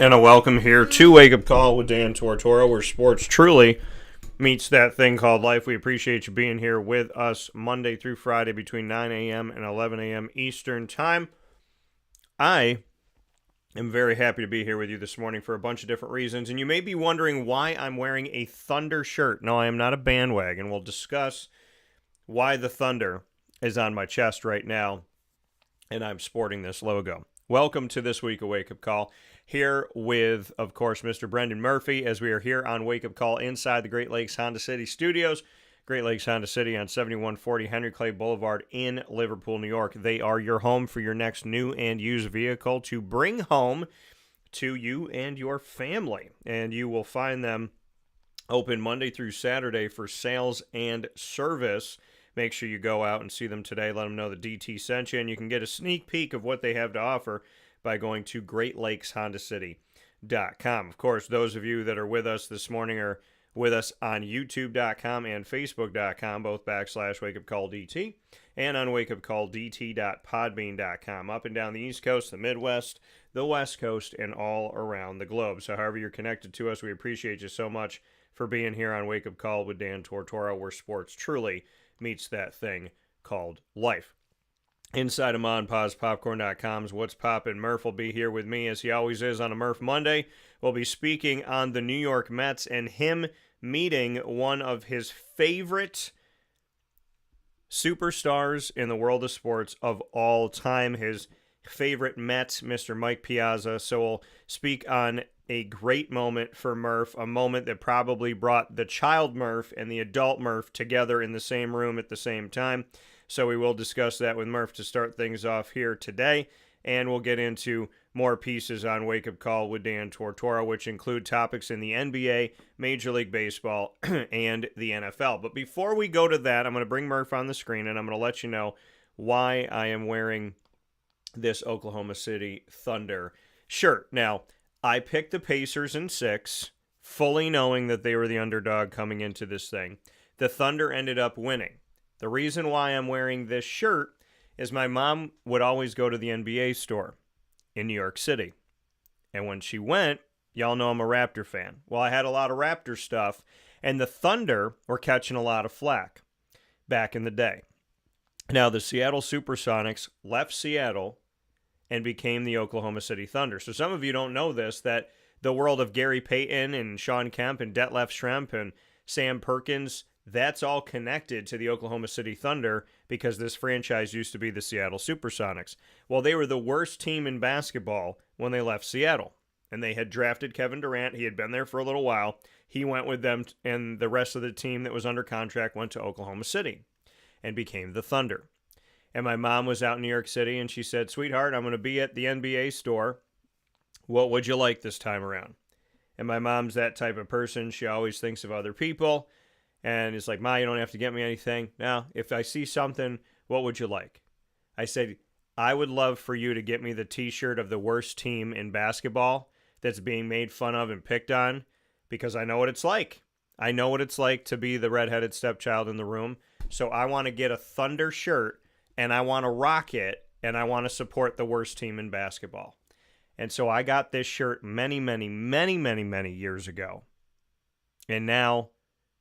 And a welcome here to Wake Up Call with Dan Tortora, where sports truly meets that thing called life. We appreciate you being here with us Monday through Friday between 9 a.m. and 11 a.m. Eastern Time. I am very happy to be here with you this morning for a bunch of different reasons. And you may be wondering why I'm wearing a Thunder shirt. No, I am not a bandwagon. We'll discuss why the Thunder is on my chest right now, and I'm sporting this logo. Welcome to this week of Wake Up Call. Here with, of course, Mr. Brendan Murphy, as we are here on Wake Up Call inside the Great Lakes Honda City Studios. Great Lakes Honda City on 7140 Henry Clay Boulevard in Liverpool, New York. They are your home for your next new and used vehicle to bring home to you and your family. And you will find them open Monday through Saturday for sales and service. Make sure you go out and see them today. Let them know the DT sent you, and you can get a sneak peek of what they have to offer by going to GreatLakesHondaCity.com. Of course, those of you that are with us this morning are with us on YouTube.com and Facebook.com, both /WakeUpCallDT, and on WakeUpCallDT.Podbean.com, up and down the East Coast, the Midwest, the West Coast, and all around the globe. So however you're connected to us, we appreciate you so much for being here on Wake Up Call with Dan Tortora, where sports truly meets that thing called life. Inside of MonPazPopcorn.com's What's Poppin'. Murph will be here with me as he always is on a Murph Monday. We'll be speaking on the New York Mets and him meeting one of his favorite superstars in the world of sports of all time, his favorite Met, Mr. Mike Piazza. So we'll speak on a great moment for Murph, a moment that probably brought the child Murph and the adult Murph together in the same room at the same time. So we will discuss that with Murph to start things off here today, and we'll get into more pieces on Wake Up Call with Dan Tortora, which include topics in the NBA, Major League Baseball, and the NFL. But before we go to that, I'm going to bring Murph on the screen, and I'm going to let you know why I am wearing this Oklahoma City Thunder shirt. Now, I picked the Pacers in 6, fully knowing that they were the underdog coming into this thing. The Thunder ended up winning. The reason why I'm wearing this shirt is my mom would always go to the NBA store in New York City. And when she went, y'all know I'm a Raptor fan. Well, I had a lot of Raptor stuff, and the Thunder were catching a lot of flack back in the day. Now, the Seattle Supersonics left Seattle and became the Oklahoma City Thunder. So some of you don't know this, that the world of Gary Payton and Sean Kemp and Detlef Schrempf and Sam Perkins, that's all connected to the Oklahoma City Thunder because this franchise used to be the Seattle Supersonics. Well, they were the worst team in basketball when they left Seattle. And they had drafted Kevin Durant. He had been there for a little while. He went with them, and the rest of the team that was under contract went to Oklahoma City and became the Thunder. And my mom was out in New York City, and she said, "Sweetheart, I'm going to be at the NBA store. What would you like this time around?" And my mom's that type of person. She always thinks of other people. And it's like, "Ma, you don't have to get me anything. Now, if I see something, what would you like?" I said, "I would love for you to get me the t-shirt of the worst team in basketball that's being made fun of and picked on, because I know what it's like. I know what it's like to be the redheaded stepchild in the room. So I want to get a Thunder shirt, and I want to rock it, and I want to support the worst team in basketball." And so I got this shirt many, many, many, many, many years ago. And now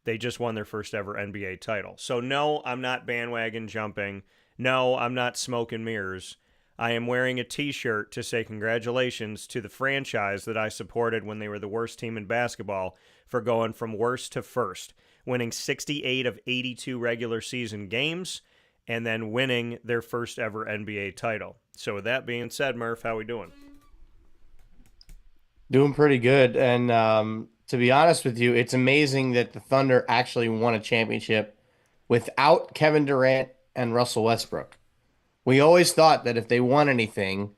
they just won their first ever NBA title. So no, I'm not bandwagon jumping. No, I'm not smoke and mirrors. I am wearing a t-shirt to say congratulations to the franchise that I supported when they were the worst team in basketball for going from worst to first, winning 68 of 82 regular season games, and then winning their first ever NBA title. So with that being said, Murph, how we doing? Doing pretty good. And to be honest with you, it's amazing that the Thunder actually won a championship without Kevin Durant and Russell Westbrook. We always thought that if they won anything,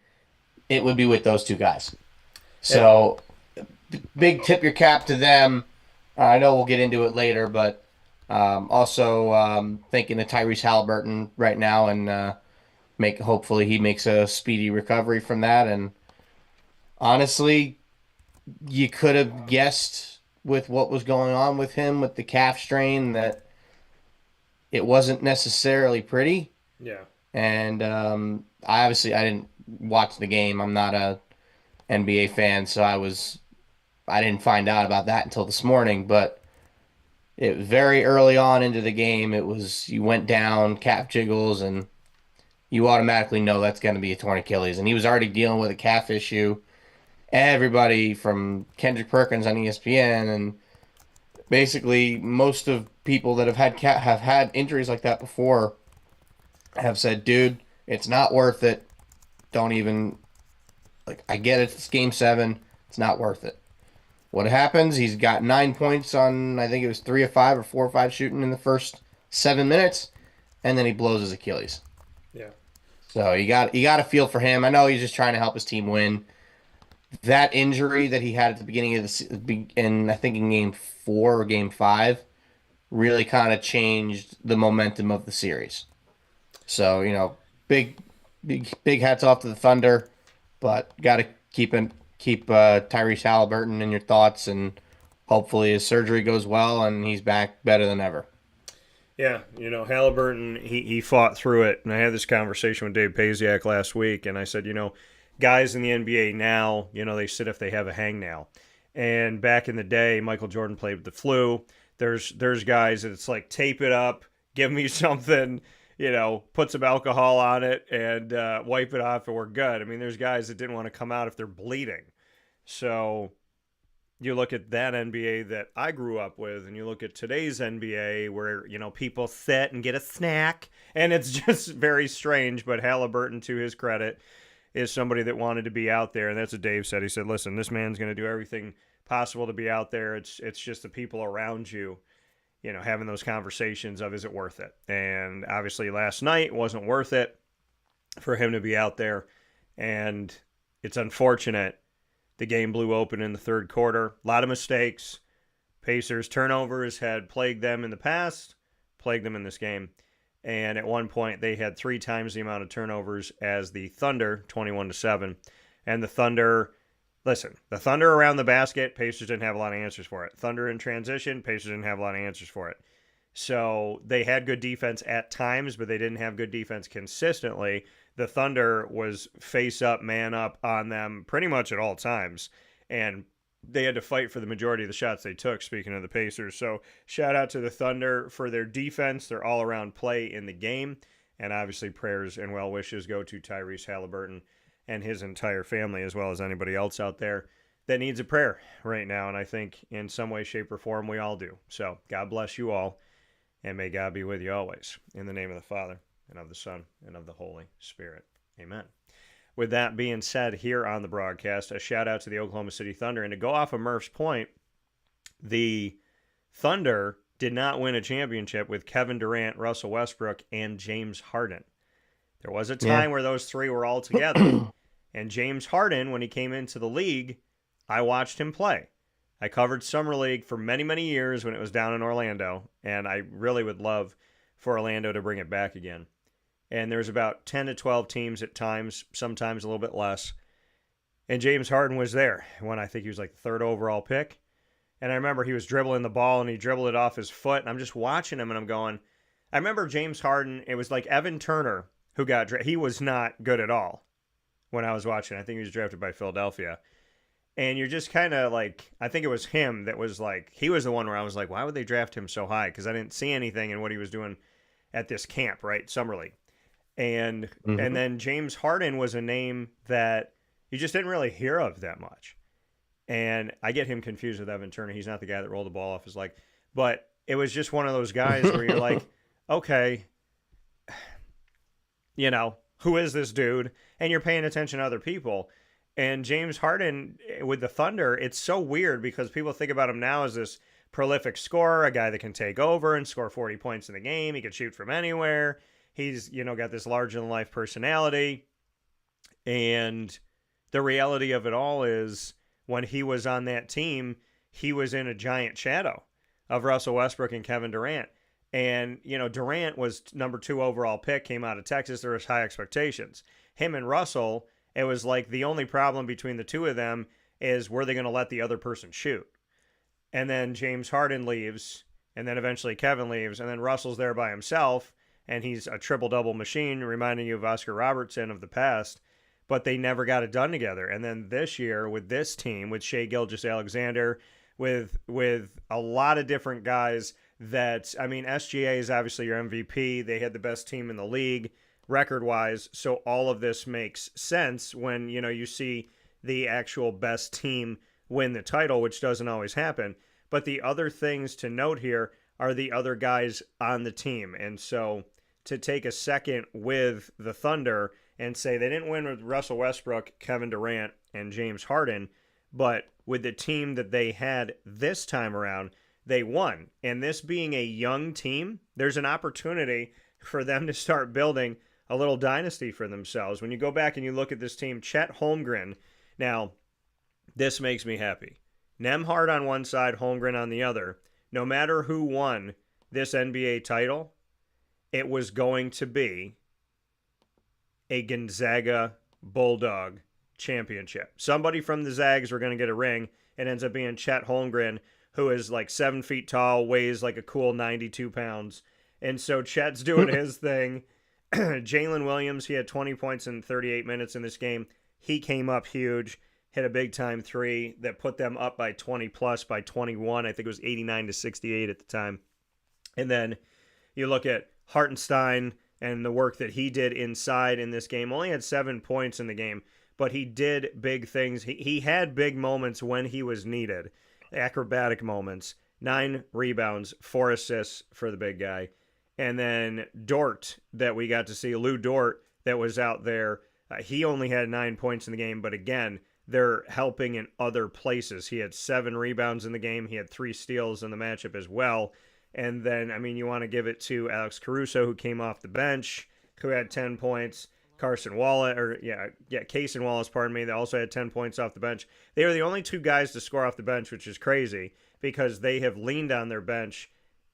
it would be with those two guys. Yeah. So, big tip your cap to them. I know we'll get into it later, but also thinking of Tyrese Halliburton right now and make hopefully he makes a speedy recovery from that. And honestly, you could have guessed with what was going on with him with the calf strain that it wasn't necessarily pretty. Yeah. And I didn't watch the game. I'm not a NBA fan, so I didn't find out about that until this morning, but it was very early on into the game. It was you went down, calf jiggles, and you automatically know that's going to be a torn Achilles. And he was already dealing with a calf issue. Everybody from Kendrick Perkins on ESPN and basically most of people that have had injuries like that before have said, "Dude, it's not worth it. Don't even like. I get it. It's game seven. It's not worth it." What happens? He's got 9 points on I think it was 3 of 5 or 4 of 5 shooting in the first 7 minutes, and then he blows his Achilles. Yeah. So you got to feel for him. I know he's just trying to help his team win. That injury that he had at the beginning of in I think in game 4 or game 5, really kind of changed the momentum of the series. So big, big hats off to the Thunder, but got to keep Tyrese Halliburton in your thoughts, and hopefully his surgery goes well and he's back better than ever. Yeah, Halliburton, he fought through it. And I had this conversation with Dave Paziak last week, and I said, guys in the NBA now, they sit if they have a hangnail. And back in the day, Michael Jordan played with the flu. There's guys that it's like, tape it up, give me something, put some alcohol on it and wipe it off and we're good. I mean, there's guys that didn't want to come out if they're bleeding. So you look at that NBA that I grew up with, and you look at today's NBA where, people sit and get a snack, and it's just very strange. But Halliburton, to his credit, is somebody that wanted to be out there, and that's what Dave said. He said, listen, this man's going to do everything possible to be out there. It's just the people around you, having those conversations of, is it worth it? And obviously last night wasn't worth it for him to be out there, and it's unfortunate. The game blew open in the third quarter. A lot of mistakes. Pacers turnovers had plagued them in the past, plagued them in this game. And at one point, they had 3 times the amount of turnovers as the Thunder, 21-7. And the Thunder, listen, the Thunder around the basket, Pacers didn't have a lot of answers for it. Thunder in transition, Pacers didn't have a lot of answers for it. So they had good defense at times, but they didn't have good defense consistently. The Thunder was face up, man up on them pretty much at all times. And they had to fight for the majority of the shots they took, speaking of the Pacers. So shout out to the Thunder for their defense, their all-around play in the game. And obviously prayers and well wishes go to Tyrese Halliburton and his entire family, as well as anybody else out there that needs a prayer right now. And I think in some way, shape, or form, we all do. So God bless you all, and may God be with you always. In the name of the Father, and of the Son, and of the Holy Spirit. Amen. With that being said, here on the broadcast, a shout out to the Oklahoma City Thunder. And to go off of Murph's point, the Thunder did not win a championship with Kevin Durant, Russell Westbrook, and James Harden. There was a time where those 3 were all together. And James Harden, when he came into the league, I watched him play. I covered Summer League for many, many years when it was down in Orlando, and I really would love for Orlando to bring it back again. And there's about 10 to 12 teams at times, sometimes a little bit less. And James Harden was there when I think he was like the 3rd overall pick. And I remember he was dribbling the ball and he dribbled it off his foot. And I'm just watching him and I'm going, I remember James Harden, it was like Evan Turner who got drafted. He was not good at all when I was watching. I think he was drafted by Philadelphia. And you're just kind of like, I think it was him that was like, he was the one where I was like, why would they draft him so high? Because I didn't see anything in what he was doing at this camp, right? Summer League. And then James Harden was a name that you just didn't really hear of that much. And I get him confused with Evan Turner. He's not the guy that rolled the ball off his leg. But it was just one of those guys where you're like, okay, who is this dude? And you're paying attention to other people. And James Harden with the Thunder, it's so weird because people think about him now as this prolific scorer, a guy that can take over and score 40 points in the game. He can shoot from anywhere. He's, got this larger-than-life personality. And the reality of it all is when he was on that team, he was in a giant shadow of Russell Westbrook and Kevin Durant. And, Durant was number 2 overall pick, came out of Texas. There was high expectations. Him and Russell, it was like the only problem between the two of them is were they going to let the other person shoot? And then James Harden leaves, and then eventually Kevin leaves, and then Russell's there by himself. And he's a triple-double machine, reminding you of Oscar Robertson of the past. but they never got it done together. And then this year with this team, with Shea Gilgeous-Alexander, with a lot of different guys that, I mean, SGA is obviously your MVP. They had the best team in the league record wise. So all of this makes sense when, you see the actual best team win the title, which doesn't always happen. But the other things to note here are the other guys on the team. And so to take a second with the Thunder and say they didn't win with Russell Westbrook, Kevin Durant, and James Harden, but with the team that they had this time around, they won. And this being a young team, there's an opportunity for them to start building a little dynasty for themselves. When you go back and you look at this team, Chet Holmgren, now this makes me happy. Nembhard on one side, Holmgren on the other. No matter who won this NBA title, it was going to be a Gonzaga Bulldog championship. Somebody from the Zags were going to get a ring. It ends up being Chet Holmgren, who is like 7 feet tall, weighs like a cool 92 pounds. And so Chet's doing his thing. Jalen Williams, he had 20 points in 38 minutes in this game. He came up huge, hit a big-time three that put them up by 20-plus by 21. I think it was 89-68 at the time. And then you look at Hartenstein and the work that he did inside in this game. Only had 7 points in the game, but he did big things. He had big moments when he was needed, acrobatic moments. 9 rebounds, 4 assists for the big guy. And then Dort, that we got to see, Lou Dort, that was out there. He only had 9 points in the game, but again, they're helping in other places. He had 7 rebounds in the game. He had 3 steals in the matchup as well. And then, I mean, you want to give it to Alex Caruso, who came off the bench, who had 10 points. Cason Wallace, pardon me, they also had 10 points off the bench. They were the only 2 guys to score off the bench, which is crazy because they have leaned on their bench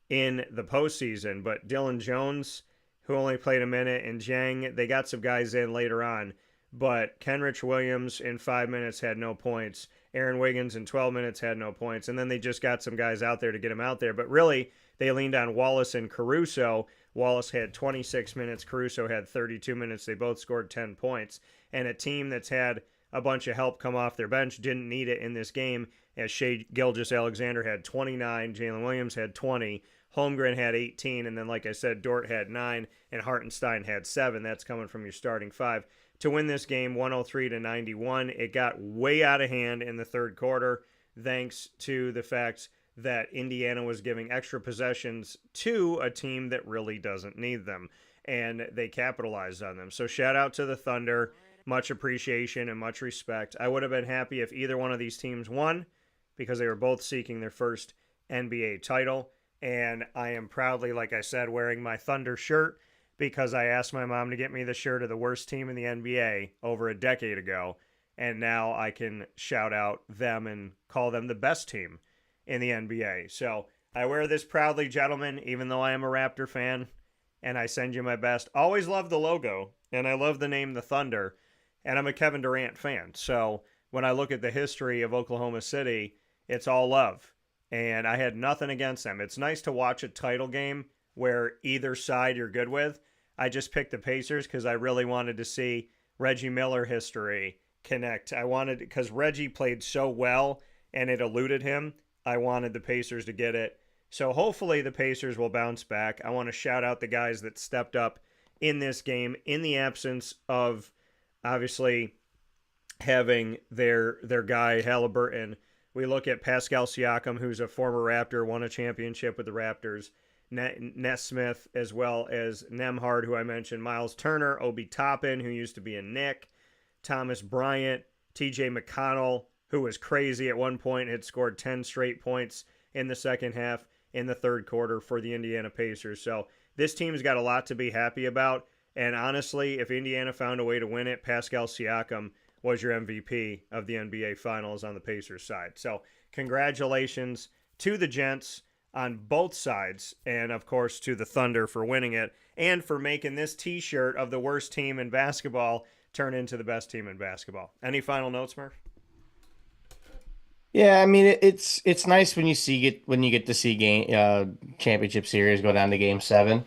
in the postseason. But Dylan Jones, who only played a minute, and Jang, they got some guys in later on. But Kenrich Williams in 5 minutes had no points. Aaron Wiggins in 12 minutes had no points. And then they just got some guys out there to get him out there. But really, they leaned on Wallace and Caruso. Wallace had 26 minutes. Caruso had 32 minutes. They both scored 10 points. And a team that's had a bunch of help come off their bench didn't need it in this game, as Shea Gilgeous-Alexander had 29, Jalen Williams had 20, Holmgren had 18, and then, like I said, Dort had 9, and Hartenstein had 7. That's coming from your starting 5. To win this game 103-91, it got way out of hand in the third quarter, thanks to the fact that Indiana was giving extra possessions to a team that really doesn't need them, and they capitalized on them. So shout out to the Thunder. Much appreciation and much respect. I would have been happy if either one of these teams won because they were both seeking their first NBA title. And I am proudly, like I said, wearing my Thunder shirt because I asked my mom to get me the shirt of the worst team in the NBA over a decade ago. And now I can shout out them and call them the best team in the NBA. So I wear this proudly, gentlemen, even though I am a Raptor fan. And I send you my best. Always love the logo. And I love the name, the Thunder. And I'm a Kevin Durant fan. So when I look at the history of Oklahoma City, it's all love. And I had nothing against them. It's nice to watch a title game where either side you're good with. I just picked the Pacers because I really wanted to see Reggie Miller history connect. I wanted, because Reggie played so well and it eluded him, I wanted the Pacers to get it. So hopefully the Pacers will bounce back. I want to shout out the guys that stepped up in this game in the absence of obviously having their guy Halliburton. We look at Pascal Siakam, who's a former Raptor, won a championship with the Raptors. Nesmith, as well as Nembhard, who I mentioned. Miles Turner, Obi Toppin, who used to be a Knick. Thomas Bryant, TJ McConnell, who was crazy at one point, had scored 10 straight points in the second half in the third quarter for the Indiana Pacers. So this team's got a lot to be happy about. And honestly, if Indiana found a way to win it, Pascal Siakam was your MVP of the NBA Finals on the Pacers side. So congratulations to the gents on both sides, and of course to the Thunder for winning it, and for making this t-shirt of the worst team in basketball turn into the best team in basketball. Any final notes, Murph? Yeah, I mean it's nice when you get to see championship series go down to Game 7.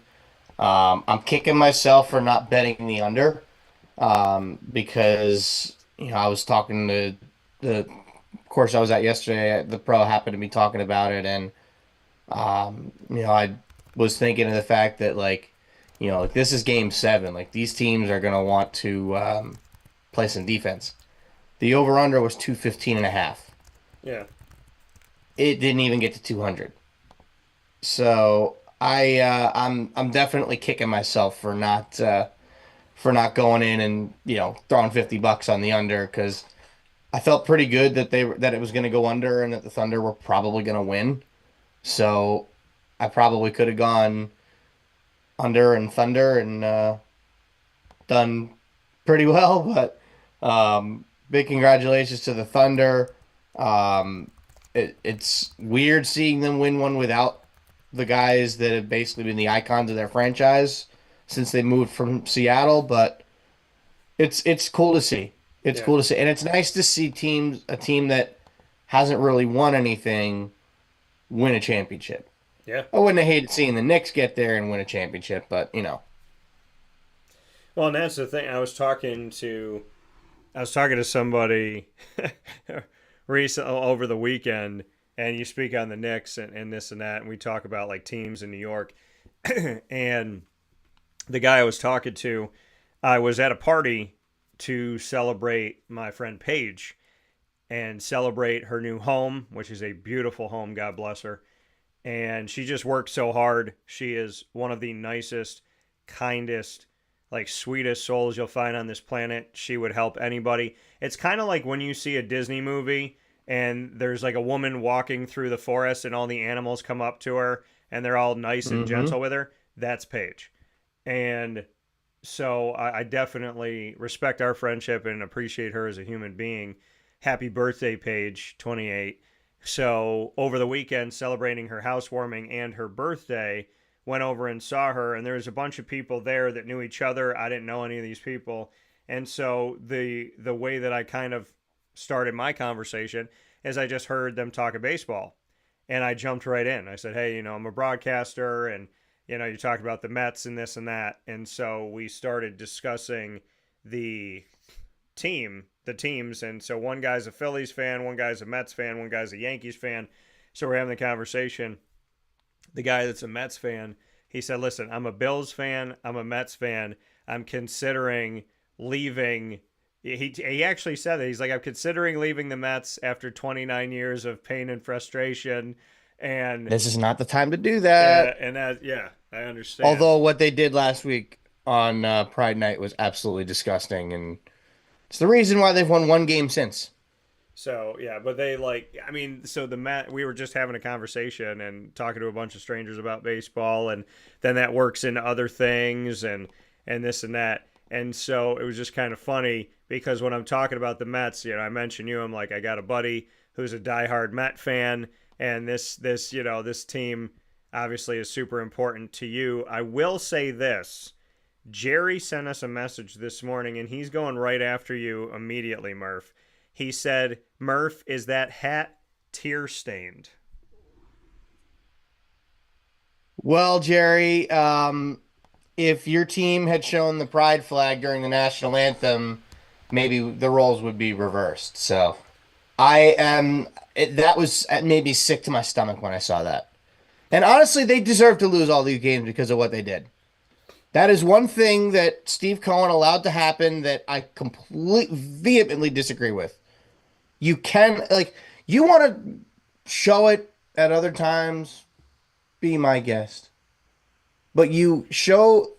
I'm kicking myself for not betting the under. because I was talking to the course I was at yesterday. The pro happened to be talking about it, and I was thinking of the fact that like this is game seven. Like these teams are gonna want to play some defense. The over under was 215 and a half. Yeah. It didn't even get to 200. So I'm definitely kicking myself for not going in and throwing $50 on the under because I felt pretty good that it was going to go under and that the Thunder were probably going to win. So I probably could have gone under and Thunder and done pretty well. But big congratulations to the Thunder. It's weird seeing them win one without the guys that have basically been the icons of their franchise since they moved from Seattle, but it's cool to see. It's Yeah. cool to see, and it's nice to see a team that hasn't really won anything win a championship. Yeah. I wouldn't have hated seeing the Knicks get there and win a championship, but Well, and that's the thing. I was talking to somebody recently over the weekend, and you speak on the Knicks and this and that, and we talk about like teams in New York. And the guy I was talking to, I was at a party to celebrate my friend Paige and celebrate her new home, which is a beautiful home. God bless her. And she just worked so hard. She is one of the nicest, kindest, like sweetest souls you'll find on this planet. She would help anybody. It's kind of like when you see a Disney movie and there's like a woman walking through the forest and all the animals come up to her and they're all nice and mm-hmm. gentle with her. That's Paige. And so I definitely respect our friendship and appreciate her as a human being. Happy birthday, Paige, 28. So over the weekend, celebrating her housewarming and her birthday, went over and saw her, and there was a bunch of people there that knew each other. I didn't know any of these people, and so the way that I kind of started my conversation is I just heard them talking baseball, and I jumped right in. I said, "Hey, I'm a broadcaster, and you talked about the Mets and this and that," and so we started discussing the the teams. And so one guy's a Phillies fan, one guy's a Mets fan, one guy's a Yankees fan. So we're having the conversation. The guy that's a Mets fan, he said, "Listen, I'm a Bills fan, I'm a Mets fan. I'm considering leaving." He actually said that. He's like, "I'm considering leaving the Mets after 29 years of pain and frustration." And This is not the time to do that. and that, yeah, I understand. Although what they did last week on Pride Night was absolutely disgusting, and it's the reason why they've won one game since. So yeah, but they like, I mean, so the Met, we were just having a conversation and talking to a bunch of strangers about baseball, and then that works into other things and this and that. And so it was just kind of funny because when I'm talking about the Mets, I mention you. I'm like, I got a buddy who's a diehard Met fan, and this team obviously is super important to you. I will say this. Jerry sent us a message this morning, and he's going right after you immediately, Murph. He said, "Murph, is that hat tear stained?" Well, Jerry, if your team had shown the pride flag during the national anthem, maybe the roles would be reversed. So that was it made me sick to my stomach when I saw that. And honestly, they deserve to lose all these games because of what they did. That is one thing that Steve Cohen allowed to happen that I completely vehemently disagree with. You can you want to show it at other times, be my guest. But you show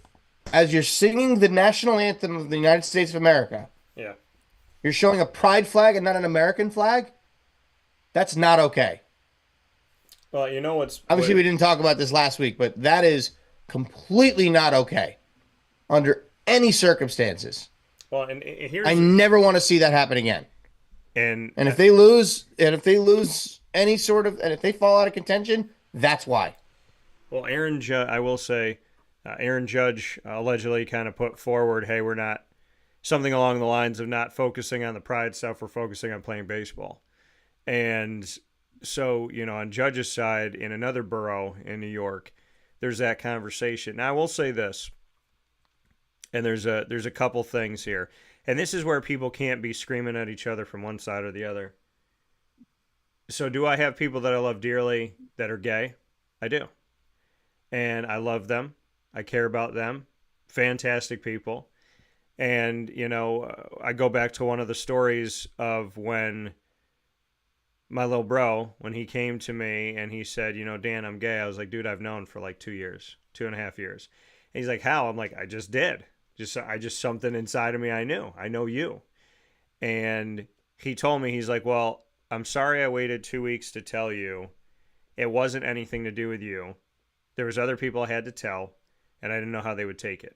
as you're singing the national anthem of the United States of America, Yeah. you're showing a pride flag and not an American flag. That's not okay. Well, you know Obviously, we didn't talk about this last week, but that is completely not okay under any circumstances. well, and I here's never want to see that happen again. and And if they lose, and if they lose any sort of, and if they fall out of contention, that's why. well, I will say, Aaron Judge allegedly kind of put forward, "Hey, we're not something along the lines of not focusing on the pride stuff. We're focusing on playing baseball." And so, on Judge's side, in another borough in New York, there's that conversation. Now, I will say this. And there's a couple things here. And this is where people can't be screaming at each other from one side or the other. So do I have people that I love dearly that are gay? I do. And I love them. I care about them. Fantastic people. And, you know, I go back to one of the stories of when my little bro, when he came to me and he said, you know, Dan, I'm gay. I was like, dude, I've known for like 2 years, 2.5 years. And he's like, how? I'm like, I just did. I just something inside of me. I knew. I know you. And he told me, he's like, well, I'm sorry I waited 2 weeks to tell you. It wasn't anything to do with you. There was other people I had to tell, and I didn't know how they would take it.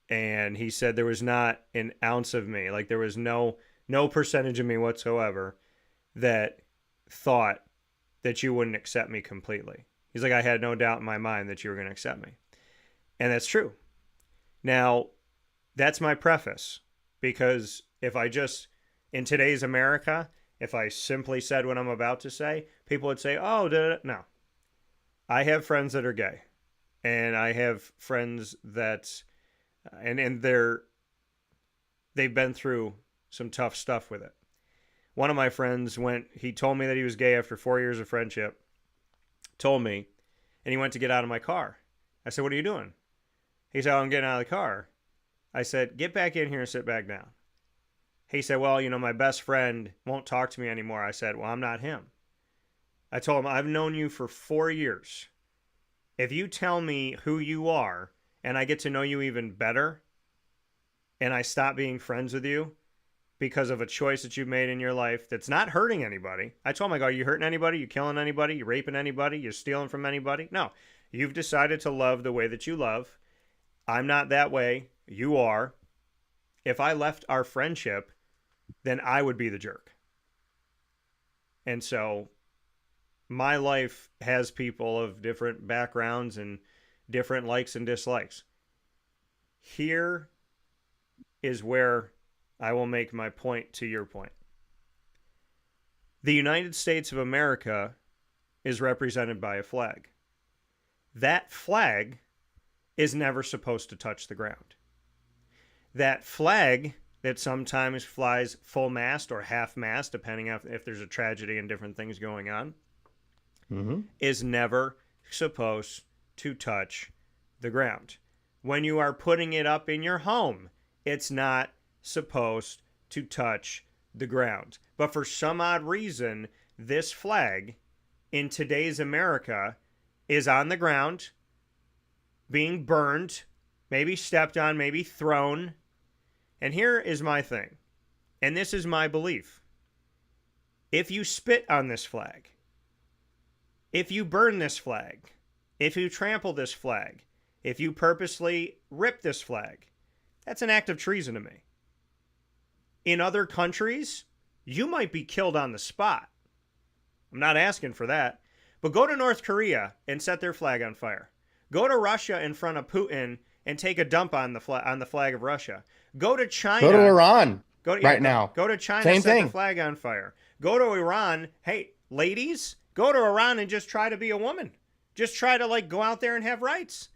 And he said there was not an ounce of me, like there was no percentage of me whatsoever that thought that you wouldn't accept me completely. He's like, I had no doubt in my mind that you were going to accept me. And that's true. Now, that's my preface, because if I just, in today's America, if I simply said what I'm about to say, people would say, oh, no. I have friends that are gay, and I have friends that, and they've been through some tough stuff with it. One of my friends he told me that he was gay after 4 years of friendship, told me, and he went to get out of my car. I said, what are you doing? He said, oh, I'm getting out of the car. I said, get back in here and sit back down. He said, well, you know, my best friend won't talk to me anymore. I said, well, I'm not him. I told him, I've known you for 4 years. If you tell me who you are and I get to know you even better and I stop being friends with you because of a choice that you've made in your life that's not hurting anybody. I told him, I go, are you hurting anybody? You killing anybody? You raping anybody? You stealing from anybody? No. You've decided to love the way that you love. I'm not that way. You are. If I left our friendship, then I would be the jerk. And so my life has people of different backgrounds and different likes and dislikes. Here is where I will make my point to your point. The United States of America is represented by a flag. That flag is never supposed to touch the ground. That flag that sometimes flies full mast or half mast, depending on if there's a tragedy and different things going on, is never supposed to touch the ground. When you are putting it up in your home, it's not supposed to touch the ground. But for some odd reason, this flag in today's America is on the ground, being burned, maybe stepped on, maybe thrown. And here is my thing, and this is my belief. If you spit on this flag, if you burn this flag, if you trample this flag, if you purposely rip this flag, that's an act of treason to me. In other countries, you might be killed on the spot. I'm not asking for that. But go to North Korea and set their flag on fire. Go to Russia in front of Putin and take a dump on the flag of Russia. Go to China. Go to Iran now. Go to China, Same set thing. the flag on fire. Go to Iran. Hey, ladies, go to Iran and just try to be a woman. Just try to go out there and have rights.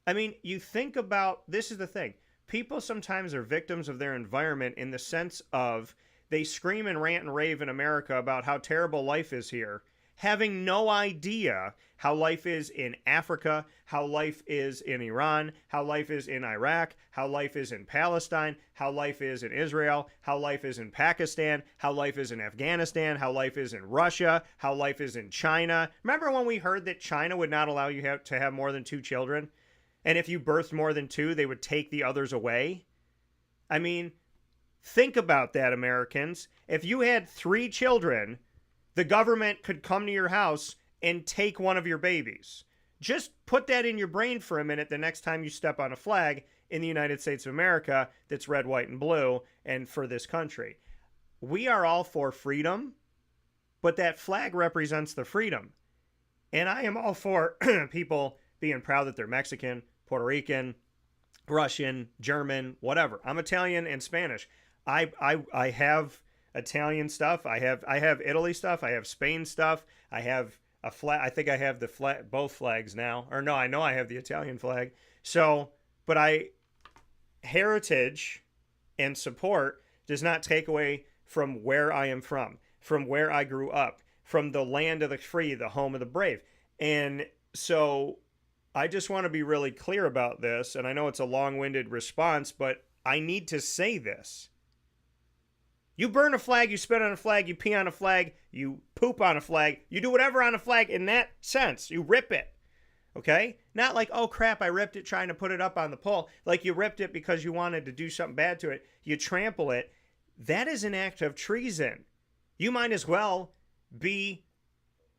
I mean, you think about, this is the thing. People sometimes are victims of their environment in the sense of they scream and rant and rave in America about how terrible life is here, having no idea how life is in Africa, how life is in Iran, how life is in Iraq, how life is in Palestine, how life is in Israel, how life is in Pakistan, how life is in Afghanistan, how life is in Russia, how life is in China. Remember when we heard that China would not allow you to have more than 2 children? And if you birthed more than 2, they would take the others away? I mean, think about that, Americans. If you had 3 children, the government could come to your house and take one of your babies. Just put that in your brain for a minute the next time you step on a flag in the United States of America that's red, white, and blue, and for this country. We are all for freedom, but that flag represents the freedom. And I am all for people being proud that they're Mexican, Puerto Rican, Russian, German, whatever. I'm Italian and Spanish. I have Italian stuff. I have Italy stuff. I have Spain stuff. I have a flag. I think I have both flags now. Or no, I know I have the Italian flag. So, but heritage and support does not take away from where I am from where I grew up, from the land of the free, the home of the brave. And so I just want to be really clear about this. And I know it's a long winded response, but I need to say this. You burn a flag, you spit on a flag, you pee on a flag, you poop on a flag, you do whatever on a flag in that sense. You rip it. Okay? Not like, oh crap, I ripped it trying to put it up on the pole. Like you ripped it because you wanted to do something bad to it. You trample it. That is an act of treason. You might as well be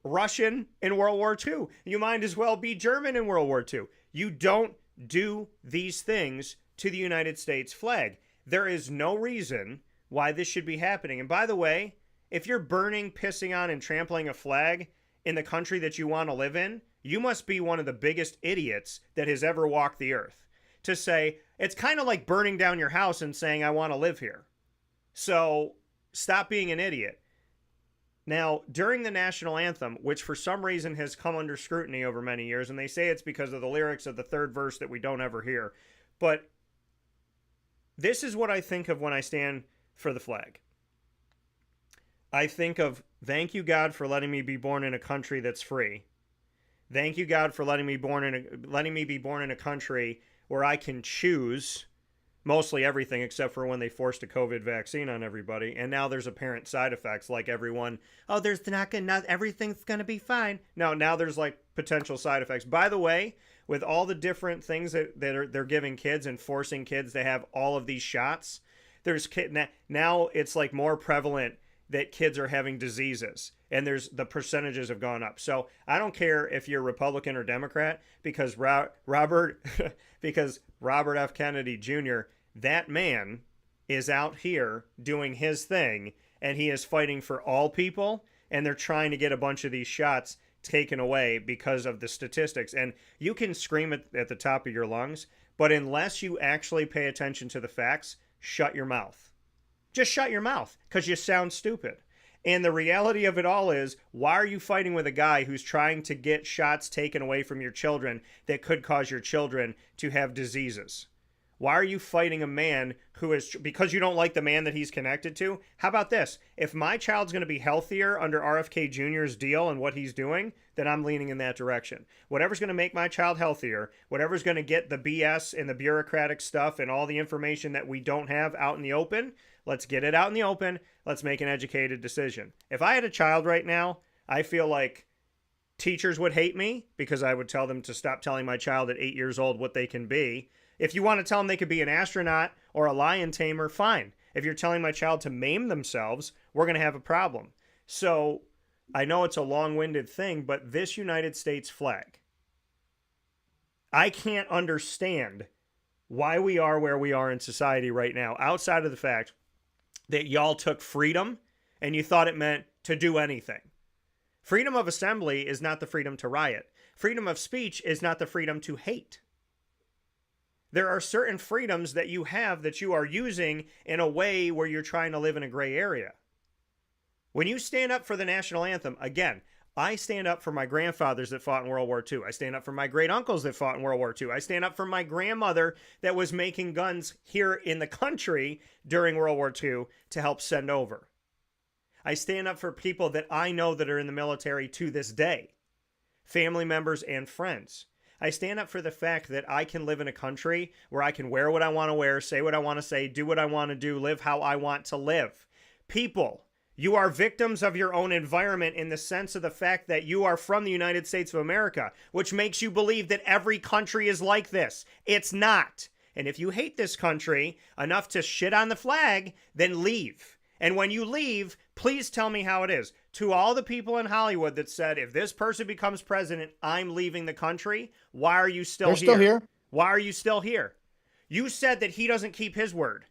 Russian in World War II. You might as well be German in World War II. You don't do these things to the United States flag. There is no reason why this should be happening. And by the way, if you're burning, pissing on, and trampling a flag in the country that you want to live in, you must be one of the biggest idiots that has ever walked the earth. To say, it's kind of like burning down your house and saying, I want to live here. So stop being an idiot. Now, during the national anthem, which for some reason has come under scrutiny over many years, and they say it's because of the lyrics of the third verse that we don't ever hear, but this is what I think of when I stand for the flag. I think of, thank you, God, for letting me be born in a country that's free. Thank you, God, for letting me be born in a country where I can choose mostly everything except for when they forced a COVID vaccine on everybody. And now there's apparent side effects, like everyone, oh, everything's going to be fine. No, now there's like potential side effects. By the way, with all the different things they're giving kids and forcing kids to have all of these shots, now it's like more prevalent that kids are having diseases, and the percentages have gone up. So I don't care if you're Republican or Democrat, because Robert F. Kennedy Jr., that man is out here doing his thing, and he is fighting for all people, and they're trying to get a bunch of these shots taken away because of the statistics. And you can scream at the top of your lungs, but unless you actually pay attention to the facts, shut your mouth. Just shut your mouth, because you sound stupid. And the reality of it all is, why are you fighting with a guy who's trying to get shots taken away from your children that could cause your children to have diseases? Why are you fighting a man who is, because you don't like the man that he's connected to? How about this? If my child's going to be healthier under RFK Jr.'s deal and what he's doing, then I'm leaning in that direction. Whatever's going to make my child healthier, whatever's going to get the BS and the bureaucratic stuff and all the information that we don't have out in the open, let's get it out in the open. Let's make an educated decision. If I had a child right now, I feel like teachers would hate me because I would tell them to stop telling my child at 8 years old what they can be. If you want to tell them they could be an astronaut or a lion tamer, fine. If you're telling my child to maim themselves, we're going to have a problem. So I know it's a long-winded thing, but this United States flag, I can't understand why we are where we are in society right now, outside of the fact that y'all took freedom and you thought it meant to do anything. Freedom of assembly is not the freedom to riot. Freedom of speech is not the freedom to hate. There are certain freedoms that you have that you are using in a way where you're trying to live in a gray area. When you stand up for the national anthem, again, I stand up for my grandfathers that fought in World War II. I stand up for my great uncles that fought in World War II. I stand up for my grandmother that was making guns here in the country during World War II to help send over. I stand up for people that I know that are in the military to this day, family members and friends. I stand up for the fact that I can live in a country where I can wear what I want to wear, say what I want to say, do what I want to do, live how I want to live. People, you are victims of your own environment in the sense of the fact that you are from the United States of America, which makes you believe that every country is like this. It's not. And if you hate this country enough to shit on the flag, then leave. And when you leave, please tell me how it is. To all the people in Hollywood that said, if this person becomes president, I'm leaving the country, why are you still here? They're still here. Why are you still here? You said that he doesn't keep his word.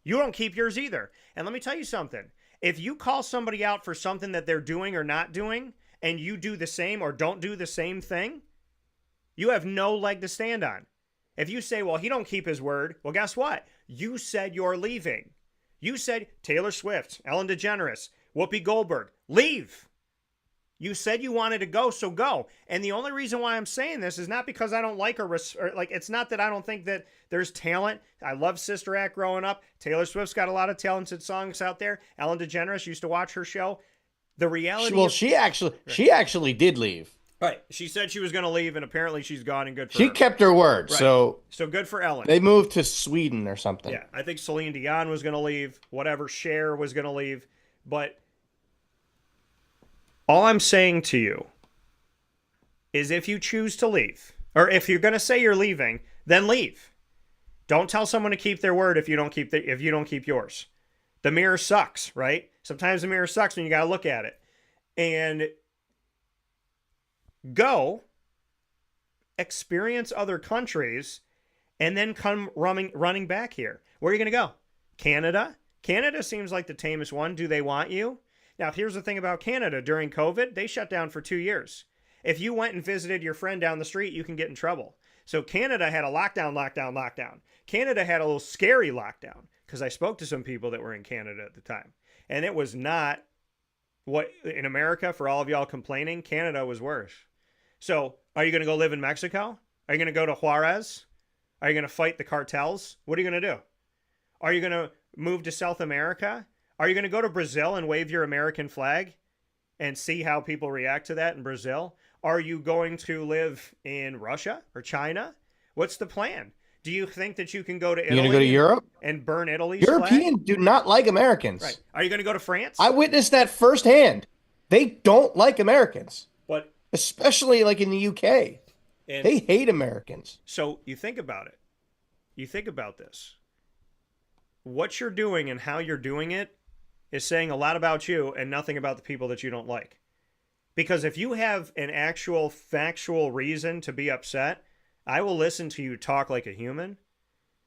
You don't keep yours either. And let me tell you something. If you call somebody out for something that they're doing or not doing, and you do the same or don't do the same thing, you have no leg to stand on. If you say, well, he don't keep his word, well, guess what? You said you're leaving. You said Taylor Swift, Ellen DeGeneres, Whoopi Goldberg, leave. You said you wanted to go, so go. And the only reason why I'm saying this is not because I don't like her, or like, it's not that I don't think that there's talent. I love Sister Act growing up. Taylor Swift's got a lot of talented songs out there. Ellen DeGeneres used to watch her show. The reality. Well, she actually did leave. Right. She said she was going to leave, and apparently she's gone, and good for She her. kept her word. Right. So good for Ellen. They moved to Sweden or something. Yeah, I think Celine Dion was going to leave. Whatever, Cher was going to leave. But all I'm saying to you is if you choose to leave, or if you're going to say you're leaving, then leave. Don't tell someone to keep their word if you don't keep yours. The mirror sucks, right? Sometimes the mirror sucks when you got to look at it. And go experience other countries and then come running back here. Where are you going to go? Canada? Canada seems like the tamest one. Do they want you? Now, here's the thing about Canada. During COVID, they shut down for 2 years. If you went and visited your friend down the street, you can get in trouble. So Canada had a lockdown. Canada had a little scary lockdown because I spoke to some people that were in Canada at the time. And it was not what in America, for all of y'all complaining, Canada was worse. So are you going to go live in Mexico? Are you going to go to Juarez? Are you going to fight the cartels? What are you going to do? Are you going to move to South America? Are you going to go to Brazil and wave your American flag and see how people react to that in Brazil? Are you going to live in Russia or China? What's the plan? Do you think that you can go to Italy? You're going to go to Europe? And burn Italy's Europeans flag? do not like Americans. Right. Are you going to go to France? I witnessed that firsthand. They don't like Americans. But especially like in the UK. They hate Americans. So you think about it. You think about this. What you're doing and how you're doing it is saying a lot about you and nothing about the people that you don't like. Because if you have an actual factual reason to be upset, I will listen to you talk like a human.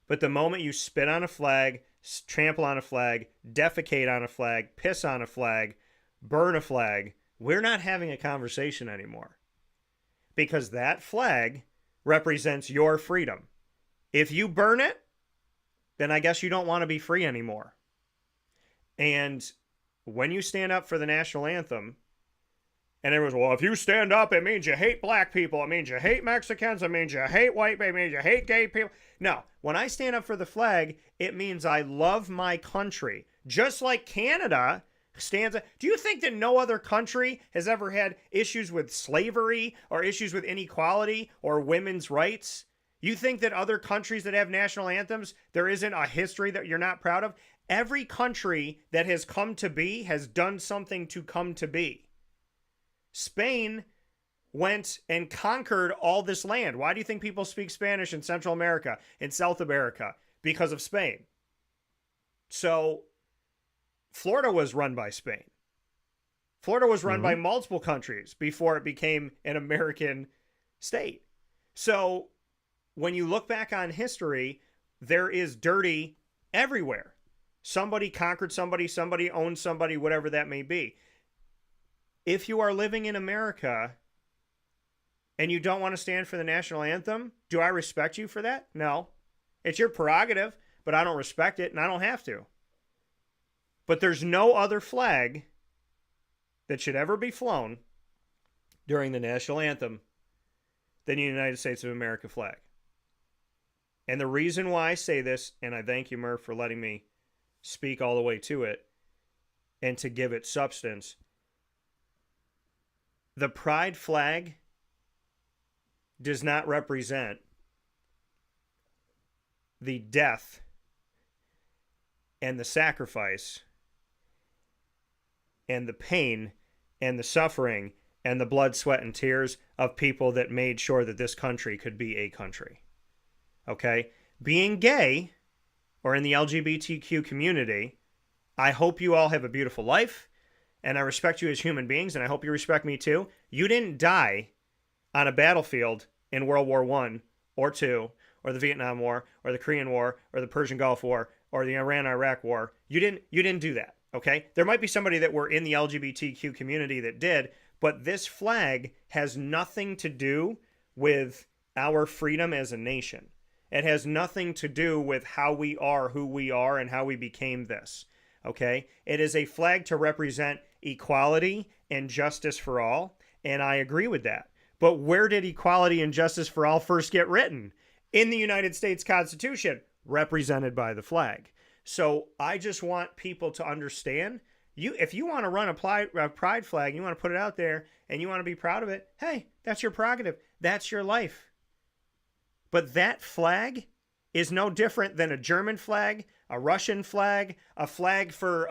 But the moment you spit on a flag, trample on a flag, defecate on a flag, piss on a flag, burn a flag, we're not having a conversation anymore. Because that flag represents your freedom. If you burn it, then I guess you don't want to be free anymore. And when you stand up for the national anthem, and everyone's, well, if you stand up, it means you hate black people. It means you hate Mexicans. It means you hate white people. It means you hate gay people. No, when I stand up for the flag, it means I love my country. Just like Canada stands up. Do you think that no other country has ever had issues with slavery or issues with inequality or women's rights? You think that other countries that have national anthems, there isn't a history that you're not proud of? Every country that has come to be has done something to come to be. Spain went and conquered all this land. Why do you think people speak Spanish in Central America, in South America? Because of Spain. So Florida was run by Spain. Florida was run by multiple countries before it became an American state. So when you look back on history, there is dirty everywhere. Somebody conquered somebody, somebody owned somebody, whatever that may be. If you are living in America and you don't want to stand for the national anthem, do I respect you for that? No. It's your prerogative, but I don't respect it and I don't have to. But there's no other flag that should ever be flown during the national anthem than the United States of America flag. And the reason why I say this, and I thank you, Murph, for letting me speak all the way to it and to give it substance. The pride flag does not represent the death and the sacrifice and the pain and the suffering and the blood, sweat, and tears of people that made sure that this country could be a country. Okay? Being gay or in the LGBTQ community, I hope you all have a beautiful life. And I respect you as human beings, and I hope you respect me too. You didn't die on a battlefield in World War I or II, or the Vietnam War, or the Korean War, or the Persian Gulf War, or the Iran-Iraq War. You didn't do that, okay? There might be somebody that were in the LGBTQ community that did, but this flag has nothing to do with our freedom as a nation. It has nothing to do with how we are, who we are, and how we became this, okay? It is a flag to represent equality and justice for all, and I agree with that. But where did equality and justice for all first get written? In the United States Constitution, represented by the flag. So I just want people to understand, if you want to run a pride flag, you want to put it out there and you want to be proud of it, hey, that's your prerogative. That's your life. But that flag is no different than a German flag, a Russian flag, a flag for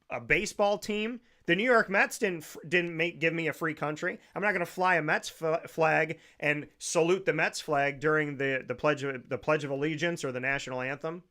a baseball team. The New York Mets didn't give me a free country. I'm not going to fly a Mets flag and salute the Mets flag during the Pledge of Allegiance or the national anthem.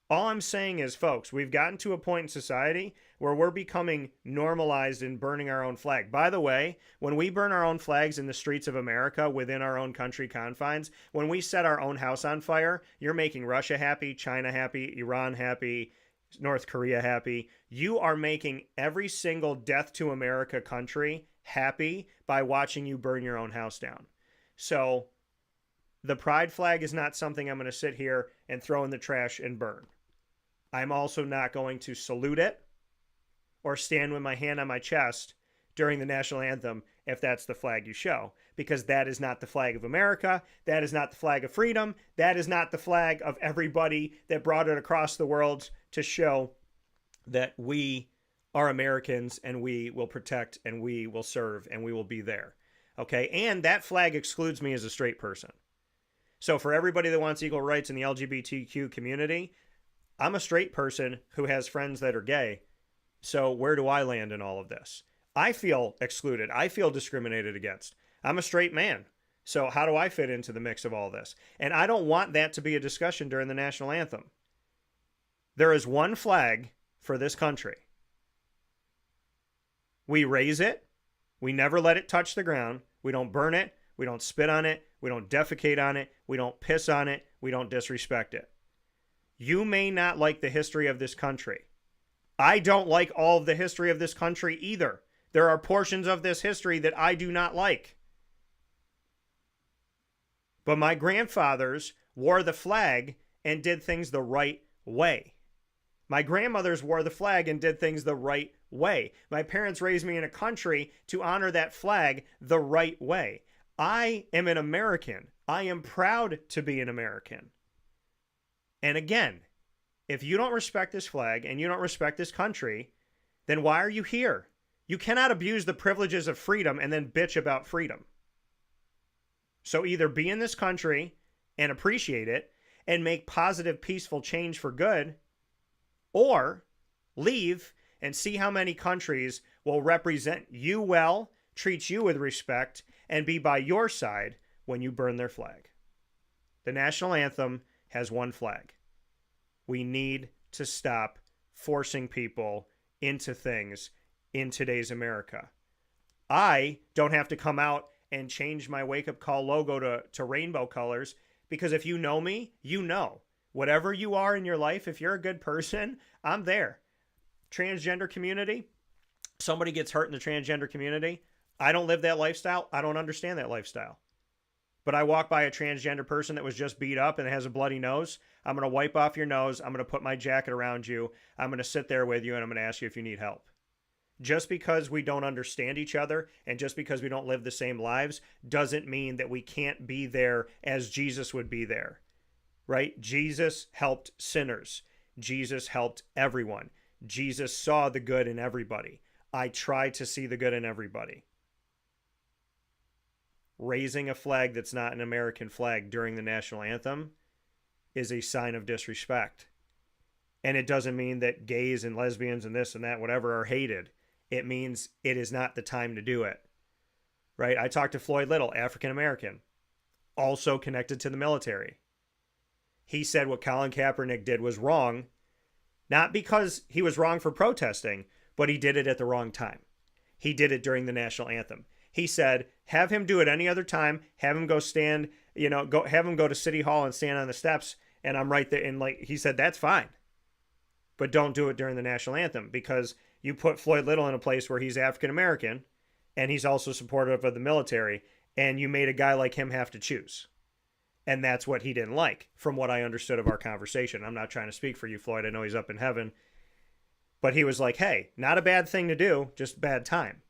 All I'm saying is, folks, we've gotten to a point in society where we're becoming normalized in burning our own flag. By the way, when we burn our own flags in the streets of America within our own country confines, when we set our own house on fire, you're making Russia happy, China happy, Iran happy, North Korea happy. You are making every single death to America country happy by watching you burn your own house down. So the pride flag is not something I'm going to sit here and throw in the trash and burn. I'm also not going to salute it or stand with my hand on my chest during the national anthem if that's the flag you show, because that is not the flag of America. That is not the flag of freedom. That is not the flag of everybody that brought it across the world to show that we are Americans and we will protect and we will serve and we will be there. Okay. And that flag excludes me as a straight person. So for everybody that wants equal rights in the LGBTQ community, I'm a straight person who has friends that are gay. So where do I land in all of this? I feel excluded. I feel discriminated against. I'm a straight man. So how do I fit into the mix of all this? And I don't want that to be a discussion during the national anthem. There is one flag for this country. We raise it. We never let it touch the ground. We don't burn it. We don't spit on it. We don't defecate on it. We don't piss on it. We don't disrespect it. You may not like the history of this country. I don't like all of the history of this country either. There are portions of this history that I do not like. But my grandfathers wore the flag and did things the right way. My grandmothers wore the flag and did things the right way. My parents raised me in a country to honor that flag the right way. I am an American. I am proud to be an American. And again, if you don't respect this flag and you don't respect this country, then why are you here? You cannot abuse the privileges of freedom and then bitch about freedom. So either be in this country and appreciate it and make positive, peaceful change for good, or leave and see how many countries will represent you well, treat you with respect, and be by your side when you burn their flag. The national anthem has one flag. We need to stop forcing people into things in today's America. I don't have to come out and change my wake-up call logo to rainbow colors, because if you know me, you know. Whatever you are in your life, if you're a good person, I'm there. Transgender community, somebody gets hurt in the transgender community. I don't live that lifestyle. I don't understand that lifestyle. But I walk by a transgender person that was just beat up and has a bloody nose. I'm going to wipe off your nose. I'm going to put my jacket around you. I'm going to sit there with you and I'm going to ask you if you need help. Just because we don't understand each other and just because we don't live the same lives doesn't mean that we can't be there as Jesus would be there, right? Jesus helped sinners. Jesus helped everyone. Jesus saw the good in everybody. I try to see the good in everybody. Raising a flag that's not an American flag during the national anthem is a sign of disrespect. And it doesn't mean that gays and lesbians and this and that, whatever, are hated. It means it is not the time to do it. Right? I talked to Floyd Little, African American, also connected to the military. He said what Colin Kaepernick did was wrong, not because he was wrong for protesting, but he did it at the wrong time. He did it during the national anthem. He said, have him do it any other time. Have him go stand, have him go to City Hall and stand on the steps. And I'm right there. And he said, that's fine. But don't do it during the national anthem, because you put Floyd Little in a place where he's African American and he's also supportive of the military. And you made a guy like him have to choose. And that's what he didn't like, from what I understood of our conversation. I'm not trying to speak for you, Floyd. I know he's up in heaven. But he was like, hey, not a bad thing to do, just bad time.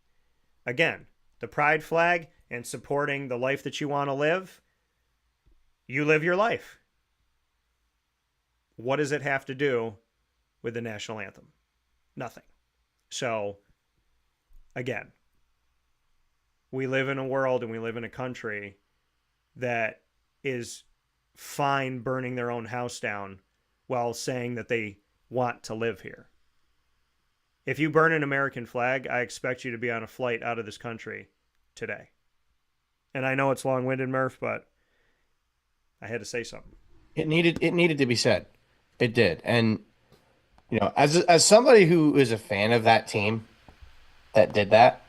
Again, the pride flag and supporting the life that you want to live, you live your life. What does it have to do with the national anthem? Nothing. So, again, we live in a world and we live in a country that is fine burning their own house down while saying that they want to live here. If you burn an American flag, I expect you to be on a flight out of this country today. And I know it's long-winded, Murph, but I had to say something. It needed to be said. It did. And as somebody who is a fan of that team that did that,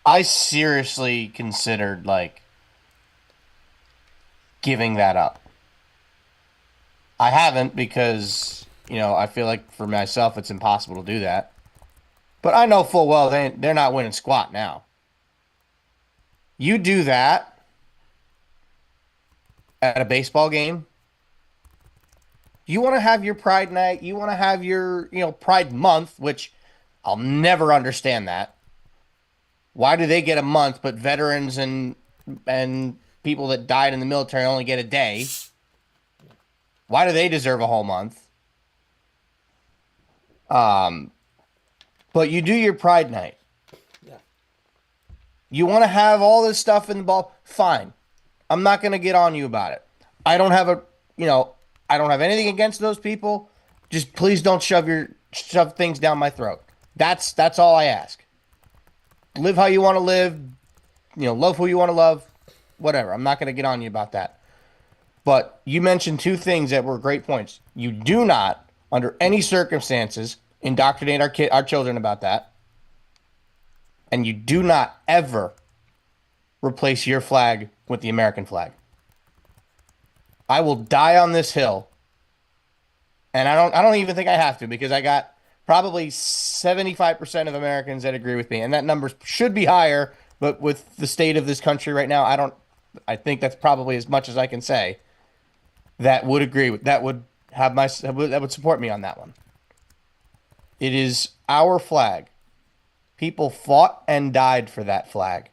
I seriously considered giving that up. I haven't because, I feel like for myself it's impossible to do that. But I know full well they're not winning squat now. You do that at a baseball game. You want to have your Pride Night. You want to have your, Pride Month, which I'll never understand that. Why do they get a month, but veterans and people that died in the military only get a day? Why do they deserve a whole month? But you do your Pride Night. Yeah. You want to have all this stuff in the ball? Fine. I'm not going to get on you about it. I don't have I don't have anything against those people. Just please don't shove things down my throat. That's all I ask. Live how you want to live. Love who you want to love. Whatever. I'm not going to get on you about that. But you mentioned two things that were great points. You do not, under any circumstances, indoctrinate our children about that. And you do not ever replace your flag with the American flag. I will die on this hill. And I don't even think I have to, because I got probably 75% of Americans that agree with me. And that number should be higher, but with the state of this country right now, I think that's probably as much as I can say that would agree with, that would support me on that one. It is our flag. People fought and died for that flag.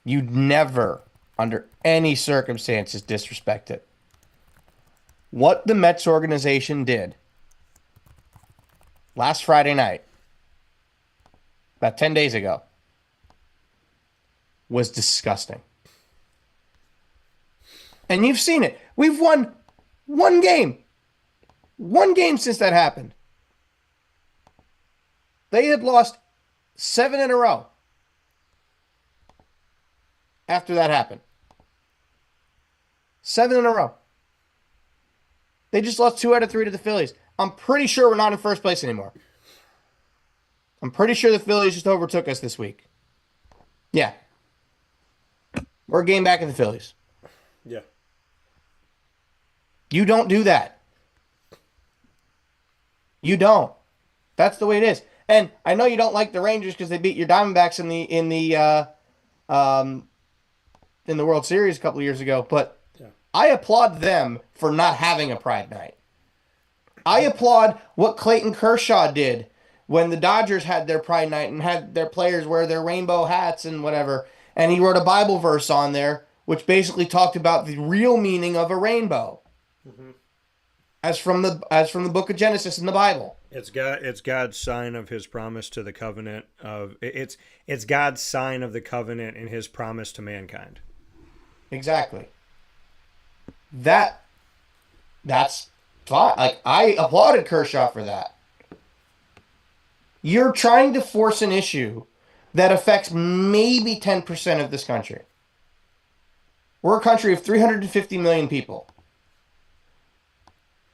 You'd never, under any circumstances, disrespect it. What the Mets organization did last Friday night, about 10 days ago, was disgusting. And you've seen it. We've won one game. One game since that happened. They had lost 7 in a row after that happened. 7 in a row. They just lost 2 out of 3 to the Phillies. I'm pretty sure we're not in first place anymore. I'm pretty sure the Phillies just overtook us this week. Yeah. We're a game back in the Phillies. Yeah. You don't do that. You don't. That's the way it is. And I know you don't like the Rangers because they beat your Diamondbacks in the World Series a couple of years ago, but yeah. I applaud them for not having a Pride Night. I applaud what Clayton Kershaw did when the Dodgers had their Pride Night and had their players wear their rainbow hats and whatever, and he wrote a Bible verse on there which basically talked about the real meaning of a rainbow. Mm-hmm. As from the book of Genesis in the Bible. It's God's sign of his promise to the covenant of it's God's sign of the covenant and his promise to mankind. Exactly. That's fine. I applauded Kershaw for that. You're trying to force an issue that affects maybe 10% of this country. We're a country of 350 million people.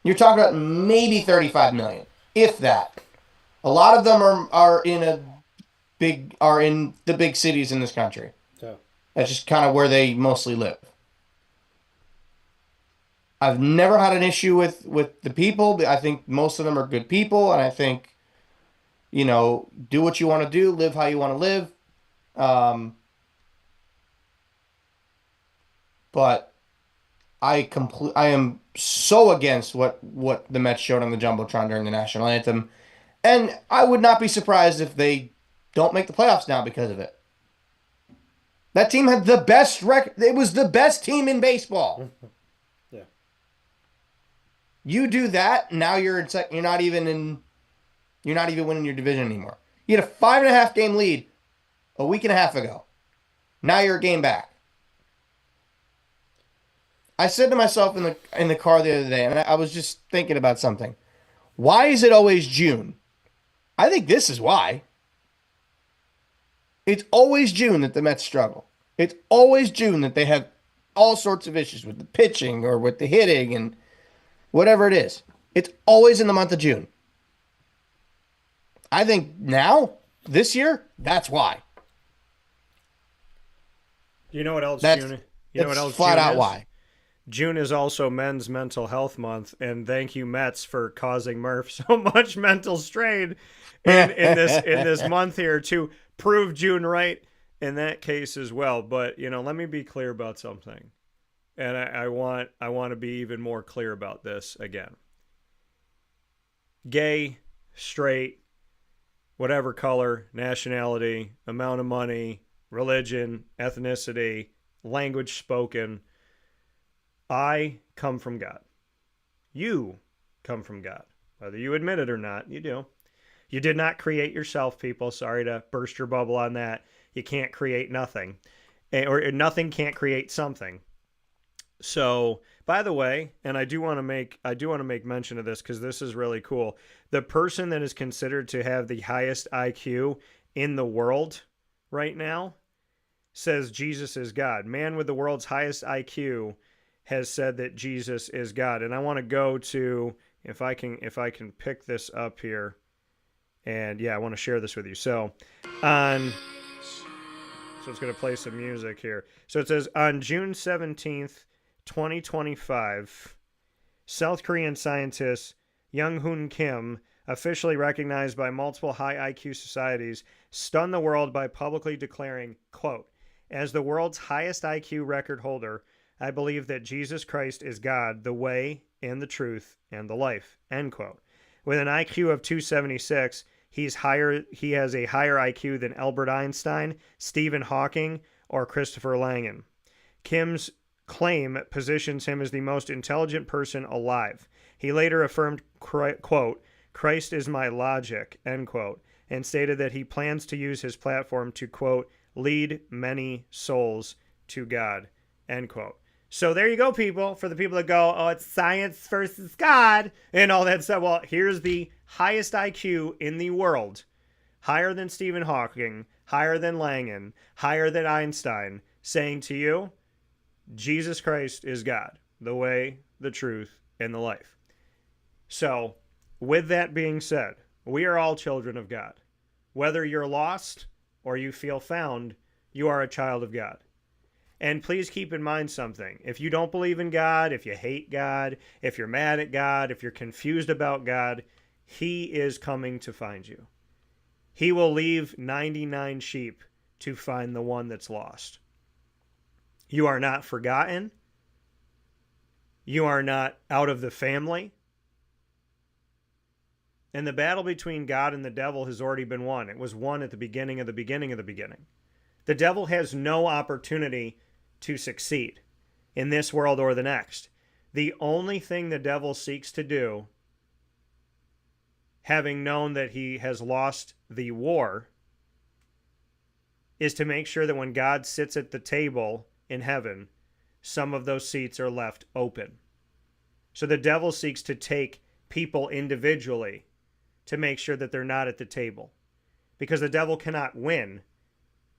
You're talking about maybe 35 million, if that. A lot of them are in the big cities in this country. Yeah. That's just kind of where they mostly live. I've never had an issue with the people. I think most of them are good people, and I think, do what you want to do, live how you want to live. But I am so against what the Mets showed on the jumbotron during the national anthem, and I would not be surprised if they don't make the playoffs now because of it. That team had the best record. It was the best team in baseball. Yeah. You do that, now you're in you're not even in. You're not even winning your division anymore. You had a 5.5 game lead a week and a half ago. Now you're a game back. I said to myself in the car the other day, and I was just thinking about something. Why is it always June? I think this is why. It's always June that the Mets struggle. It's always June that they have all sorts of issues with the pitching or with the hitting and whatever it is. It's always in the month of June. I think now, this year, that's why. You know what else That's June? You know what that's else flat June out is? why. June is also Men's Mental Health Month, and thank you Mets for causing Murph so much mental strain in this month here to prove June right in that case as well. But let me be clear about something, and I want to be even more clear about this again. Gay, straight, whatever color, nationality, amount of money, religion, ethnicity, language spoken. I come from God. You come from God. Whether you admit it or not, you do. You did not create yourself, people. Sorry to burst your bubble on that. You can't create nothing. Or nothing can't create something. So, by the way, and I do want to make mention of this because this is really cool. The person that is considered to have the highest IQ in the world right now says Jesus is God. Man with the world's highest IQ has said that Jesus is God. And I want to go to if I can pick this up here. And yeah, I want to share this with you. So it's going to play some music here. So it says on June 17th, 2025, South Korean scientist Young Hoon Kim, officially recognized by multiple high IQ societies, stunned the world by publicly declaring, quote, "As the world's highest IQ record holder, I believe that Jesus Christ is God, the way and the truth and the life," end quote. With an IQ of 276, he has a higher IQ than Albert Einstein, Stephen Hawking, or Christopher Langan. Kim's claim positions him as the most intelligent person alive. He later affirmed, quote, "Christ is my logic," end quote, and stated that he plans to use his platform to, quote, "lead many souls to God," end quote. So there you go, people. For the people that go, oh, it's science versus God and all that stuff. Well, here's the highest IQ in the world. Higher than Stephen Hawking, higher than Langan, higher than Einstein, saying to you, Jesus Christ is God, the way, the truth, and the life. So, with that being said, we are all children of God. Whether you're lost or you feel found, you are a child of God. And please keep in mind something. If you don't believe in God, if you hate God, if you're mad at God, if you're confused about God, He is coming to find you. He will leave 99 sheep to find the one that's lost. You are not forgotten. You are not out of the family. And the battle between God and the devil has already been won. It was won at the beginning of the beginning of the beginning. The devil has no opportunity to succeed in this world or the next. The only thing the devil seeks to do, having known that he has lost the war, is to make sure that when God sits at the table in heaven, some of those seats are left open. So the devil seeks to take people individually to make sure that they're not at the table. Because the devil cannot win,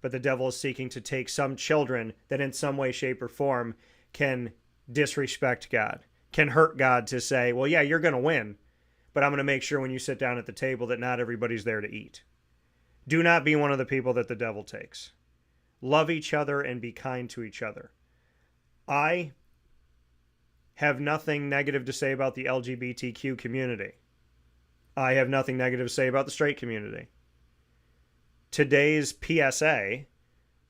but the devil is seeking to take some children that in some way, shape, or form can disrespect God, can hurt God to say, well, yeah, you're going to win, but I'm going to make sure when you sit down at the table that not everybody's there to eat. Do not be one of the people that the devil takes. Love each other and be kind to each other. I have nothing negative to say about the LGBTQ community. I have nothing negative to say about the straight community. Today's PSA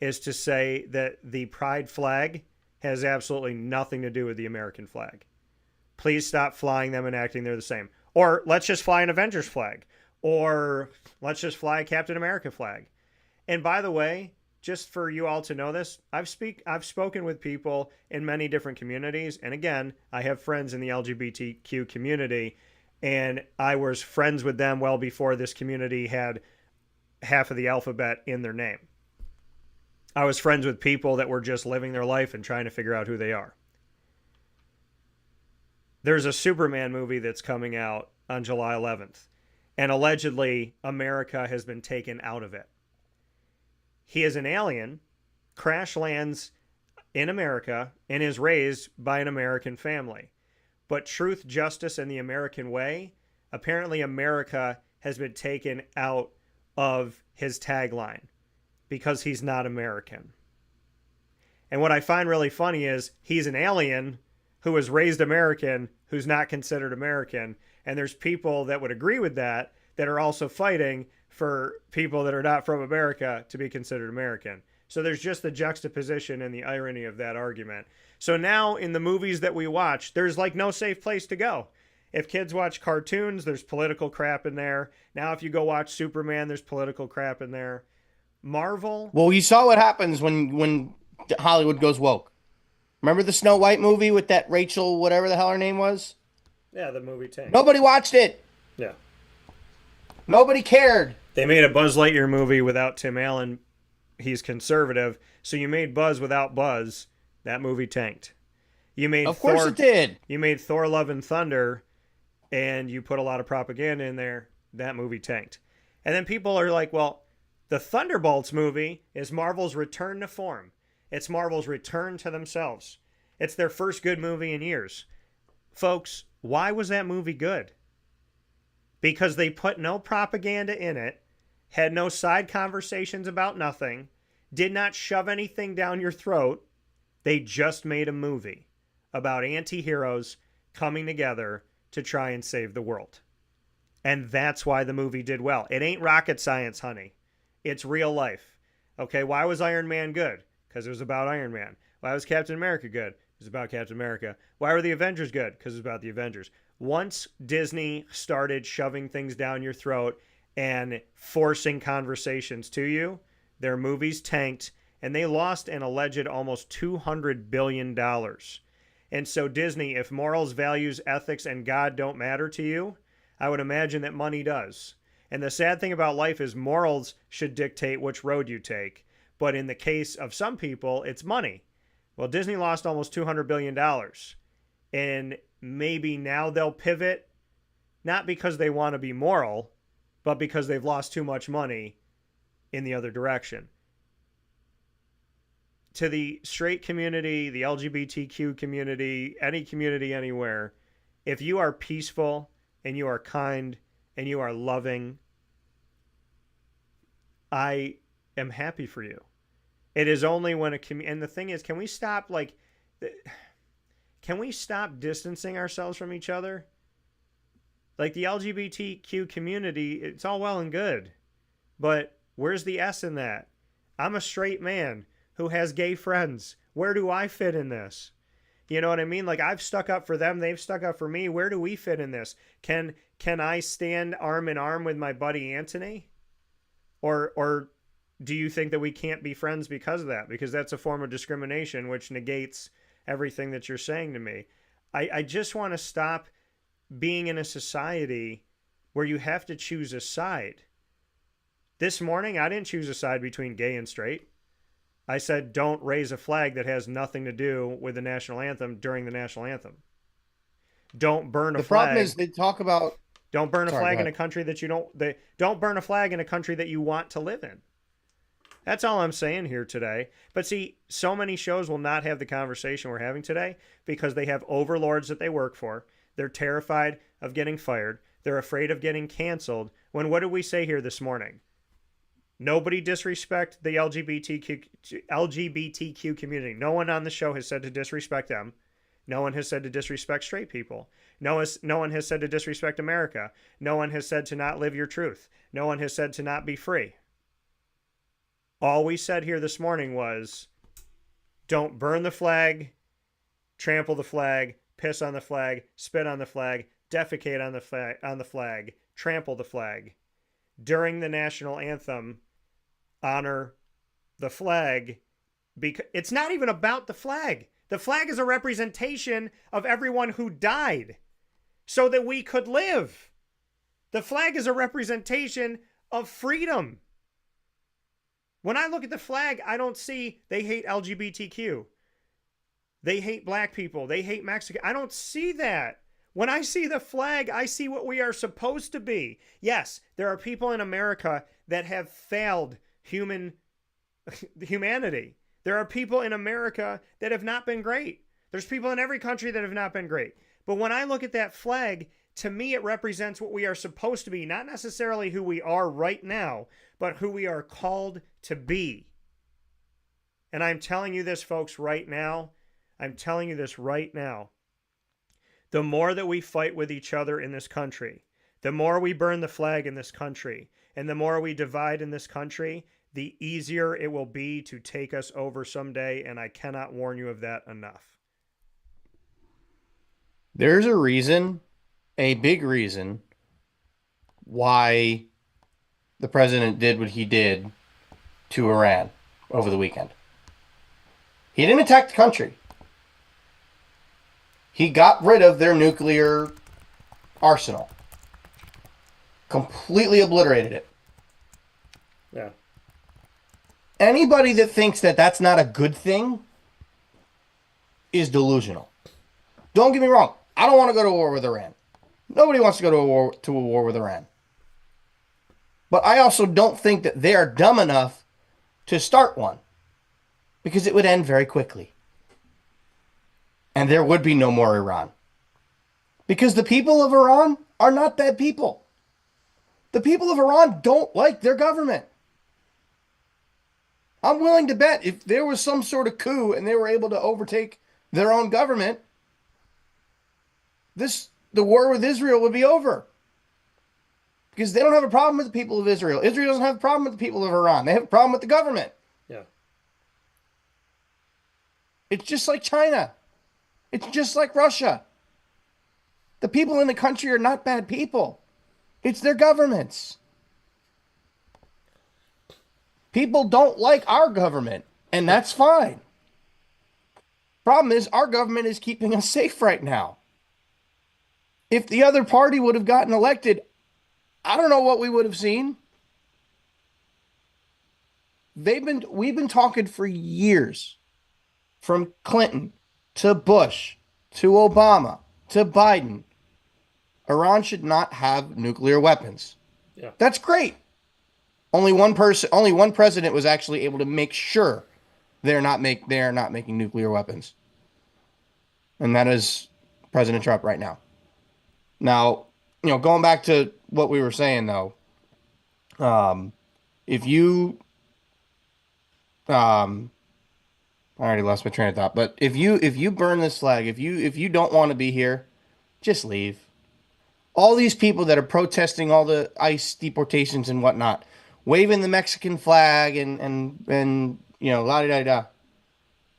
is to say that the pride flag has absolutely nothing to do with the American flag. Please stop flying them and acting they're the same. Or let's just fly an Avengers flag. Or let's just fly a Captain America flag. And by the way, just for you all to know this, I've spoken with people in many different communities. And again, I have friends in the LGBTQ community, and I was friends with them well before this community had half of the alphabet in their name. I was friends with people that were just living their life and trying to figure out who they are. There's a Superman movie that's coming out on July 11th, and allegedly America has been taken out of it. He is an alien, crash lands in America, and is raised by an American family. But truth, justice, and the American way, apparently America has been taken out of his tagline because he's not American. And what I find really funny is he's an alien who was raised American, who's not considered American. And there's people that would agree with that are also fighting for people that are not from America to be considered American. So there's just the juxtaposition and the irony of that argument. So now in the movies that we watch, there's like no safe place to go. If kids watch cartoons, there's political crap in there. Now if you go watch Superman, there's political crap in there. Marvel. Well, you saw what happens when Hollywood goes woke. Remember the Snow White movie with that Rachel, whatever the hell her name was? Yeah, the movie Tank. Nobody watched it. Yeah. Nobody cared. They made a Buzz Lightyear movie without Tim Allen. He's conservative. So you made Buzz without Buzz. That movie tanked. You made Of course Thor, it did. You made Thor Love and Thunder, and you put a lot of propaganda in there. That movie tanked. And then people are like, well, the Thunderbolts movie is Marvel's return to form. It's Marvel's return to themselves. It's their first good movie in years. Folks, why was that movie good? Because they put no propaganda in it, had no side conversations about nothing, did not shove anything down your throat. They just made a movie about anti-heroes coming together to try and save the world. And that's why the movie did well. It ain't rocket science, honey. It's real life. Okay, why was Iron Man good? Because it was about Iron Man. Why was Captain America good? It was about Captain America. Why were the Avengers good? Because it was about the Avengers. Once Disney started shoving things down your throat and forcing conversations to you, their movies tanked, and they lost an alleged almost $200 billion. And so Disney, if morals, values, ethics, and God don't matter to you, I would imagine that money does. And the sad thing about life is morals should dictate which road you take. But in the case of some people, it's money. Well, Disney lost almost $200 billion. And maybe now they'll pivot, not because they want to be moral, but because they've lost too much money in the other direction. To the straight community, the LGBTQ community, any community anywhere, if you are peaceful and you are kind and you are loving, I am happy for you. It is only when and the thing is, can we stop distancing ourselves from each other? Like the LGBTQ community, it's all well and good, but where's the S in that? I'm a straight man who has gay friends. Where do I fit in this? You know what I mean? Like, I've stuck up for them, they've stuck up for me. Where do we fit in this? Can I stand arm in arm with my buddy Anthony? Or do you think that we can't be friends because of that? Because that's a form of discrimination, which negates everything that you're saying to me. I just want to stop being in a society where you have to choose a side. This morning, I didn't choose a side between gay and straight. I said, don't raise a flag that has nothing to do with the national anthem during the national anthem. Don't burn a flag. The problem is they talk about... Don't burn a flag in a country that you don't... Don't burn a flag in a country that you want to live in. That's all I'm saying here today. But see, so many shows will not have the conversation we're having today because they have overlords that they work for. They're terrified of getting fired. They're afraid of getting canceled. When what did we say here this morning? Nobody disrespect the LGBTQ community. No one on the show has said to disrespect them. No one has said to disrespect straight people. No one has said to disrespect America. No one has said to not live your truth. No one has said to not be free. All we said here this morning was, don't burn the flag, trample the flag, piss on the flag, spit on the flag, defecate on the flag, trample the flag. During the national anthem, honor the flag, because it's not even about the flag. The flag is a representation of everyone who died so that we could live. The flag is a representation of freedom. When I look at the flag, I don't see they hate LGBTQ. They hate black people. They hate Mexican. I don't see that. When I see the flag, I see what we are supposed to be. Yes, there are people in America that have failed humanity. There are people in America that have not been great. There's people in every country that have not been great. But when I look at that flag, to me, it represents what we are supposed to be, not necessarily who we are right now, but who we are called to be. And I'm telling you this, folks, right now. I'm telling you this right now. The more that we fight with each other in this country, the more we burn the flag in this country, and the more we divide in this country, the easier it will be to take us over someday, and I cannot warn you of that enough. There's a reason, a big reason, why the president did what he did to Iran over the weekend. He didn't attack the country. He got rid of their nuclear arsenal. Completely obliterated it. Yeah. Anybody that thinks that that's not a good thing is delusional. Don't get me wrong. I don't want to go to war with Iran. Nobody wants to go to a war with Iran. But I also don't think that they are dumb enough to start one, because it would end very quickly. And there would be no more Iran. Because the people of Iran are not bad people. The people of Iran don't like their government. I'm willing to bet if there was some sort of coup and they were able to overtake their own government, the war with Israel would be over. Because they don't have a problem with the people of Israel. Israel doesn't have a problem with the people of Iran. They have a problem with the government. Yeah. It's just like China. It's just like Russia. The people in the country are not bad people. It's their governments. People don't like our government, and that's fine. Problem is, our government is keeping us safe right now. If the other party would have gotten elected, I don't know what we would have seen. We've been talking for years, from Clinton to Bush to Obama to Biden. Iran should not have nuclear weapons. Yeah. That's great. Only one president was actually able to make sure they are not making nuclear weapons. And that is President Trump right now. Now, going back to what we were saying though, if you I already lost my train of thought, but if you burn this flag, if you don't want to be here, just leave. All these people that are protesting all the ICE deportations and whatnot, waving the Mexican flag and la da da.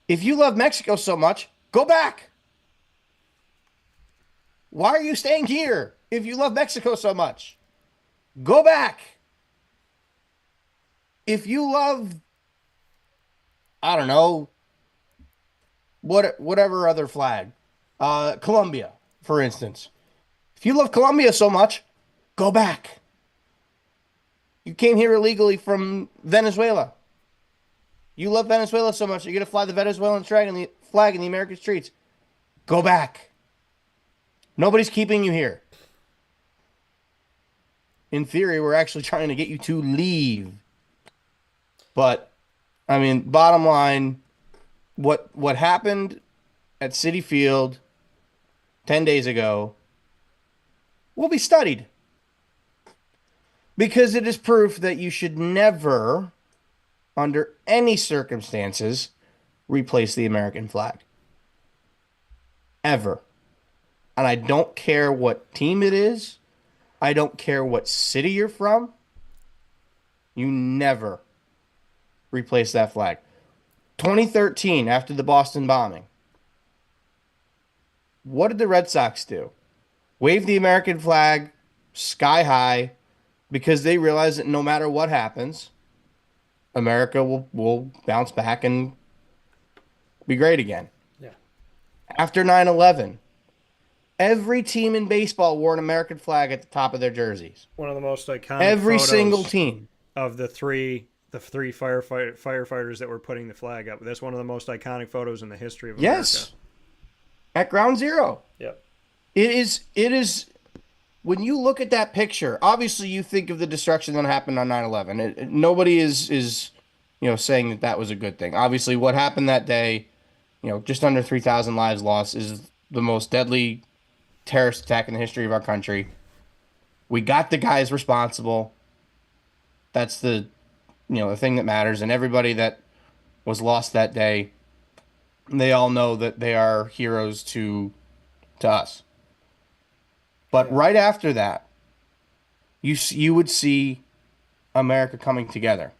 If you love Mexico so much, go back. Why are you staying here if you love Mexico so much? Go back. If you love, I don't know, whatever other flag, Colombia, for instance. If you love Colombia so much, go back. You came here illegally from Venezuela. You love Venezuela so much, you're going to fly the Venezuelan flag in the American streets. Go back. Nobody's keeping you here. In theory, we're actually trying to get you to leave. But, bottom line, what happened at Citi Field 10 days ago will be studied. Because it is proof that you should never, under any circumstances, replace the American flag. Ever. And I don't care what team it is. I don't care what city you're from. You never replace that flag. 2013, after the Boston bombing, what did the Red Sox do? Wave the American flag sky high because they realize that no matter what happens, America will bounce back and be great again. Yeah. After 9/11, every team in baseball wore an American flag at the top of their jerseys. One of the most iconic Every photos single team. of the three firefighters that were putting the flag up. That's one of the most iconic photos in the history of America. Yes. At ground zero. Yep. It is when you look at that picture, obviously you think of the destruction that happened on 9/11. Nobody is saying that was a good thing. Obviously what happened that day, just under 3,000 lives lost, is the most deadly terrorist attack in the history of our country. We got the guys responsible. That's the thing that matters, and everybody that was lost that day, they all know that they are heroes to us. But right after that, you would see America coming together.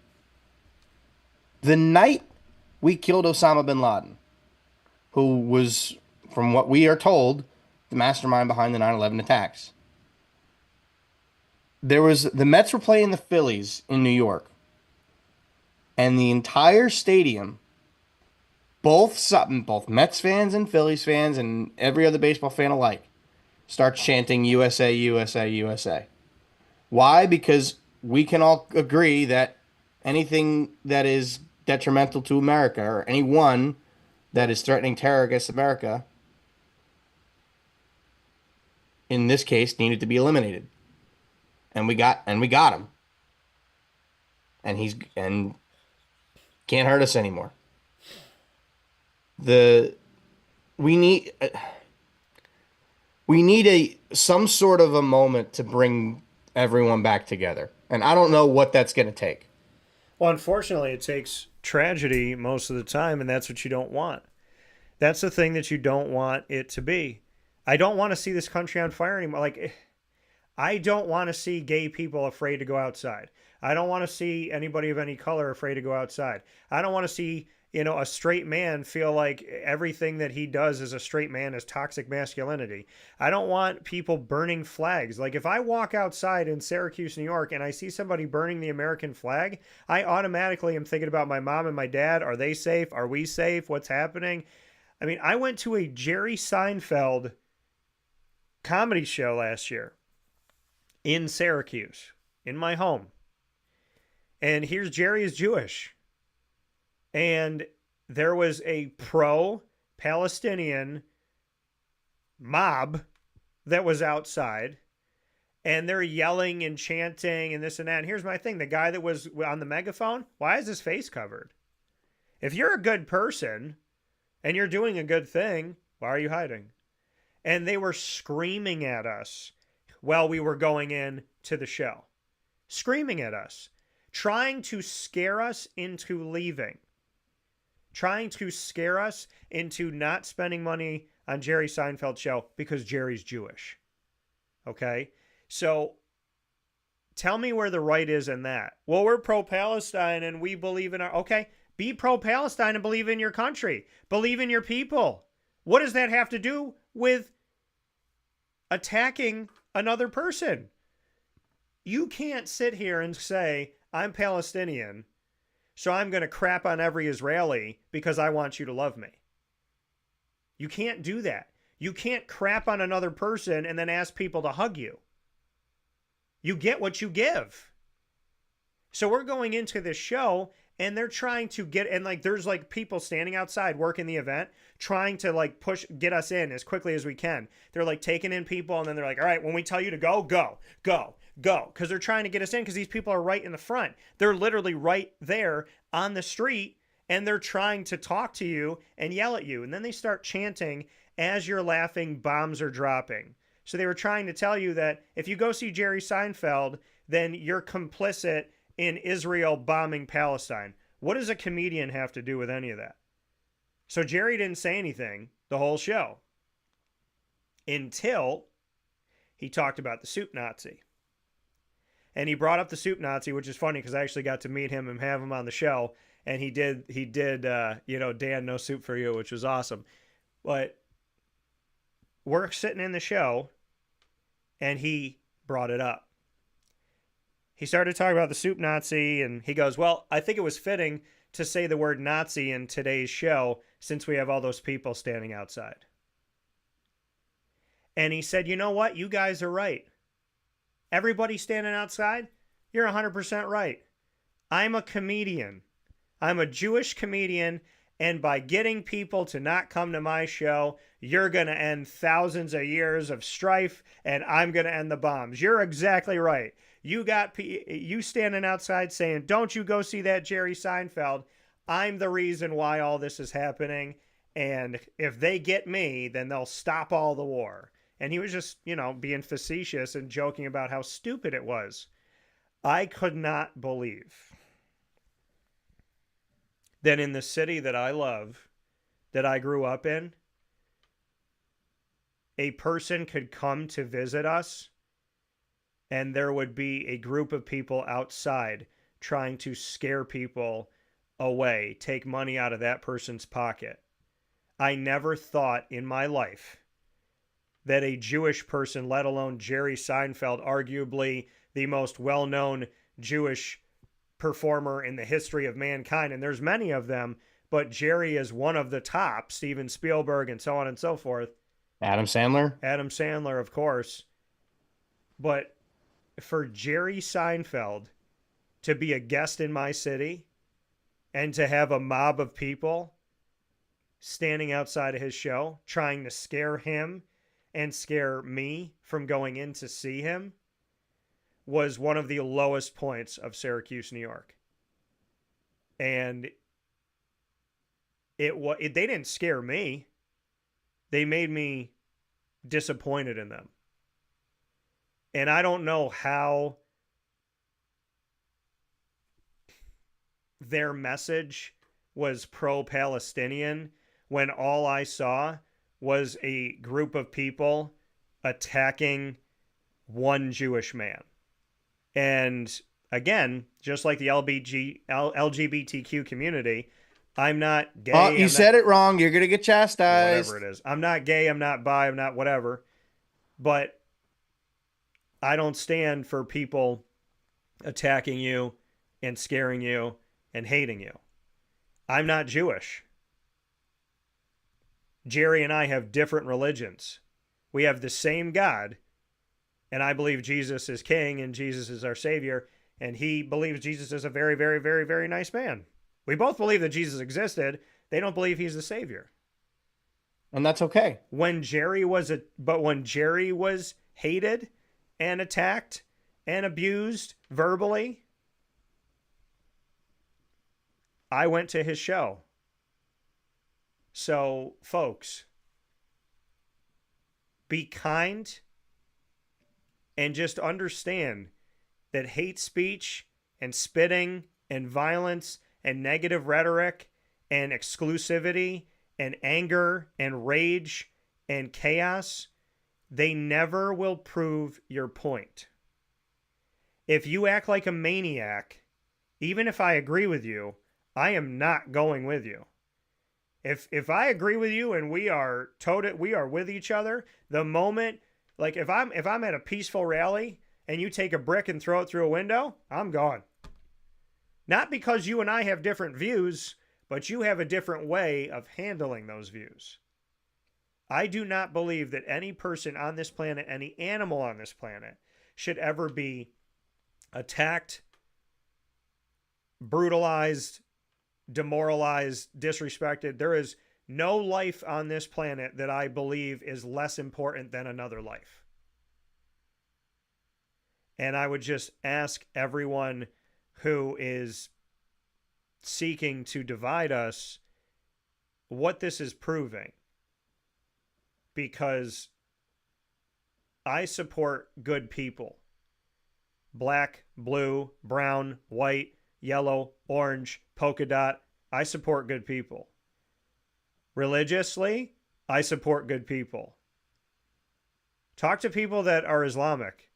The night we killed Osama bin Laden, who was, from what we are told, the mastermind behind the 9/11 attacks. The Mets were playing the Phillies in New York, and the entire stadium, both Mets fans and Phillies fans and every other baseball fan alike, start chanting USA, USA, USA. Why? Because we can all agree that anything that is detrimental to America, or anyone that is threatening terror against America, in this case, needed to be eliminated. And we got him. And can't hurt us anymore. We need some sort of a moment to bring everyone back together. And I don't know what that's going to take. Well, unfortunately, it takes tragedy most of the time, and that's what you don't want. That's the thing that you don't want it to be. I don't want to see this country on fire anymore. Like, I don't want to see gay people afraid to go outside. I don't want to see anybody of any color afraid to go outside. I don't want to see, a straight man feel like everything that he does as a straight man is toxic masculinity. I don't want people burning flags. Like, if I walk outside in Syracuse, New York, and I see somebody burning the American flag, I automatically am thinking about my mom and my dad. Are they safe? Are we safe? What's happening? I mean, I went to a Jerry Seinfeld comedy show last year in Syracuse, in my home. And here's Jerry is Jewish. And there was a pro-Palestinian mob that was outside. And they're yelling and chanting and this and that. And here's my thing. The guy that was on the megaphone, why is his face covered? If you're a good person and you're doing a good thing, why are you hiding? And they were screaming at us while we were going in to the show. Screaming at us. Trying to scare us into leaving. Trying to scare us into not spending money on Jerry Seinfeld's show because Jerry's Jewish. Okay? So, tell me where the right is in that. Well, we're pro-Palestine and we believe in our... Okay, be pro-Palestine and believe in your country. Believe in your people. What does that have to do with attacking another person? You can't sit here and say, I'm Palestinian, so I'm going to crap on every Israeli because I want you to love me. You can't do that. You can't crap on another person and then ask people to hug you. You get what you give. So we're going into this show and they're trying to get, and like there's like people standing outside working the event, trying to like get us in as quickly as we can. They're like taking in people and then they're like, all right, when we tell you to go, go, go, go. Because they're trying to get us in because these people are right in the front. They're literally right there on the street and they're trying to talk to you and yell at you. And then they start chanting as you're laughing, bombs are dropping. So they were trying to tell you that if you go see Jerry Seinfeld, then you're complicit in Israel bombing Palestine. What does a comedian have to do with any of that? So Jerry didn't say anything the whole show until he talked about the soup Nazi. And he brought up the soup Nazi, which is funny because I actually got to meet him and have him on the show. and he did Dan, no soup for you, which was awesome. But we're sitting in the show, and he brought it up. He started talking about the soup Nazi, and he goes, well, I think it was fitting to say the word Nazi in today's show since we have all those people standing outside. And he said, you know what? You guys are right. Everybody standing outside, you're 100% right. I'm a comedian. I'm a Jewish comedian, and by getting people to not come to my show, you're going to end thousands of years of strife, and I'm going to end the bombs. You're exactly right. You got you standing outside saying, don't you go see that Jerry Seinfeld. I'm the reason why all this is happening, and if they get me, then they'll stop all the war. And he was just, being facetious and joking about how stupid it was. I could not believe that in the city that I love, that I grew up in, a person could come to visit us and there would be a group of people outside trying to scare people away, take money out of that person's pocket. I never thought in my life that a Jewish person, let alone Jerry Seinfeld, arguably the most well-known Jewish performer in the history of mankind, and there's many of them, but Jerry is one of the top, Steven Spielberg and so on and so forth. Adam Sandler, of course. But for Jerry Seinfeld to be a guest in my city and to have a mob of people standing outside of his show trying to scare him and scare me from going in to see him was one of the lowest points of Syracuse, New York. And they didn't scare me. They made me disappointed in them. And I don't know how their message was pro-Palestinian when all I saw was a group of people attacking one Jewish man. And again, just like the LGBTQ community, I'm not gay. Oh, you said it wrong. You're going to get chastised. Whatever it is. I'm not gay. I'm not bi. I'm not whatever. But I don't stand for people attacking you and scaring you and hating you. I'm not Jewish. Jerry and I have different religions. We have the same God, and I believe Jesus is king and Jesus is our savior, and he believes Jesus is a very, very, very, very nice man. We both believe that Jesus existed. They don't believe he's the savior. And that's okay. When Jerry was hated and attacked and abused verbally, I went to his show. So, folks, be kind and just understand that hate speech and spitting and violence and negative rhetoric and exclusivity and anger and rage and chaos, they never will prove your point. If you act like a maniac, even if I agree with you, I am not going with you. If I agree with you and we are with each other, the moment, like if I'm at a peaceful rally and you take a brick and throw it through a window, I'm gone. Not because you and I have different views, but you have a different way of handling those views. I do not believe that any person on this planet, any animal on this planet, should ever be attacked, brutalized, demoralized, disrespected. There is no life on this planet that I believe is less important than another life. And I would just ask everyone who is seeking to divide us what this is proving. Because I support good people. Black, blue, brown, white, yellow, orange, polka dot. I support good people. Religiously, I support good people. Talk to people that are Islamic.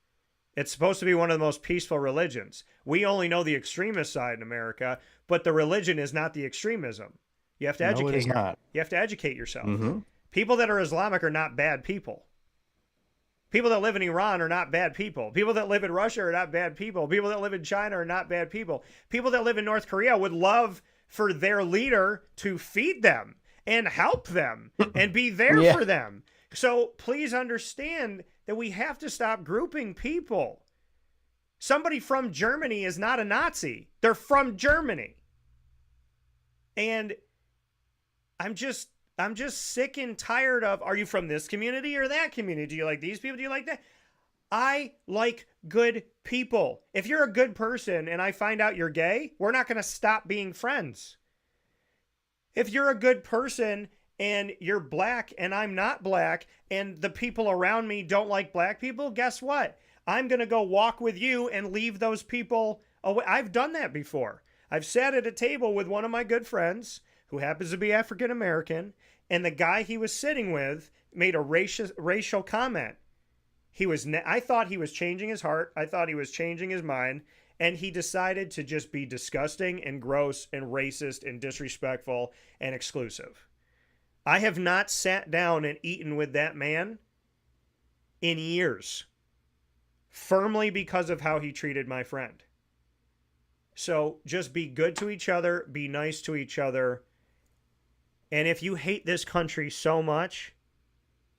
It's supposed to be one of the most peaceful religions. We only know the extremist side in America, but the religion is not the extremism. You have to No, it educate is not. you have to educate yourself. Mm-hmm. People that are Islamic are not bad people. People that live in Iran are not bad people. People that live in Russia are not bad people. People that live in China are not bad people. People that live in North Korea would love for their leader to feed them and help them and be there Yeah. for them. So please understand that we have to stop grouping people. Somebody from Germany is not a Nazi. They're from Germany. And I'm just sick and tired of, are you from this community or that community? Do you like these people? Do you like that? I like good people. If you're a good person and I find out you're gay, we're not going to stop being friends. If you're a good person and you're black and I'm not black and the people around me don't like black people, guess what? I'm going to go walk with you and leave those people away. I've done that before. I've sat at a table with one of my good friends who happens to be African American, and the guy he was sitting with made a racial comment. I thought he was changing his heart. I thought he was changing his mind, and he decided to just be disgusting and gross and racist and disrespectful and exclusive. I have not sat down and eaten with that man in years, firmly because of how he treated my friend. So just be good to each other, be nice to each other. And if you hate this country so much,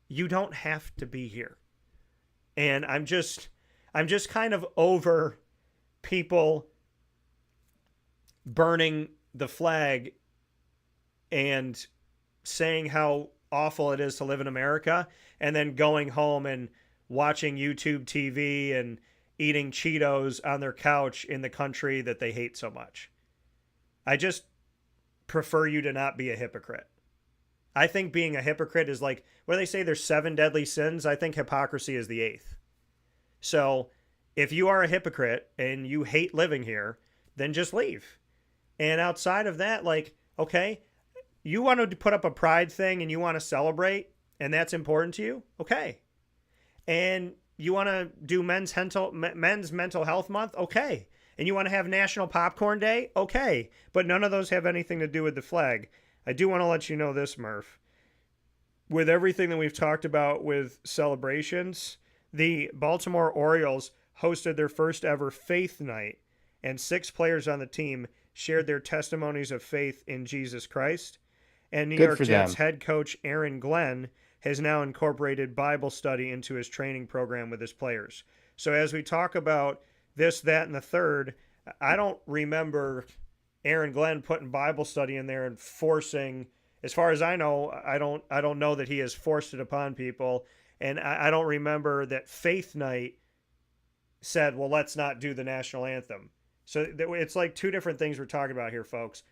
you don't have to be here. And I'm just kind of over people burning the flag and saying how awful it is to live in America and then going home and watching YouTube TV and eating Cheetos on their couch in the country that they hate so much. I just prefer you to not be a hypocrite. I think being a hypocrite is like, where they say there's 7 deadly sins, I think hypocrisy is the 8th. So if you are a hypocrite and you hate living here, then just leave. And outside of that, like, okay, you want to put up a pride thing and you want to celebrate and that's important to you, okay. And you want to do men's mental health month, okay. And you want to have National Popcorn Day, okay. But none of those have anything to do with the flag. I do want to let you know this, Murph. With everything that we've talked about with celebrations, the Baltimore Orioles hosted their first ever faith night, and 6 players on the team shared their testimonies of faith in Jesus Christ. And New York Jets head coach Aaron Glenn has now incorporated Bible study into his training program with his players. So as we talk about this, that, and the third, I don't remember Aaron Glenn putting Bible study in there and forcing, as far as I know, I don't know that he has forced it upon people. And I don't remember that Faith Night said, well, let's not do the national anthem. So it's like 2 different things we're talking about here, folks.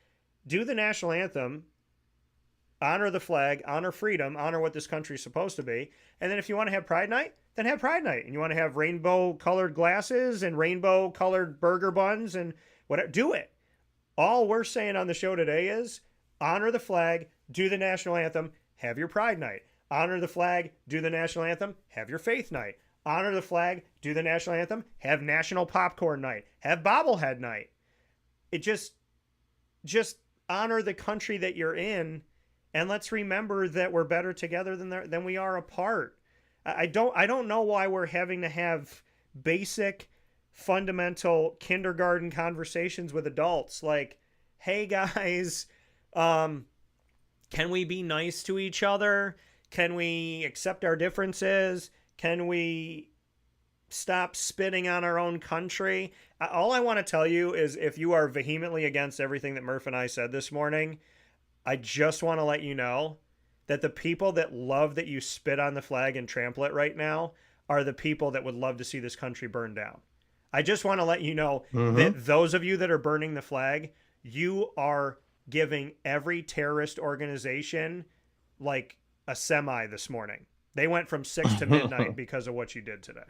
Do the national anthem, honor the flag, honor freedom, honor what this country is supposed to be. And then if you want to have Pride Night, then have Pride Night. And you want to have rainbow-colored glasses and rainbow-colored burger buns and whatever, do it. All we're saying on the show today is honor the flag, do the national anthem, have your Pride Night. Honor the flag, do the national anthem, have your Faith Night. Honor the flag, do the national anthem, have National Popcorn Night, have Bobblehead Night. It just honor the country that you're in, and let's remember that we're better together than we are apart. I don't know why we're having to have basic, fundamental kindergarten conversations with adults like, hey guys, can we be nice to each other? Can we accept our differences? Can we stop spitting on our own country? All I want to tell you is, if you are vehemently against everything that Murph and I said this morning, I just want to let you know that the people that love that you spit on the flag and trample it right now are the people that would love to see this country burn down. I just want to let you know that those of you that are burning the flag, you are giving every terrorist organization like a semi this morning. They went from 6 to midnight because of what you did today.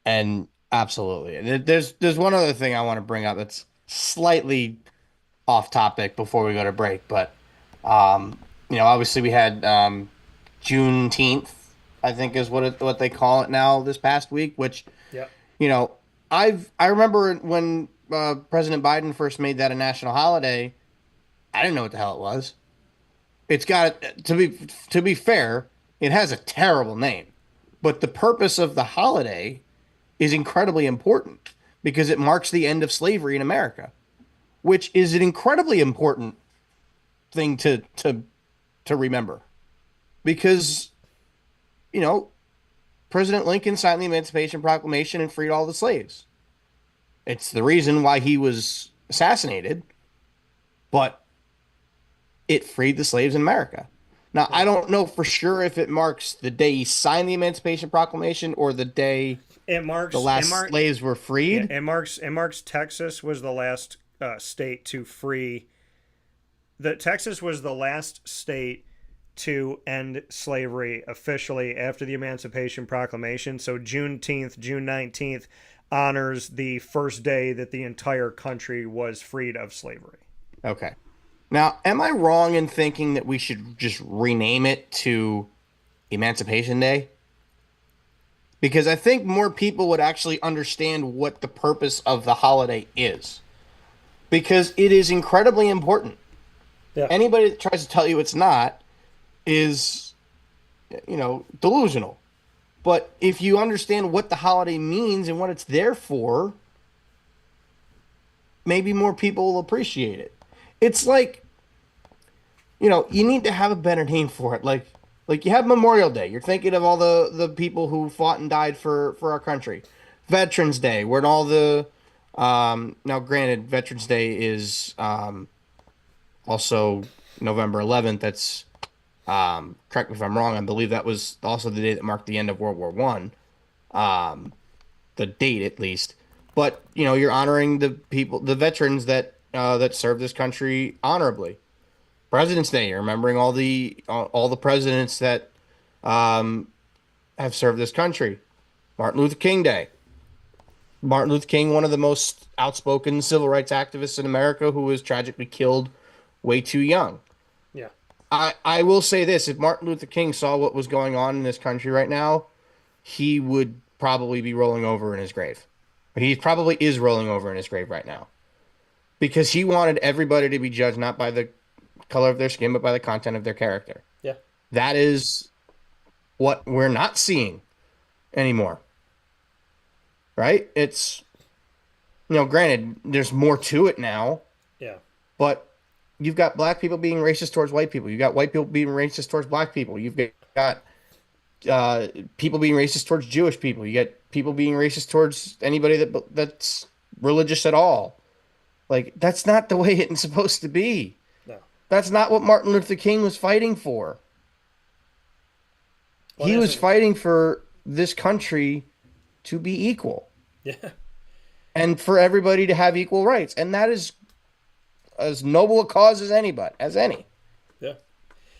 And absolutely. There's one other thing I want to bring up that's slightly off topic before we go to break, but obviously we had Juneteenth I think is what they call it now this past week. Which, Yep. you know, I remember when President Biden first made that a national holiday. I didn't know what the hell it was. It's got to be fair, it has a terrible name, but the purpose of the holiday is incredibly important because it marks the end of slavery in America, which is an incredibly important thing to remember because you know President Lincoln signed the Emancipation Proclamation and freed all the slaves. It's the reason why he was assassinated, but it freed the slaves in America. Now, I don't know for sure if it marks the day he signed the Emancipation Proclamation or the day It marks the last slaves were yeah, freed. it marks Texas was the last state to free. Texas was the last state to end slavery officially after the Emancipation Proclamation. So Juneteenth, June 19th, honors the first day that the entire country was freed of slavery. Okay. Now, am I wrong in thinking that we should just rename it to Emancipation Day? Because I think more people would actually understand what the purpose of the holiday is. Because it is incredibly important. Yeah. Anybody that tries to tell you it's not is, delusional. But if you understand what the holiday means and what it's there for, maybe more people will appreciate it. It's like, you need to have a better name for it. Like you have Memorial Day. You're thinking of all the people who fought and died for our country. Veterans Day, where all the now granted, Veterans Day is also November 11th. That's correct me if I'm wrong. I believe that was also the day that marked the end of World War One. The date at least. But you're honoring the people, the veterans that served this country honorably. President's Day, you're remembering all the presidents that have served this country. Martin Luther King Day. Martin Luther King, one of the most outspoken civil rights activists in America, who was tragically killed way too young. Yeah. I will say this: if Martin Luther King saw what was going on in this country right now, he would probably be rolling over in his grave. He probably is rolling over in his grave right now. Because he wanted everybody to be judged not by the color of their skin, but by the content of their character. Yeah. That is what we're not seeing anymore. Right? It's, granted, there's more to it now. Yeah. But you've got black people being racist towards white people. You've got white people being racist towards black people. You've got people being racist towards Jewish people. You get people being racist towards anybody that's religious at all. Like, that's not the way it's supposed to be. No. That's not what Martin Luther King was fighting for. Well, he was fighting for this country to be equal. Yeah. And for everybody to have equal rights. And that is as noble a cause as any. Yeah.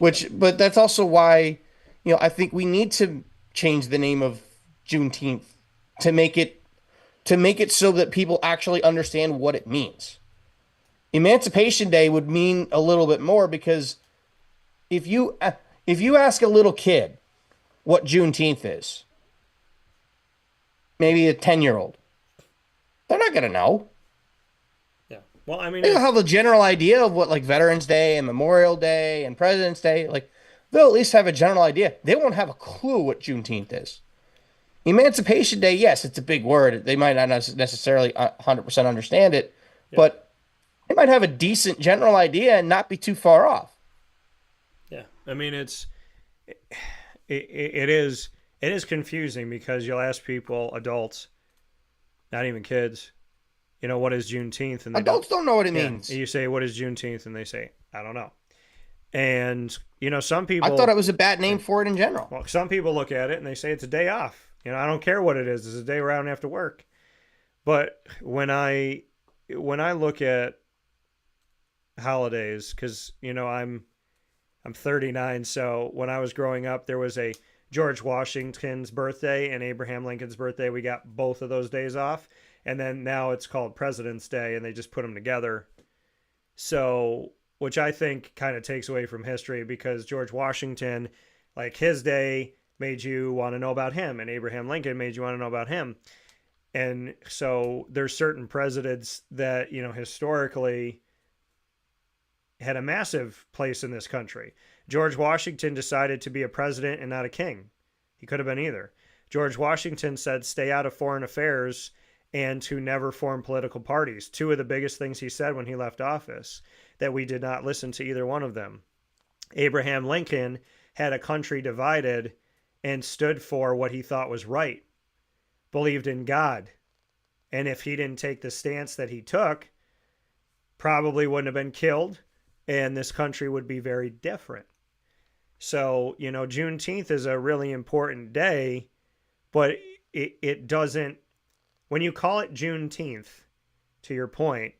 But that's also why, I think we need to change the name of Juneteenth to make it so that people actually understand what it means. Emancipation Day would mean a little bit more because if you ask a little kid what Juneteenth is, maybe a 10-year-old, they're not going to know. Yeah. Well, I mean, They'll have a general idea of what like Veterans Day and Memorial Day and President's Day, like they'll at least have a general idea. They won't have a clue what Juneteenth is. Emancipation Day, yes, it's a big word. They might not necessarily 100% understand it, but they might have a decent general idea and not be too far off. Yeah, I mean, it is confusing because you'll ask people, adults, not even kids, what is Juneteenth, and adults don't know what it means. You say, what is Juneteenth, and they say, I don't know. And some people, I thought it was a bad name for it in general. Well, some people look at it and they say it's a day off. I don't care what it is. It's a day where I don't have to work. But when I look at holidays, because I'm 39, so when I was growing up, there was a George Washington's birthday and Abraham Lincoln's birthday. We got both of those days off, and then now it's called President's Day, and they just put them together. So, which I think kind of takes away from history because George Washington, like his day, made you want to know about him, and Abraham Lincoln made you want to know about him. And so there's certain presidents that, historically had a massive place in this country. George Washington decided to be a president and not a king. He could have been either. George Washington said, stay out of foreign affairs and to never form political parties. Two of the biggest things he said when he left office, that we did not listen to either one of them. Abraham Lincoln had a country divided and stood for what he thought was right, believed in God. And if he didn't take the stance that he took, probably wouldn't have been killed, and this country would be very different. So, Juneteenth is a really important day, but it doesn't, when you call it Juneteenth, to your point,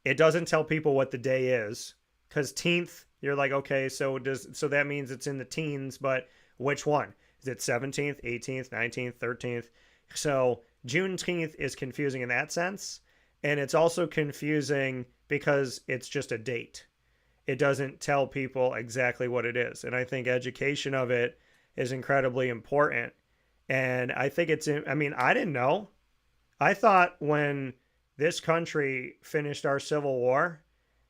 it doesn't tell people what the day is, because teenth, you're like, okay, so that means it's in the teens, but which one? Is it 17th, 18th, 19th, 13th? So Juneteenth is confusing in that sense, and it's also confusing because it's just a date. It doesn't tell people exactly what it is, and I think education of it is incredibly important. And I think I didn't know. I thought when this country finished our Civil War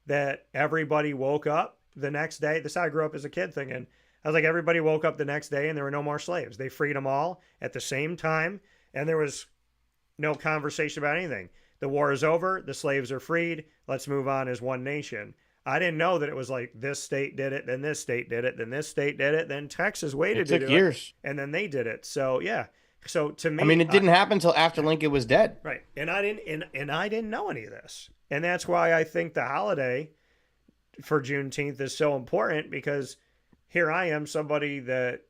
that everybody woke up the next day. This is how I grew up as a kid thinking. I was like, everybody woke up the next day and there were no more slaves. They freed them all at the same time, and there was no conversation about anything. The war is over. The slaves are freed. Let's move on as one nation. I didn't know that it was like this state did it, then this state did it, then this state did it, then Texas waited to do it. It took years. And then they did it. So, yeah. So to me, it didn't happen until after Lincoln was dead. Right. And I didn't know any of this. And that's why I think the holiday for Juneteenth is so important, because here I am, somebody that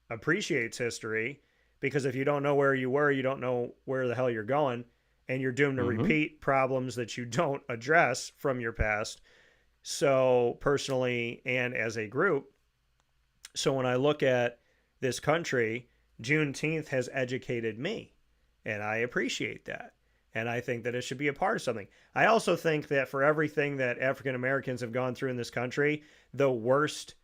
appreciates history, because if you don't know where you were, you don't know where the hell you're going, and you're doomed to repeat problems that you don't address from your past. So personally and as a group. So when I look at this country, Juneteenth has educated me, and I appreciate that. And I think that it should be a part of something. I also think that for everything that African Americans have gone through in this country, the worst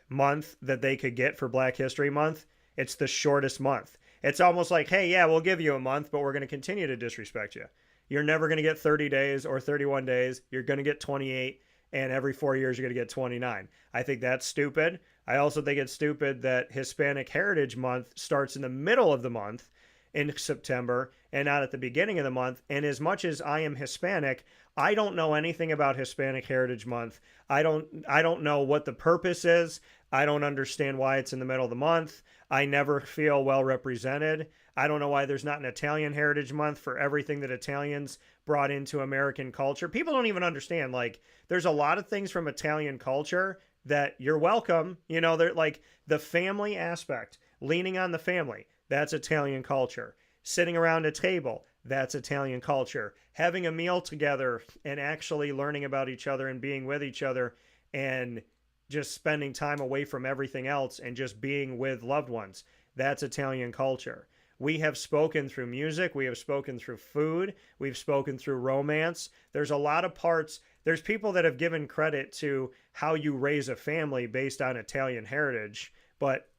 month that they could get for Black History Month, it's the shortest month. It's almost like, hey, yeah, we'll give you a month, but we're going to continue to disrespect you. You're never going to get 30 days or 31 days. You're going to get 28, and every 4 years you're going to get 29. I think that's stupid. I also think it's stupid that Hispanic Heritage Month starts in the middle of the month in September and not at the beginning of the month. And as much as I am Hispanic, I don't know anything about Hispanic Heritage Month. I don't know what the purpose is. I don't understand why it's in the middle of the month. I never feel well represented. I don't know why there's not an Italian Heritage Month for everything that Italians brought into American culture. People don't even understand. Like, there's a lot of things from Italian culture that you're welcome. They're like the family aspect, leaning on the family. That's Italian culture. Sitting around a table, that's Italian culture. Having a meal together and actually learning about each other and being with each other and just spending time away from everything else and just being with loved ones, that's Italian culture. We have spoken through music. We have spoken through food. We've spoken through romance. There's a lot of parts. There's people that have given credit to how you raise a family based on Italian heritage, but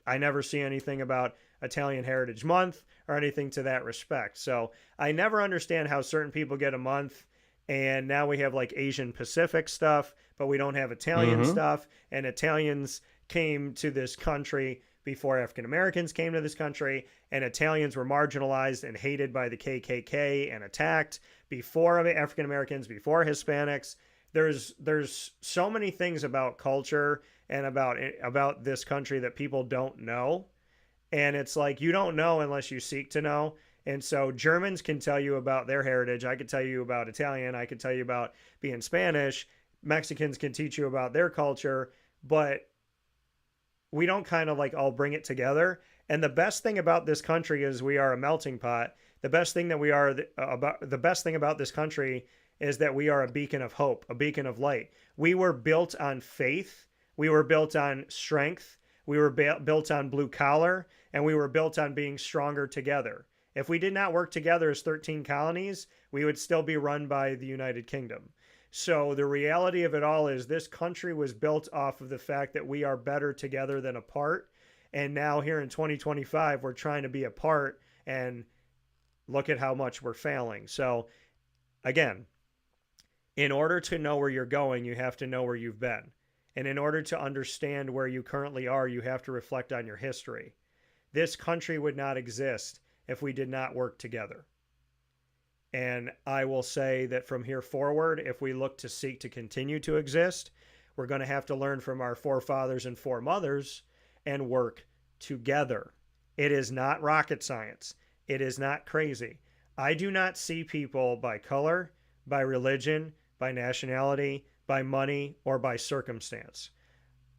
I never see anything about Italian Heritage Month or anything to that respect. So I never understand how certain people get a month, and now we have like Asian Pacific stuff, but we don't have Italian stuff. And Italians came to this country before African Americans came to this country, and Italians were marginalized and hated by the KKK and attacked before African Americans, before Hispanics. There's so many things about culture and about this country that people don't know. And it's like, you don't know unless you seek to know. And so Germans can tell you about their heritage. I could tell you about Italian. I could tell you about being Spanish. Mexicans can teach you about their culture, but we don't kind of like all bring it together. And the best thing about this country is we are a melting pot. The best thing about this country is that we are a beacon of hope, a beacon of light. We were built on faith. We were built on strength. We were built on blue collar, and we were built on being stronger together. If we did not work together as 13 colonies, we would still be run by the United Kingdom. So the reality of it all is this country was built off of the fact that we are better together than apart. And now here in 2025, we're trying to be apart, and look at how much we're failing. So again, in order to know where you're going, you have to know where you've been. And in order to understand where you currently are, you have to reflect on your history. This country would not exist if we did not work together. And I will say that from here forward, if we look to seek to continue to exist, we're going to have to learn from our forefathers and foremothers and work together. It is not rocket science. It is not crazy. I do not see people by color, by religion, by nationality, by money, or by circumstance.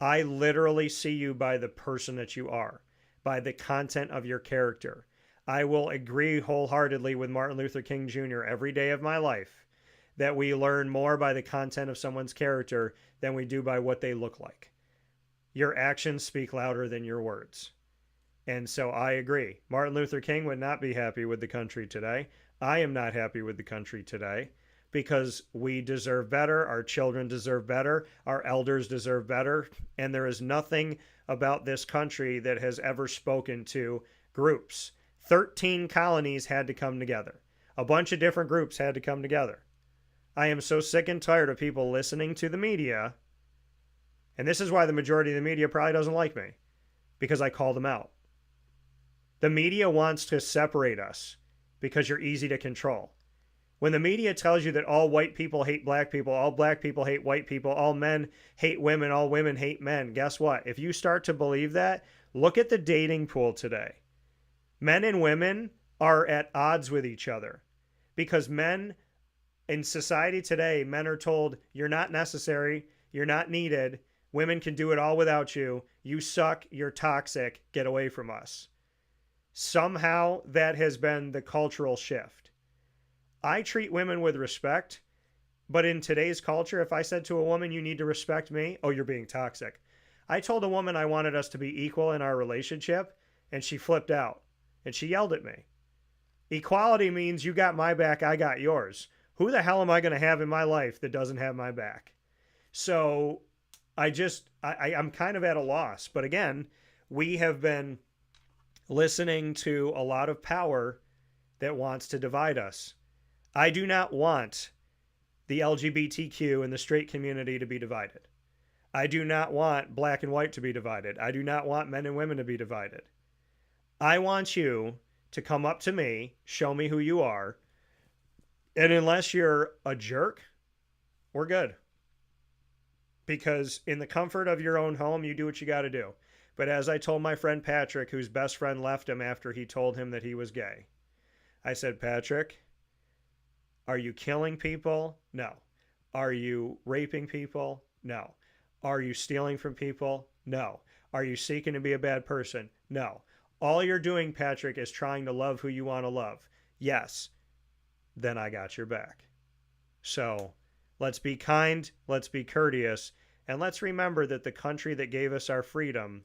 I literally see you by the person that you are, by the content of your character. I will agree wholeheartedly with Martin Luther King Jr. every day of my life that we learn more by the content of someone's character than we do by what they look like. Your actions speak louder than your words. And so I agree. Martin Luther King would not be happy with the country today. I am not happy with the country today because we deserve better. Our children deserve better. Our elders deserve better. And there is nothing about this country that has ever spoken to groups. 13 colonies had to come together. A bunch of different groups had to come together. I am so sick and tired of people listening to the media. And this is why the majority of the media probably doesn't like me, because I call them out. The media wants to separate us because you're easy to control. When the media tells you that all white people hate black people, all black people hate white people, all men hate women, all women hate men, guess what? If you start to believe that, look at the dating pool today. Men and women are at odds with each other because men in society today, men are told you're not necessary, you're not needed, women can do it all without you, you suck, you're toxic, get away from us. Somehow that has been the cultural shift. I treat women with respect, but in today's culture, if I said to a woman, you need to respect me, oh, you're being toxic. I told a woman I wanted us to be equal in our relationship, and she flipped out. And she yelled at me. Equality means you got my back, I got yours. Who the hell am I going to have in my life that doesn't have my back? So I'm kind of at a loss. But again, we have been listening to a lot of power that wants to divide us. I do not want the LGBTQ and the straight community to be divided. I do not want black and white to be divided. I do not want men and women to be divided. I want you to come up to me, show me who you are, and unless you're a jerk, we're good. Because in the comfort of your own home, you do what you got to do. But as I told my friend Patrick, whose best friend left him after he told him that he was gay, I said, Patrick, are you killing people? No. Are you raping people? No. Are you stealing from people? No. Are you seeking to be a bad person? No. All you're doing, Patrick, is trying to love who you want to love. Yes. Then I got your back. So let's be kind, let's be courteous, and let's remember that the country that gave us our freedom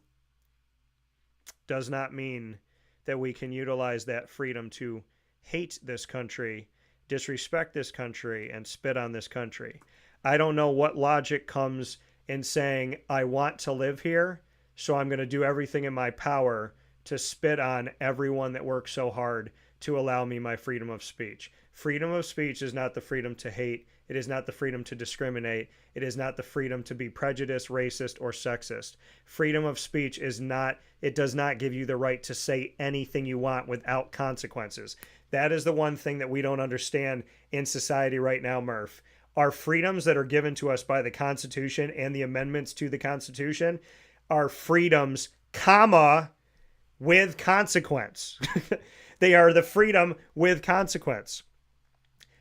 does not mean that we can utilize that freedom to hate this country, disrespect this country, and spit on this country. I don't know what logic comes in saying, I want to live here, so I'm going to do everything in my power to spit on everyone that works so hard to allow me my freedom of speech. Freedom of speech is not the freedom to hate. It is not the freedom to discriminate. It is not the freedom to be prejudiced, racist, or sexist. Freedom of speech is not, it does not give you the right to say anything you want without consequences. That is the one thing that we don't understand in society right now, Murph. Our freedoms that are given to us by the Constitution and the amendments to the Constitution are freedoms, comma, with consequence. They are the freedom with consequence.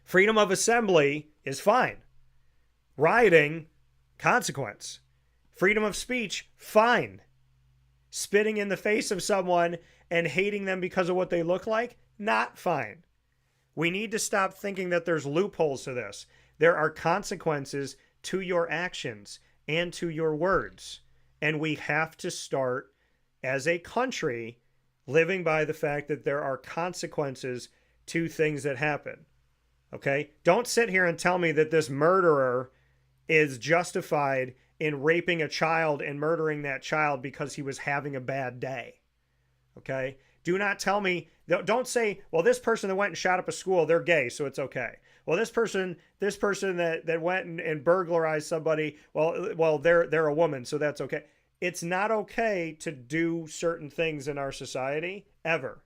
Freedom of assembly is fine. Rioting, consequence. Freedom of speech, fine. Spitting in the face of someone and hating them because of what they look like, not fine. We need to stop thinking that there's loopholes to this. There are consequences to your actions and to your words. And we have to start, as a country, living by the fact that there are consequences to things that happen. Okay? Don't sit here and tell me that this murderer is justified in raping a child and murdering that child because he was having a bad day. Okay? Do not tell me, don't say, well, this person that went and shot up a school, they're gay, so it's okay. Well, this person that went and burglarized somebody, well, they're a woman, so that's okay. It's not okay to do certain things in our society, ever.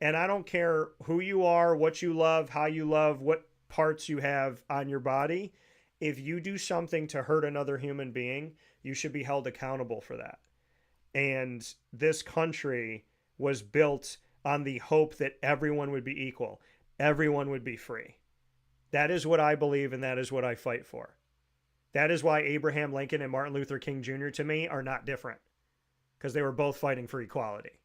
And I don't care who you are, what you love, how you love, what parts you have on your body. If you do something to hurt another human being, you should be held accountable for that. And this country was built on the hope that everyone would be equal. Everyone would be free. That is what I believe, and that is what I fight for. That is why Abraham Lincoln and Martin Luther King Jr. to me are not different, because they were both fighting for equality.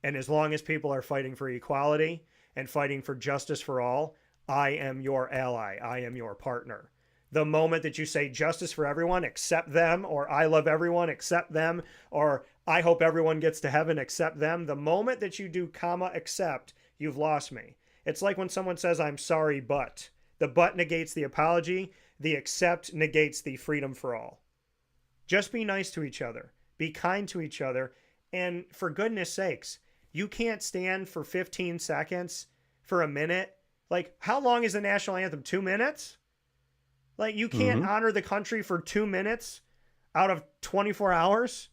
And as long as people are fighting for equality and fighting for justice for all, I am your ally. I am your partner. The moment that you say justice for everyone except them, or I love everyone except them, or I hope everyone gets to heaven except them, the moment that you do comma except, you've lost me. It's like when someone says, I'm sorry, but. The but negates the apology. The except negates the freedom for all. Just be nice to each other. Be kind to each other. And for goodness sakes, you can't stand for 15 seconds, for a minute. Like, how long is the national anthem? 2 minutes? Like, you can't honor the country for 2 minutes out of 24 hours?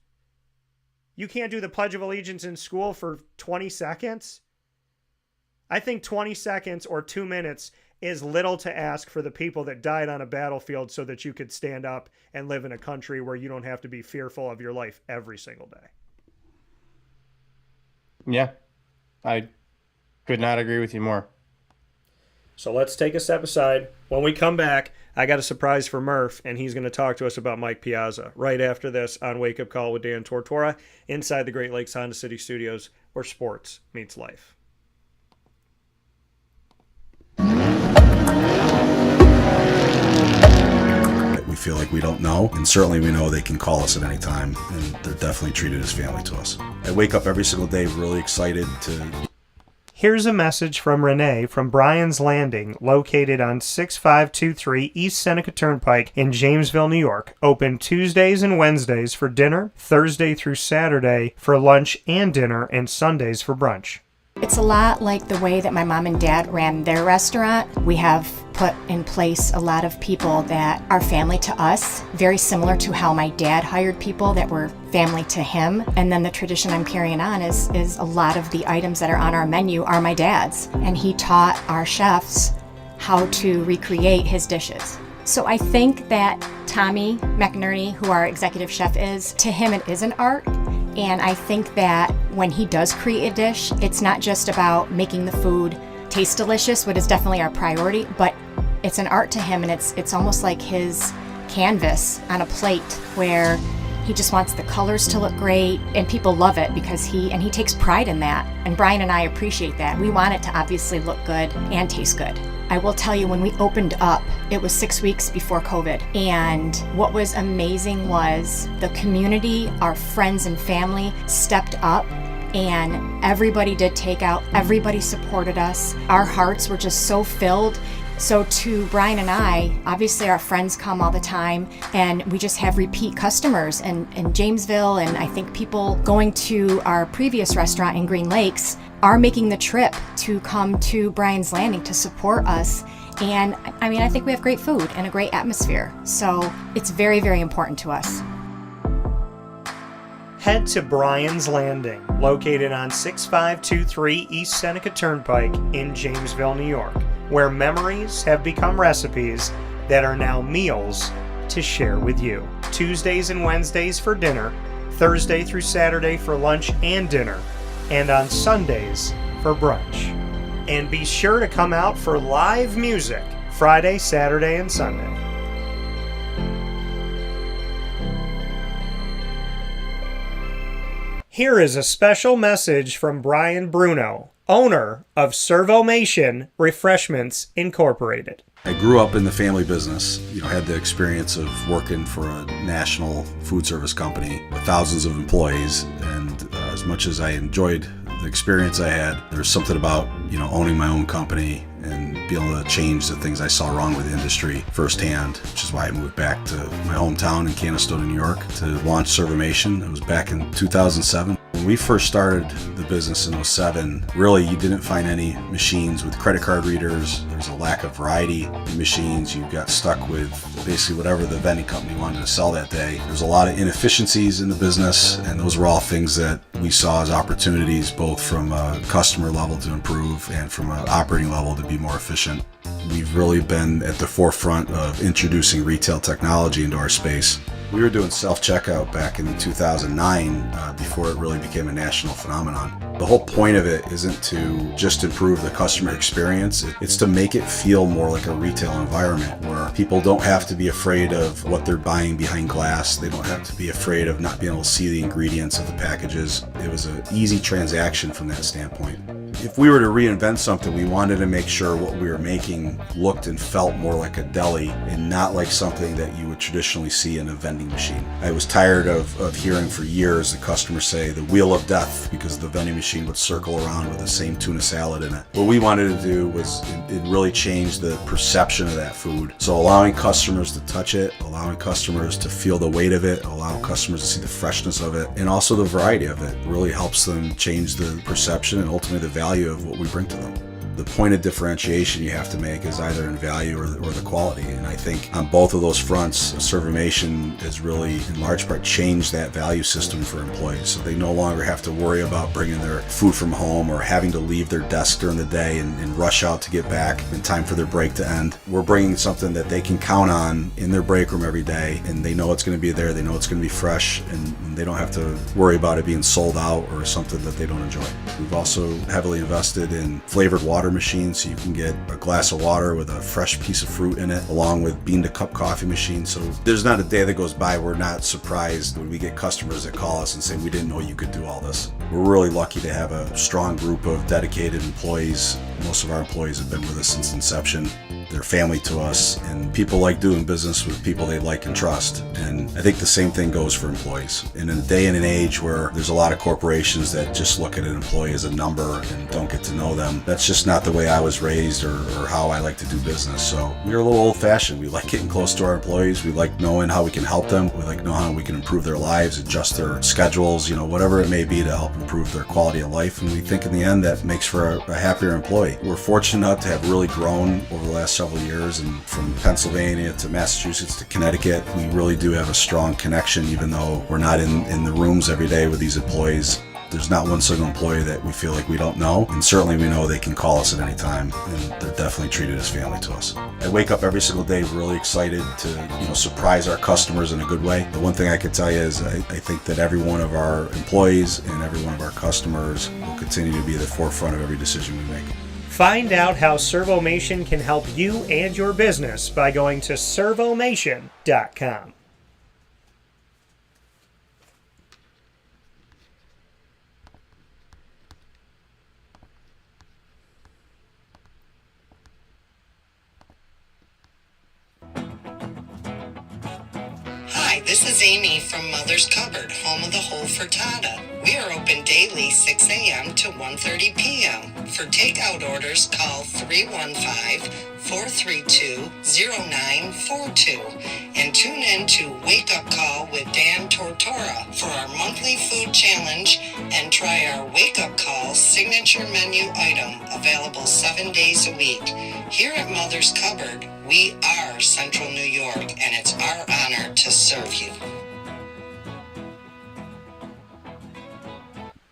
You can't do the Pledge of Allegiance in school for 20 seconds? I think 20 seconds or 2 minutes is little to ask for the people that died on a battlefield so that you could stand up and live in a country where you don't have to be fearful of your life every single day. Yeah, I could not agree with you more. So let's take a step aside. When we come back, I got a surprise for Murph, and he's going to talk to us about Mike Piazza right after this on Wake Up Call with Dan Tortora inside the Great Lakes Honda City Studios, where sports meets life. We feel like we don't know, and certainly we know they can call us at any time, and they're definitely treated as family to us. I wake up every single day really excited to... Here's a message from Renee from Brian's Landing, located on 6523 East Seneca Turnpike in Jamesville, New York. Open Tuesdays and Wednesdays for dinner, Thursday through Saturday for lunch and dinner, and Sundays for brunch. It's a lot like the way that my mom and dad ran their restaurant. We have put in place a lot of people that are family to us, very similar to how my dad hired people that were family to him. And then the tradition I'm carrying on is a lot of the items that are on our menu are my dad's. And he taught our chefs how to recreate his dishes. So I think that Tommy McInerney, who our executive chef is, to him it is an art. And I think that when he does create a dish, it's not just about making the food taste delicious, which is definitely our priority, but it's an art to him, and it's almost like his canvas on a plate where he just wants the colors to look great, and people love it because he takes pride in that. And Brian and I appreciate that. We want it to obviously look good and taste good. I will tell you, when we opened up, it was 6 weeks before COVID. And what was amazing was the community, our friends and family stepped up, and everybody did takeout. Everybody supported us. Our hearts were just so filled. So to Brian and I, obviously our friends come all the time, and we just have repeat customers in Jamesville, and I think people going to our previous restaurant in Green Lakes are making the trip to come to Brian's Landing to support us. And I mean, I think we have great food and a great atmosphere. So it's very, very important to us. Head to Brian's Landing, located on 6523 East Seneca Turnpike in Jamesville, New York, where memories have become recipes that are now meals to share with you. Tuesdays and Wednesdays for dinner, Thursday through Saturday for lunch and dinner, and on Sundays for brunch. And be sure to come out for live music Friday, Saturday, and Sunday. Here is a special message from Brian Bruno, owner of Servomation Refreshments Incorporated. I grew up in the family business, had the experience of working for a national food service company with thousands of employees, and as much as I enjoyed the experience I had, there's something about, owning my own company and be able to change the things I saw wrong with the industry firsthand, which is why I moved back to my hometown in Canastota, New York to launch Servomation. It was back in 2007. When we first started the business in 2007, really you didn't find any machines with credit card readers. There's a lack of variety in machines. You got stuck with basically whatever the vending company wanted to sell that day. There's a lot of inefficiencies in the business, and those were all things that we saw as opportunities, both from a customer level to improve and from an operating level to be more efficient. We've really been at the forefront of introducing retail technology into our space. We were doing self-checkout back in 2009 before it really became a national phenomenon. The whole point of it isn't to just improve the customer experience. It's to make it feel more like a retail environment where people don't have to be afraid of what they're buying behind glass. They don't have to be afraid of not being able to see the ingredients of the packages. It was an easy transaction from that standpoint. If we were to reinvent something, we wanted to make sure what we were making looked and felt more like a deli and not like something that you would traditionally see in a vending machine. I was tired of hearing for years the customers say the wheel of death because the vending machine would circle around with the same tuna salad in it. What we wanted to do was it really changed the perception of that food. So allowing customers to touch it, allowing customers to feel the weight of it, allowing customers to see the freshness of it, and also the variety of it really helps them change the perception and ultimately the value of what we bring to them. The point of differentiation you have to make is either in value or the quality. And I think on both of those fronts, Servomation has really, in large part, changed that value system for employees. So they no longer have to worry about bringing their food from home or having to leave their desk during the day and rush out to get back in time for their break to end. We're bringing something that they can count on in their break room every day, and they know it's going to be there, they know it's going to be fresh, and they don't have to worry about it being sold out or something that they don't enjoy. We've also heavily invested in flavored water machine, so you can get a glass of water with a fresh piece of fruit in it, along with bean to cup coffee machine. So there's not a day that goes by we're not surprised when we get customers that call us and say, we didn't know you could do all this. We're really lucky to have a strong group of dedicated employees. Most of our employees have been with us since inception. They're family to us, and people like doing business with people they like and trust. And I think the same thing goes for employees. In a day and an age where there's a lot of corporations that just look at an employee as a number and don't get to know them, that's just not the way I was raised or how I like to do business. So we're a little old-fashioned. We like getting close to our employees. We like knowing how we can help them. We like knowing how we can improve their lives, adjust their schedules, whatever it may be to help improve their quality of life. And we think in the end that makes for a happier employee. We're fortunate enough to have really grown over the last several years, and from Pennsylvania to Massachusetts to Connecticut, we really do have a strong connection, even though we're not in the rooms every day with these employees. There's not one single employee that we feel like we don't know, and certainly we know they can call us at any time, and they're definitely treated as family to us. I wake up every single day really excited to surprise our customers in a good way. The one thing I can tell you is I think that every one of our employees and every one of our customers will continue to be at the forefront of every decision we make. Find out how Servomation can help you and your business by going to servomation.com. Hi, this is Amy from Mother's Cupboard, home of the whole frittata. We are open daily 6 a.m. to 1:30 p.m. For takeout orders, call 315-432-0942 and tune in to Wake Up Call with Dan Tortora for our monthly food challenge and try our Wake Up Call signature menu item available 7 days a week. Here at Mother's Cupboard, we are Central New York, and it's our honor to serve you.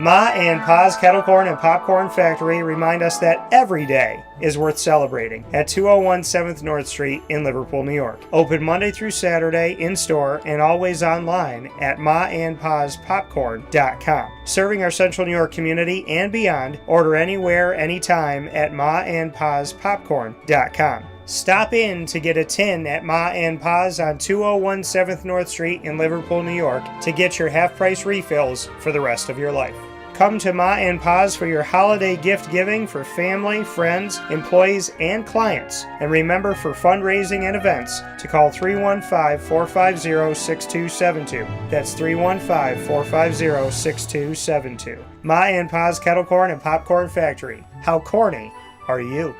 Ma and Pa's Kettle Corn and Popcorn Factory remind us that every day is worth celebrating at 201 7th North Street in Liverpool, New York. Open Monday through Saturday in-store and always online at maandpaspopcorn.com. Serving our Central New York community and beyond, order anywhere, anytime at maandpaspopcorn.com. Stop in to get a tin at Ma and Pa's on 201 7th North Street in Liverpool, New York to get your half-price refills for the rest of your life. Come to Ma and Pa's for your holiday gift giving for family, friends, employees, and clients. And remember, for fundraising and events, to call 315-450-6272. That's 315-450-6272. Ma and Pa's Kettle Corn and Popcorn Factory. How corny are you?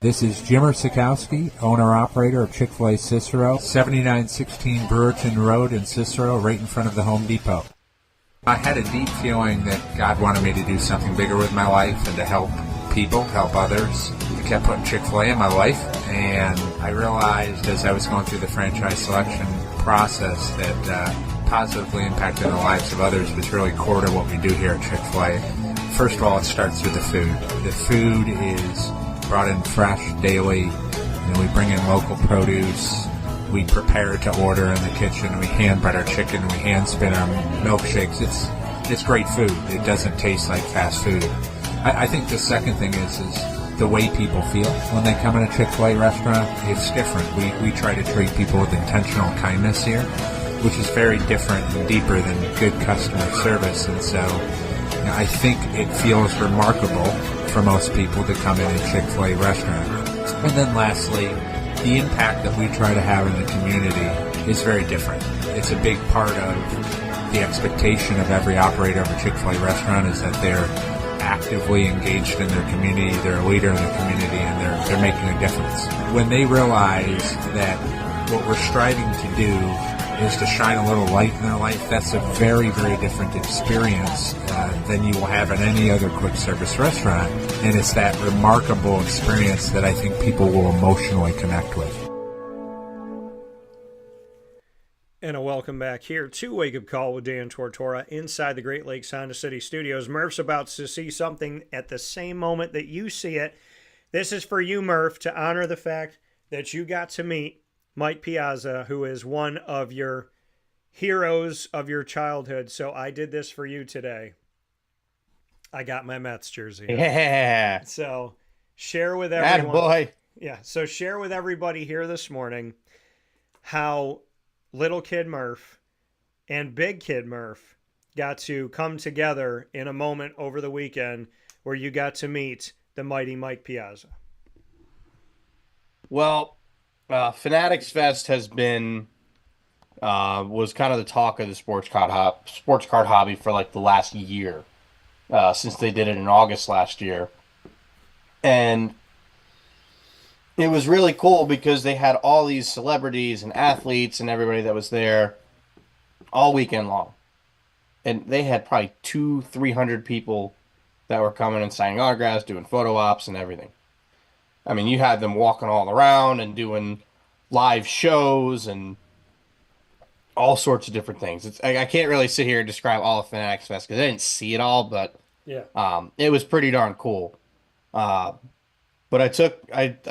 This is Jimmer Sikowski, owner-operator of Chick-fil-A Cicero, 7916 Brewerton Road in Cicero, right in front of the Home Depot. I had a deep feeling that God wanted me to do something bigger with my life and to help people, help others. I kept putting Chick-fil-A in my life, and I realized as I was going through the franchise selection process that positively impacting the lives of others was really core to what we do here at Chick-fil-A. First of all, it starts with the food. The food is brought in fresh daily. We bring in local produce. We prepare to order in the kitchen. We hand bread our chicken. We hand spin our milkshakes. It's great food. It doesn't taste like fast food. I think the second thing is the way people feel when they come in a Chick-fil-A restaurant. It's different. We try to treat people with intentional kindness here, which is very different and deeper than good customer service. And so I think it feels remarkable for most people to come in a Chick-fil-A restaurant. And then lastly, the impact that we try to have in the community is very different. It's a big part of the expectation of every operator of a Chick-fil-A restaurant is that they're actively engaged in their community, they're a leader in the community, and they're making a difference. When they realize that what we're striving to do is to shine a little light in their life, that's a very, very different experience than you will have in any other quick service restaurant. And it's that remarkable experience that I think people will emotionally connect with. And a welcome back here to Wake Up Call with Dan Tortora inside the Great Lakes Honda City Studios. Murph's about to see something at the same moment that you see it. This is for you, Murph, to honor the fact that you got to meet Mike Piazza, who is one of your heroes of your childhood. So I did this for you today. I got my Mets jersey. Yeah. So share with everyone. Attaboy. Yeah. So share with everybody here this morning how little kid Murph and big kid Murph got to come together in a moment over the weekend where you got to meet the mighty Mike Piazza. Well, Fanatics Fest has been was kind of the talk of the sports card hobby for like the last year, since they did it in August last year, and it was really cool because they had all these celebrities and athletes and everybody that was there all weekend long, and they had probably 200-300 people that were coming and signing autographs, doing photo ops, and everything. I mean, you had them walking all around and doing live shows and all sorts of different things. I can't really sit here and describe all of Fanatics Fest because I didn't see it all, but Yeah. it was pretty darn cool. But I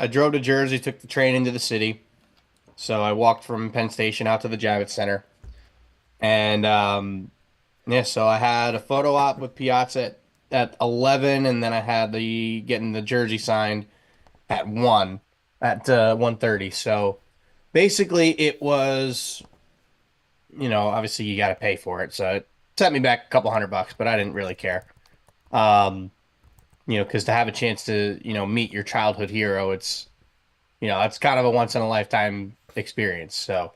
drove to Jersey, took the train into the city. So I walked from Penn Station out to the Javits Center. And so I had a photo op with Piazza at 11, and then I had getting the jersey signed at 1:30. So basically it was, obviously you got to pay for it. So it set me back a couple $100, but I didn't really care. Because to have a chance to, meet your childhood hero, it's kind of a once in a lifetime experience. So,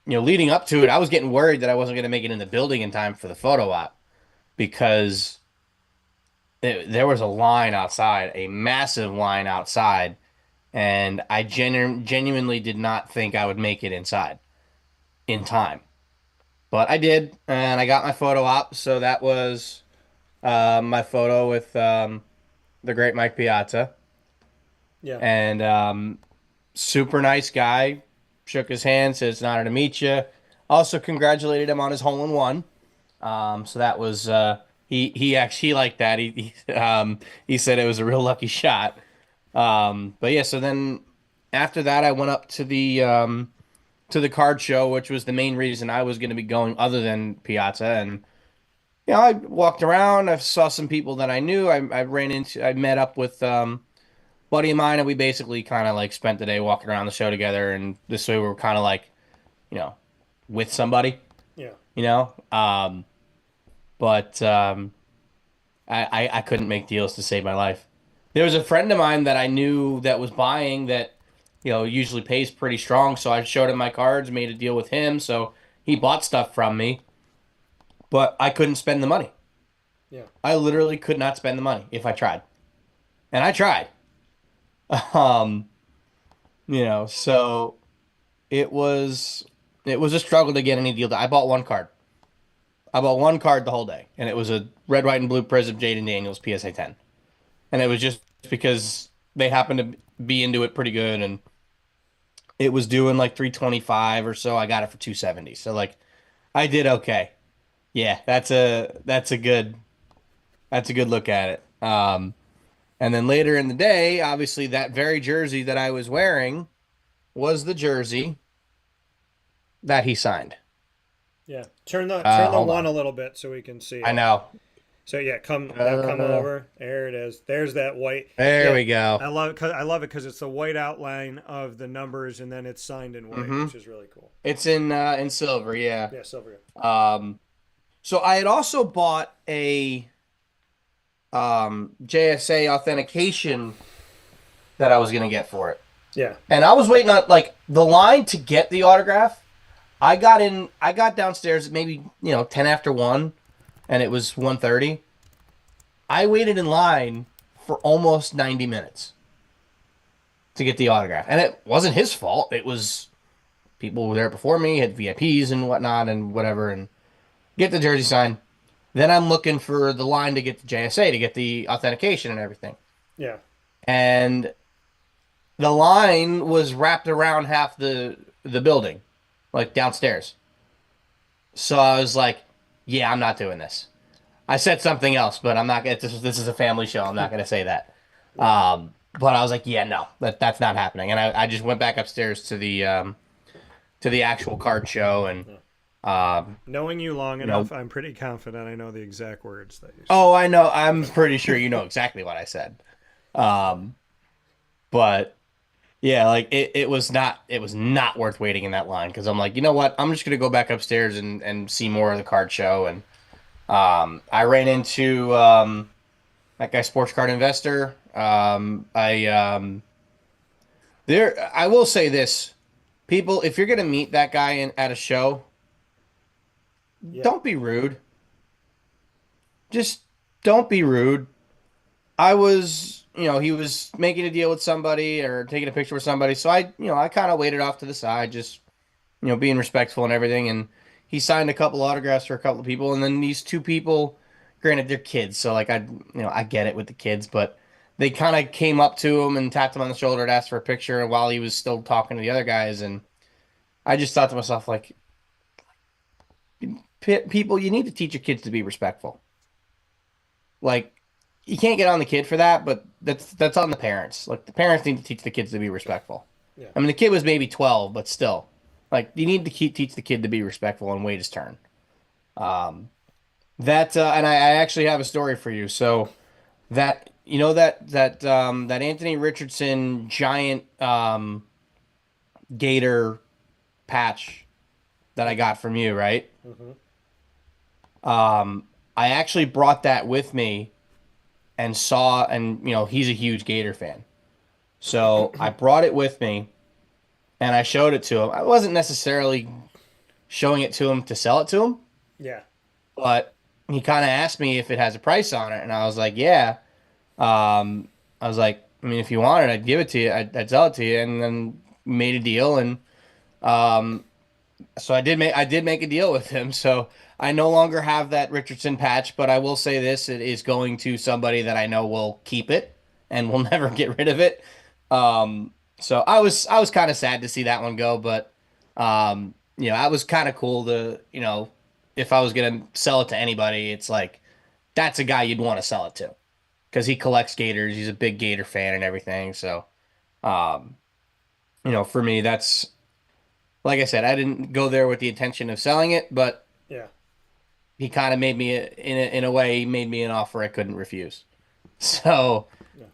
leading up to it, I was getting worried that I wasn't going to make it in the building in time for the photo op because there was a line outside, a massive line outside, and I genuinely did not think I would make it inside in time. But I did, and I got my photo op, so that was my photo with the great Mike Piazza. Yeah. And super nice guy. Shook his hand, said it's an honor to meet you. Also congratulated him on his hole-in-one. So that was he actually liked that. He said it was a real lucky shot. But yeah, so then after that I went up to the card show, which was the main reason I was going to be going other than Piazza. And I walked around. I saw some people that I knew. I met up with buddy of mine, and we basically kind of like spent the day walking around the show together. And this way we were kind of like, with somebody. Yeah. But I couldn't make deals to save my life. There was a friend of mine that I knew that was buying that, usually pays pretty strong. So I showed him my cards, made a deal with him. So he bought stuff from me, but I couldn't spend the money. Yeah. I literally could not spend the money if I tried. And I tried. Um, so it was a struggle to get any deal. I bought one card. I bought one card the whole day, and it was a red, white, and blue Prism Jaden Daniels PSA 10, and it was just because they happened to be into it pretty good, and it was doing like 325 or so. I got it for 270, so like I did okay. Yeah, that's a good look at it. And then later in the day, obviously that very jersey that I was wearing was the jersey that he signed. Yeah. Turn the Hold one on. a little bit so we can see I it. know. So yeah, come over. There it is. There's that white. There Yeah, we go. I love it because it's the white outline of the numbers, and then it's signed in white, which is really cool. It's in silver, yeah. Yeah, silver. So I had also bought a JSA authentication that I was gonna get for it. Yeah. And I was waiting on like the line to get the autograph. I got downstairs at maybe, 10 after 1 and it was 1:30. I waited in line for almost 90 minutes to get the autograph. And it wasn't his fault. It was people were there before me, had VIPs and whatnot and whatever, and get the jersey signed. Then I'm looking for the line to get the JSA, to get the authentication and everything. Yeah. And the line was wrapped around half the building, like downstairs. So I was like, yeah, I'm not doing this. I said something else, but I'm not gonna this is a family show. I'm not gonna say that. But I was like, yeah, no, that's not happening. And I just went back upstairs to the actual card show and Knowing you long enough, I'm pretty confident I know the exact words that you said. oh, I know. I'm pretty sure you know exactly what I said. But yeah, like it was not worth waiting in that line because I'm like, you know what? I'm just gonna go back upstairs and see more of the card show. And I ran into that guy, Sports Card Investor. I will say this, people, if you're gonna meet that guy at a show, Yeah. don't be rude. Just don't be rude. I was, he was making a deal with somebody or taking a picture with somebody. So I kind of waited off to the side, just, being respectful and everything. And he signed a couple autographs for a couple of people. And then these two people, granted, they're kids. So like, I get it with the kids, but they kind of came up to him and tapped him on the shoulder and asked for a picture while he was still talking to the other guys. And I just thought to myself, like, people, you need to teach your kids to be respectful. Like, you can't get on the kid for that, but that's on the parents. Like the parents need to teach the kids to be respectful. Yeah. I mean, the kid was maybe 12, but still, like you need to teach the kid to be respectful and wait his turn. And I actually have a story for you. So that that Anthony Richardson giant gator patch that I got from you, right? I actually brought that with me and he's a huge Gator fan. So I brought it with me and I showed it to him. I wasn't necessarily showing it to him to sell it to him, Yeah. but he kind of asked me if it has a price on it. And I was like, yeah. I was like, I mean, if you want it, I'd give it to you. I'd sell it to you. And then made a deal. And, so I did make a deal with him. So I no longer have that Richardson patch, but I will say this, it is going to somebody that I know will keep it and will never get rid of it. So I was kind of sad to see that one go, but that was kind of cool to, if I was going to sell it to anybody, it's like that's a guy you'd want to sell it to because he collects Gators. He's a big Gator fan and everything. So, for me, that's, like I said, I didn't go there with the intention of selling it, but Yeah. he kind of made me in a way, he made me an offer I couldn't refuse. So,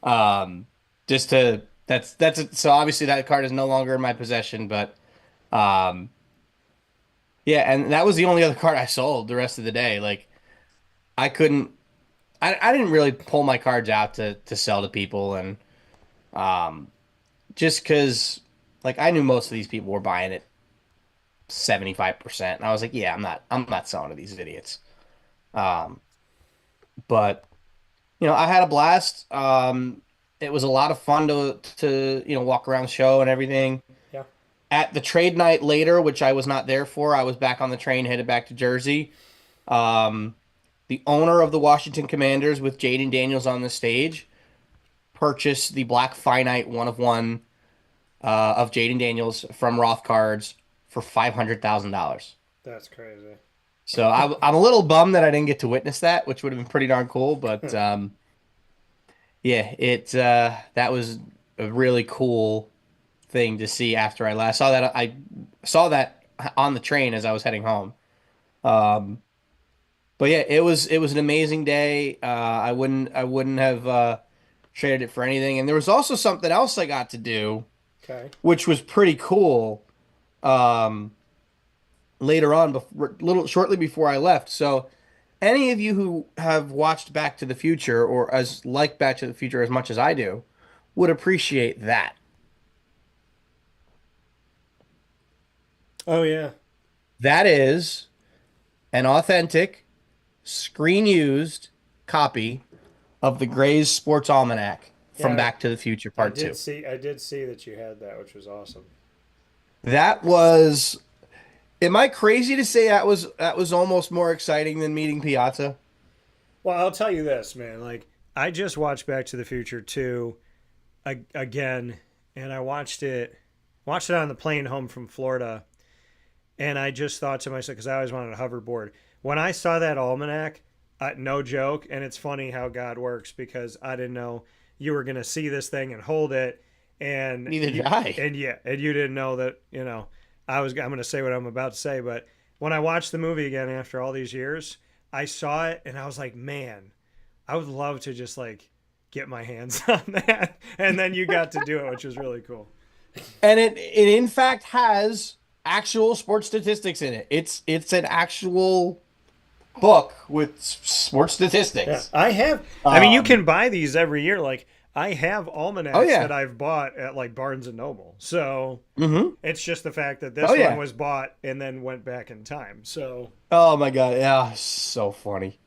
so obviously that card is no longer in my possession, but, yeah, and that was the only other card I sold the rest of the day. Like I didn't really pull my cards out to sell to people. And, just cause like I knew most of these people were buying it 75%. And I was like, yeah, I'm not selling to these idiots. But I had a blast. It was a lot of fun to walk around the show and everything. Yeah. At the trade night later, which I was not there for, I was back on the train headed back to Jersey. Um, the owner of the Washington Commanders, with Jaden Daniels on the stage, purchased the Black Finite one of one of Jaden Daniels from Roth Cards for $500,000. That's crazy. So I'm a little bummed that I didn't get to witness that, which would have been pretty darn cool. But yeah, that was a really cool thing to see after I last saw that. I saw that on the train as I was heading home. But yeah, it was an amazing day. I wouldn't have traded it for anything. And there was also something else I got to do, Okay. which was pretty cool. Later on, shortly before I left. So, any of you who have watched Back to the Future or as like Back to the Future as much as I do, would appreciate that. Oh yeah. That is an authentic, screen used copy of the Gray's Sports Almanac from Yeah, Back to the Future Part 2. I did see that you had that, which was awesome. That was. Am I crazy to say that was almost more exciting than meeting Piazza? Well, I'll tell you this, man. Like, I just watched Back to the Future 2 again, and I watched it on the plane home from Florida, and I just thought to myself, because I always wanted a hoverboard. When I saw that almanac, no joke, and it's funny how God works, because I didn't know you were going to see this thing and hold it, and Neither did I. and yeah, and you didn't know that, I'm going to say what I'm about to say, but when I watched the movie again after all these years, I saw it and I was like, man, I would love to just like get my hands on that. And then you got to do it, which was really cool. And it in fact has actual sports statistics in it. It's an actual book with sports statistics. I have, I mean, you can buy these every year. Like, I have almanacs that I've bought at like Barnes and Noble. So it's just the fact that this one was bought and then went back in time. So Oh my god, yeah, so funny.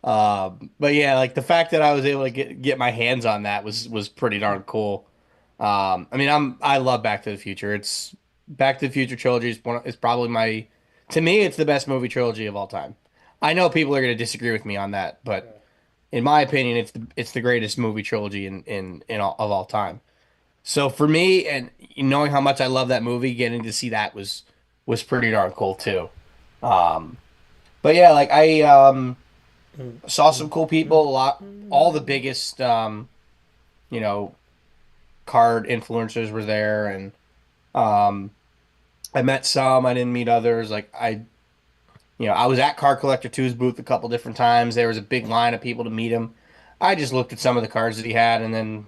But yeah, like the fact that I was able to get my hands on that was pretty darn cool. I mean, I love Back to the Future. It's Back to the Future trilogy is probably to me, it's the best movie trilogy of all time. I know people are going to disagree with me on that, but in my opinion, it's the greatest movie trilogy in all time. So for me, and knowing how much I love that movie, getting to see that was pretty darn cool too. But yeah, like I saw some cool people, all the biggest card influencers were there, and I met some, I didn't meet others. Like I was at Card Collector 2's booth a couple different times. There was a big line of people to meet him. I just looked at some of the cards that he had, and then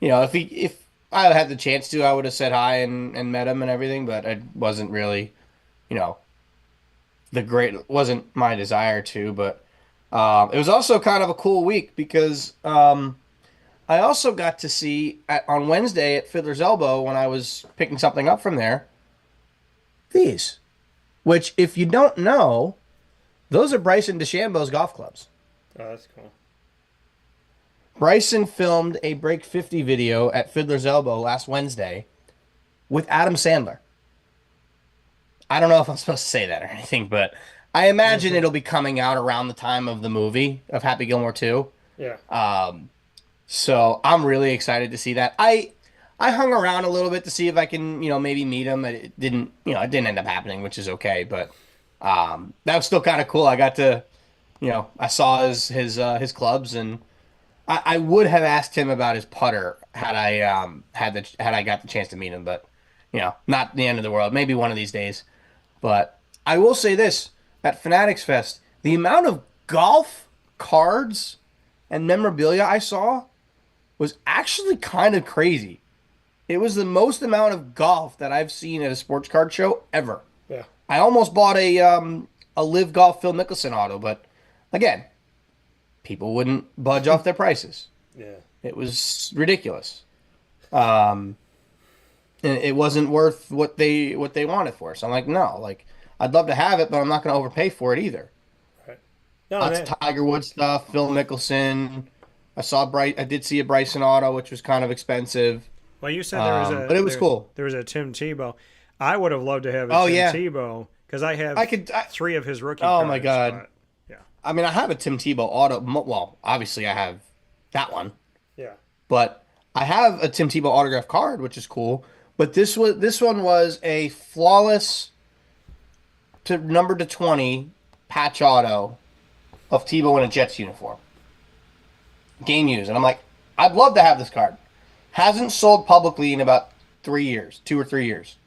if I had the chance to, I would have said hi and met him and everything. But it wasn't really, wasn't my desire to. But it was also kind of a cool week because I also got to see on Wednesday at Fiddler's Elbow when I was picking something up from there. These. Which, if you don't know, those are Bryson DeChambeau's golf clubs. Oh, that's cool. Bryson filmed a Break 50 video at Fiddler's Elbow last Wednesday with Adam Sandler. I don't know if I'm supposed to say that or anything, but I imagine it'll be coming out around the time of the movie of Happy Gilmore 2. Yeah. So I'm really excited to see that. I hung around a little bit to see if I can, maybe meet him. It didn't end up happening, which is okay. But that was still kind of cool. I got to, I saw his clubs, and I would have asked him about his putter had I got the chance to meet him. But not the end of the world. Maybe one of these days. But I will say this: at Fanatics Fest, the amount of golf cards and memorabilia I saw was actually kind of crazy. It was the most amount of golf that I've seen at a sports card show ever. Yeah. I almost bought a Live Golf Phil Mickelson auto, but again, people wouldn't budge off their prices. Yeah. It was ridiculous. And it wasn't worth what they wanted for. So I'm like, no, like I'd love to have it, but I'm not going to overpay for it either. Right. No, Lots of Tiger Woods stuff, Phil Mickelson, I did see a Bryson auto, which was kind of expensive. Well, you said there was But it was cool. There was a Tim Tebow. I would have loved to have a Oh Tim yeah, Tebow because I have I could. 3 of his rookie Oh cards. my God. But, yeah, I mean, I have a Tim Tebow auto. Well, obviously I have that one, yeah, but I have a Tim Tebow autograph card, which is cool. But this one was a flawless to number to 20 patch auto of Tebow in a Jets uniform, game used, and I'm like, I'd love to have this card. Hasn't sold publicly in about 3 years, 2 or 3 years.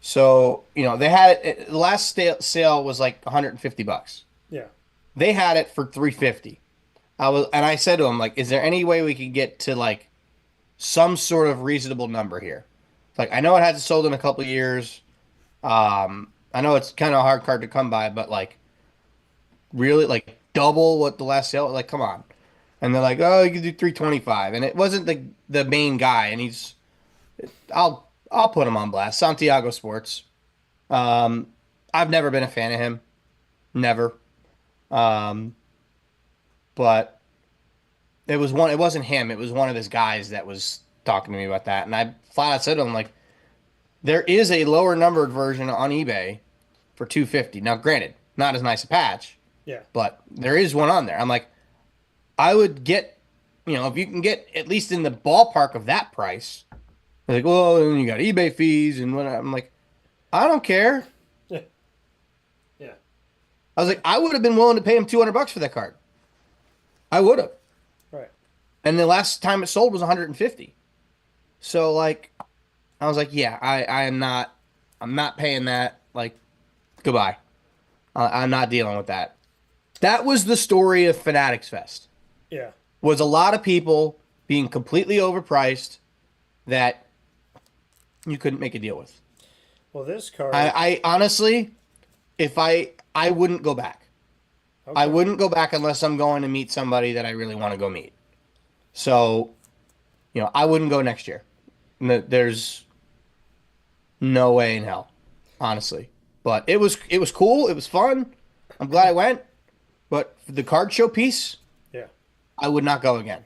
So they had it. The last sale was like $150. yeah. They had it for 350. I said to him, like, is there any way we could get to like some sort of reasonable number here? Like, I know it hasn't sold in a couple of years. I know it's kind of a hard card to come by, but like, really, like double what the last sale. Like, come on. And they're like, oh, you can do 325, and it wasn't the main guy, and I'll put him on blast. Santiago Sports. I've never been a fan of him, never. But it wasn't him. It was one of his guys that was talking to me about that, and I flat out said to him, like, there is a lower numbered version on eBay for 250. Now, granted, not as nice a patch, Yeah. but there is one on there. I'm like, I would get, if you can get at least in the ballpark of that price. They're like, well, then you got eBay fees and what. I'm like, I don't care. Yeah. Yeah. I was like, I would have been willing to pay him $200 for that card. I would have. Right. And the last time it sold was 150. So like, I was like, yeah, I'm not paying that. Like, goodbye. I'm not dealing with that. That was the story of Fanatics Fest. Yeah. Was a lot of people being completely overpriced that you couldn't make a deal with. Well, this card. I honestly, if I wouldn't go back. Okay. I wouldn't go back unless I'm going to meet somebody that I really want to go meet. So, I wouldn't go next year. There's no way in hell, honestly. But it was cool. It was fun. I'm glad I went. But for the card show piece, Yeah. I would not go again.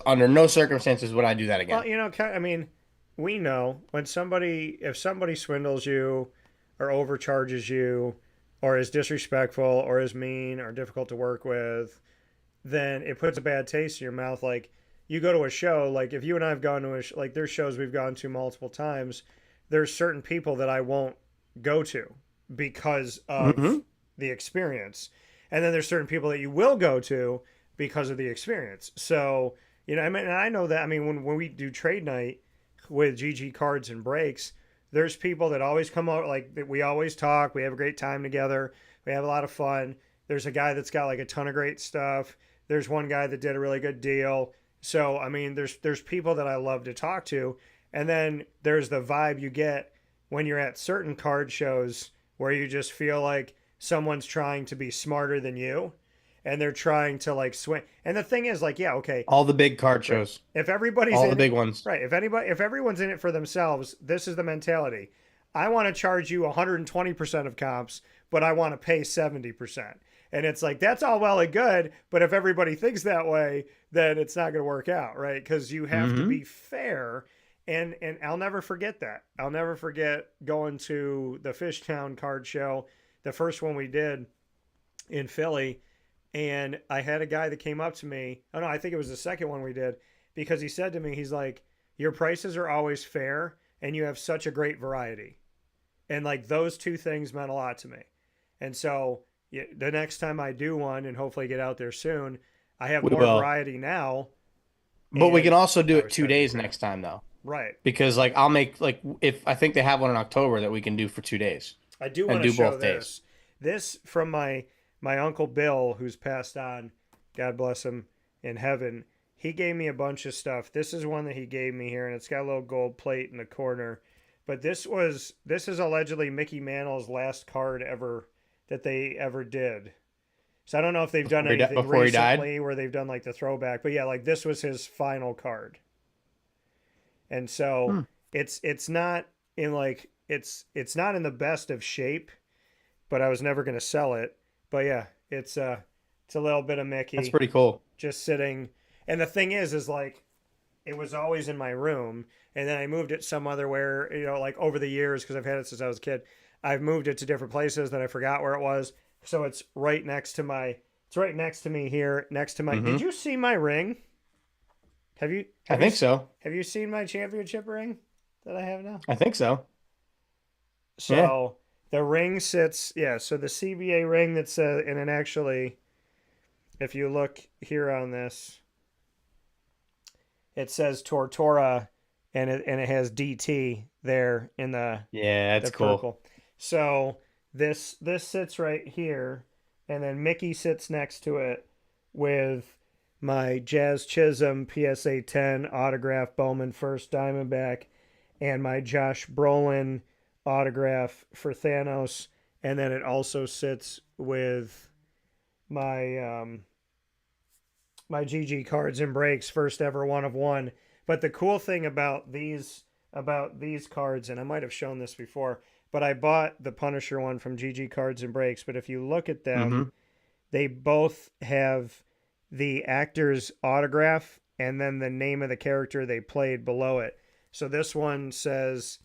Under no circumstances would I do that again. Well, I mean, we know if somebody swindles you or overcharges you or is disrespectful or is mean or difficult to work with, then it puts a bad taste in your mouth. Like, you go to a show, like if you and I have gone to like there's shows we've gone to multiple times, there's certain people that I won't go to because of the experience. And then there's certain people that you will go to because of the experience. So, I mean, and I know that, I mean, when we do trade night with GG Cards and Breaks, there's people that always come out, like, we always talk, we have a great time together, we have a lot of fun. There's a guy that's got like a ton of great stuff. There's one guy that did a really good deal. So, I mean, there's people that I love to talk to. And then there's the vibe you get when you're at certain card shows where you just feel like someone's trying to be smarter than you and they're trying to like swing. And the thing is, like, yeah, okay. All the big card shows. If everybody's all in the big ones. Right. If everyone's in it for themselves, this is the mentality. I want to charge you 120% of comps, but I want to pay 70%. And it's like, that's all well and good, but if everybody thinks that way, then it's not going to work out, right? Because you have to be fair. And I'll never forget that. I'll never forget going to the Fishtown card show, the first one we did in Philly. And I had a guy that came up to me. Oh, no, I think it was the second one we did, because he said to me, he's like, your prices are always fair and you have such a great variety. And like those two things meant a lot to me. And so the next time I do one and hopefully get out there soon, I have more variety now. But we can also do it 2 days next time, though. Right. Because like I'll make if I think they have one in October that we can do for 2 days. I do want to show both this. This from my Uncle Bill, who's passed on, God bless him in heaven. He gave me a bunch of stuff. This is one that he gave me here, and it's got a little gold plate in the corner. But this is allegedly Mickey Mantle's last card ever that they ever did. So I don't know if they've done anything recently where they've done like the throwback, but yeah, like this was his final card. And so it's not in like it's not in the best of shape, but I was never going to sell it. But yeah, it's It's a little bit of Mickey. That's pretty cool. Just sitting. And the thing is like, it was always in my room, and then I moved it some other where, like over the years, because I've had it since I was a kid, I've moved it to different places that I forgot where it was. So it's right next to me here, next to my. Did you see my ring? I think so. Have you seen my championship ring that I have now? I think so. So the ring sits, so the CBA ring that says, and it actually, if you look here on this, it says Tortora, and it has DT there in the that's the cool. purple. So this sits right here, and then Mickey sits next to it with my Jazz Chisholm PSA 10 autograph Bowman First Diamondback, and my Josh Brolin autograph for Thanos, and then it also sits with my my GG Cards and Breaks first ever 1 of 1. But the cool thing about these cards, and I might have shown this before, but I bought the Punisher one from GG Cards and Breaks, but if you look at them, they both have the actor's autograph and then the name of the character they played below it. So this one says,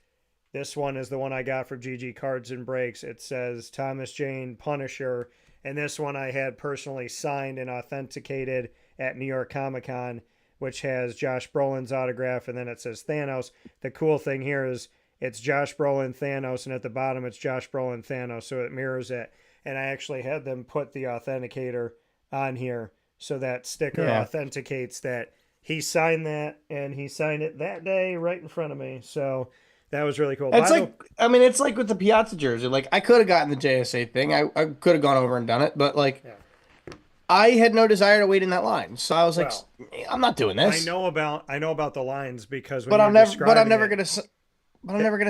this one is the one I got from GG Cards and Breaks. It says Thomas Jane Punisher, and this one I had personally signed and authenticated at New York Comic Con, which has Josh Brolin's autograph, and then it says Thanos. The cool thing here is it's Josh Brolin Thanos, and at the bottom it's Josh Brolin Thanos, so it mirrors it. And I actually had them put the authenticator on here, so that sticker authenticates that he signed that, and he signed it that day right in front of me. So that was really cool. It's it's like with the Piazza jersey. Like, I could have gotten the JSA thing. I could have gone over and done it, but I had no desire to wait in that line. So I was like, I'm not doing this. I know about the lines because when I'm never gonna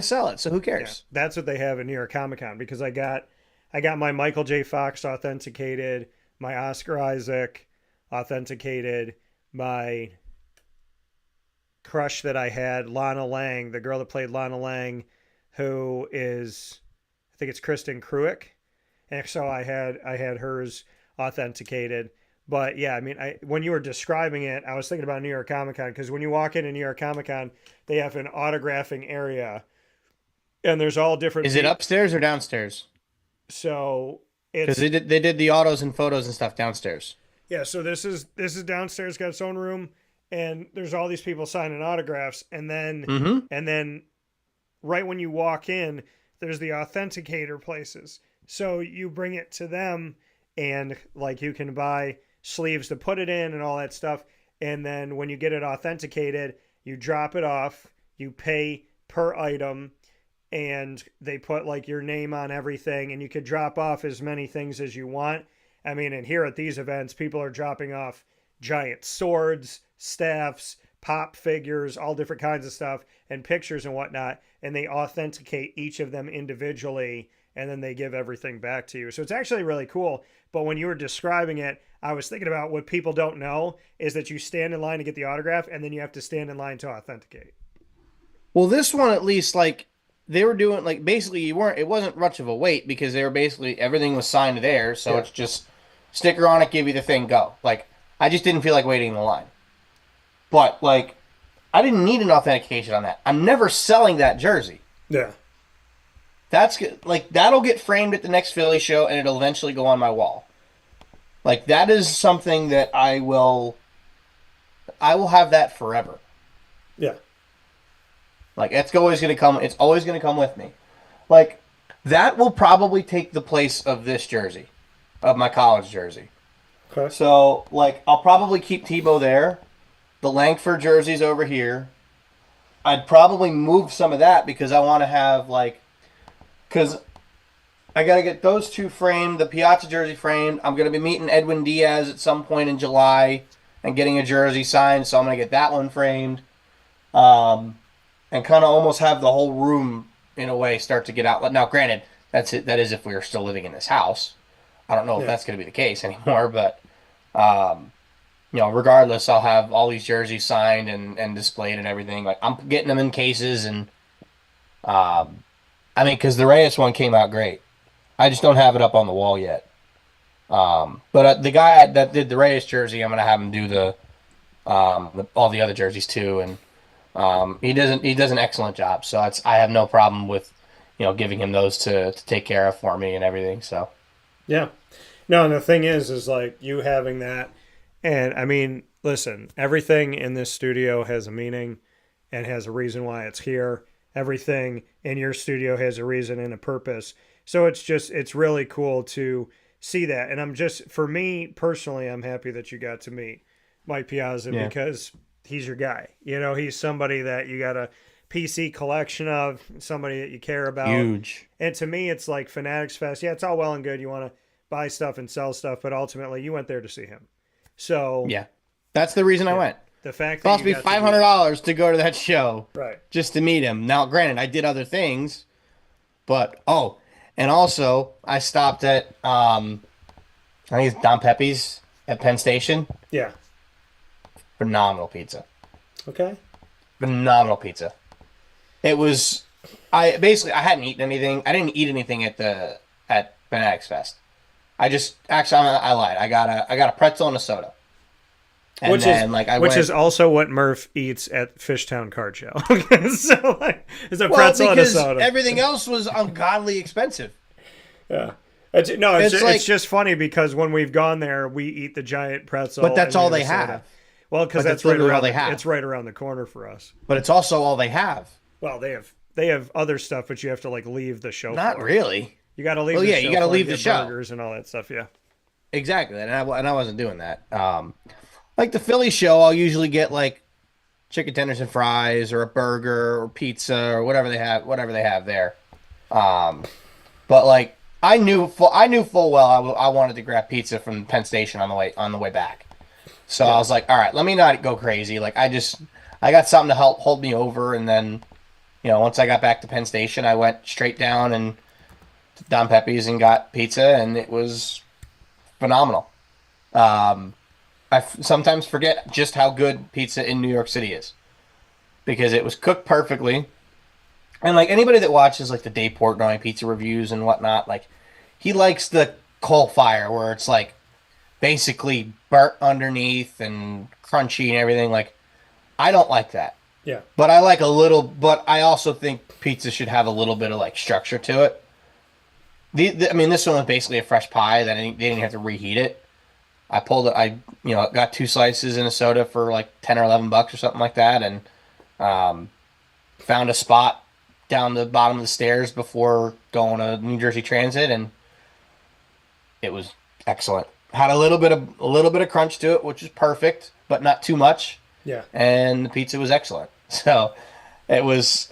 sell it. So who cares? Yeah, that's what they have in New York Comic Con, because I got my Michael J. Fox authenticated, my Oscar Isaac authenticated, my crush that I had, Lana Lang, the girl that played Lana Lang, who is, I think it's Kristen Kruick, and so I had hers authenticated. But yeah, I mean, when you were describing it, I was thinking about New York Comic Con, because when you walk into New York Comic Con, they have an autographing area, and there's all different. Is it upstairs or downstairs? So it's because they did the autos and photos and stuff downstairs. Yeah, so this is downstairs, got its own room, and there's all these people signing autographs, and then right when you walk in, there's the authenticator places. So you bring it to them, and like you can buy sleeves to put it in and all that stuff, and then when you get it authenticated, you drop it off, you pay per item, and they put like your name on everything, and you could drop off as many things as you want. I mean, and here at these events, people are dropping off giant swords, staffs, pop figures, all different kinds of stuff, and pictures and whatnot, and they authenticate each of them individually, and then they give everything back to you. So it's actually really cool. But when you were describing it, I was thinking about what people don't know is that you stand in line to get the autograph, and then you have to stand in line to authenticate. Well, this one, at least, like, they were doing, like, basically it wasn't much of a wait, because they were basically, everything was signed there, so it's just sticker on it, give you the thing, go. Like, I just didn't feel like waiting in the line. But, like, I didn't need an authentication on that. I'm never selling that jersey. Yeah. That's, like, that'll get framed at the next Philly show, and it'll eventually go on my wall. Like, that is something that I will have that forever. Yeah. Like, it's always going to come with me. Like, that will probably take the place of this jersey, of my college jersey. Okay. So, like, I'll probably keep Tebow there. The Langford jersey's over here. I'd probably move some of that because I want to have, like, because I got to get those two framed, the Piazza jersey framed. I'm going to be meeting Edwin Diaz at some point in July and getting a jersey signed, so I'm going to get that one framed. And kind of almost have the whole room, in a way, start to get out. Now, granted, that is if we are still living in this house. I don't know if that's going to be the case anymore, but, regardless, I'll have all these jerseys signed and displayed and everything. Like, I'm getting them in cases, and, because the Reyes one came out great. I just don't have it up on the wall yet. But the guy that did the Reyes jersey, I'm gonna have him do all the other jerseys too, and he does an excellent job. So I have no problem with giving him those to take care of for me and everything. So Yeah. No, and the thing is like you having that, and I mean, listen, everything in this studio has a meaning and has a reason why it's here. Everything in your studio has a reason and a purpose. So it's really cool to see that. And for me personally, I'm happy that you got to meet Mike Piazza because he's your guy. He's somebody that you got a PC collection of, somebody that you care about. huge. And to me, it's like Fanatics Fest. Yeah, it's all well and good. You want to buy stuff and sell stuff, but ultimately you went there to see him. So Yeah, that's the reason I went. the fact that Cost me $500 to go to that show, right? just to meet him. Now, granted, I did other things, but and also I stopped at I think it's Don Pepe's at Penn Station. Yeah. Phenomenal pizza. Okay. Phenomenal pizza. It was. I hadn't eaten anything. I didn't eat anything at Fanatics Fest. I lied. I got a pretzel and a soda. And which is also what Murph eats at Fishtown Card Show. So it's a pretzel and a soda. Everything else was ungodly expensive. Yeah. It's like, just funny because when we've gone there, we eat the giant pretzel. But that's and all the they soda. have. Well, because But that's that's right literally around. all they have. It's right around the corner for us. But it's also all they have. Well, they have other stuff, but you have to like leave the show. Not floor. really. You got to leave. Well, the yeah, show you got to floor leave and the get show. burgers and all that stuff. Yeah. Exactly, and I wasn't doing that. Like the Philly show, I'll usually get like chicken tenders and fries, or a burger, or pizza, or whatever they have there. But like I knew full well I wanted to grab pizza from Penn Station on the way back. So I was like, all right, let me not go crazy. Like I got something to help hold me over, and then once I got back to Penn Station, I went straight down and to Don Pepe's and got pizza, and it was phenomenal. I sometimes forget just how good pizza in New York City is because it was cooked perfectly. And like anybody that watches like the Dave Portnoy pizza reviews and whatnot, like he likes the coal fire where it's like basically burnt underneath and crunchy and everything. Like I don't like that. Yeah. But but I also think pizza should have a little bit of like structure to it. I mean, this one was basically a fresh pie that they didn't have to reheat it. I pulled it. I got 2 slices and a soda for like $10 or $11 or something like that, and found a spot down the bottom of the stairs before going to New Jersey Transit, and it was excellent. Had a little bit of crunch to it, which is perfect, but not too much. Yeah. And the pizza was excellent. So it was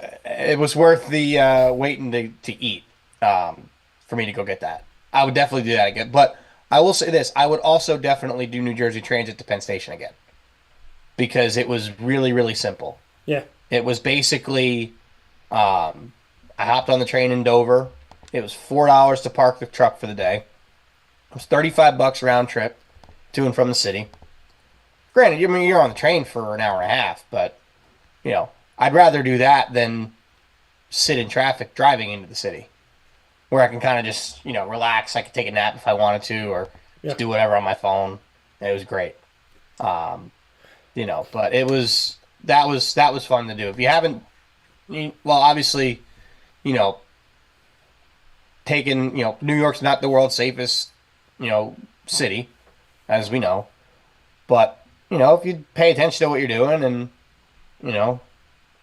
worth the waiting to eat for me to go get that. I would definitely do that again, but. I will say this. I would also definitely do New Jersey Transit to Penn Station again because it was really, really simple. Yeah. It was basically I hopped on the train in Dover. It was $4 to park the truck for the day. It was $35 round trip to and from the city. Granted, you're on the train for an hour and a half, but I'd rather do that than sit in traffic driving into the city. Where I can kind of just, relax. I could take a nap if I wanted to, or just do whatever on my phone. It was great. But that was fun to do. If you haven't, obviously, New York's not the world's safest, city, as we know. But, if you pay attention to what you're doing and,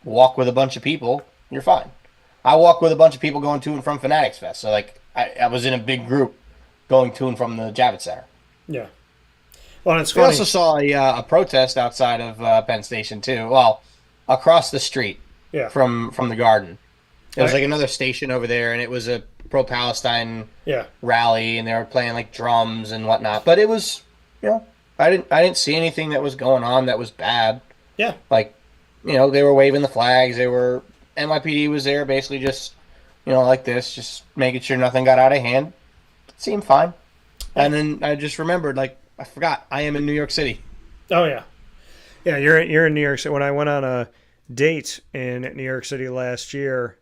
walk with a bunch of people, you're fine. I walk with a bunch of people going to and from Fanatics Fest. So, like, I was in a big group going to and from the Javits Center. Yeah. Well, it's We funny. also saw a protest outside of Penn Station, too. Well, across the street from the Garden. There was, like, another station over there, and it was a pro-Palestine rally, and they were playing, like, drums and whatnot. But it was, I didn't see anything that was going on that was bad. Yeah. Like, they were waving the flags. NYPD was there basically just, like this, just making sure nothing got out of hand. It seemed fine. And then I just remembered, like, I forgot, I am in New York City. Oh, yeah. Yeah, you're in New York City. When I went on a date in New York City last year,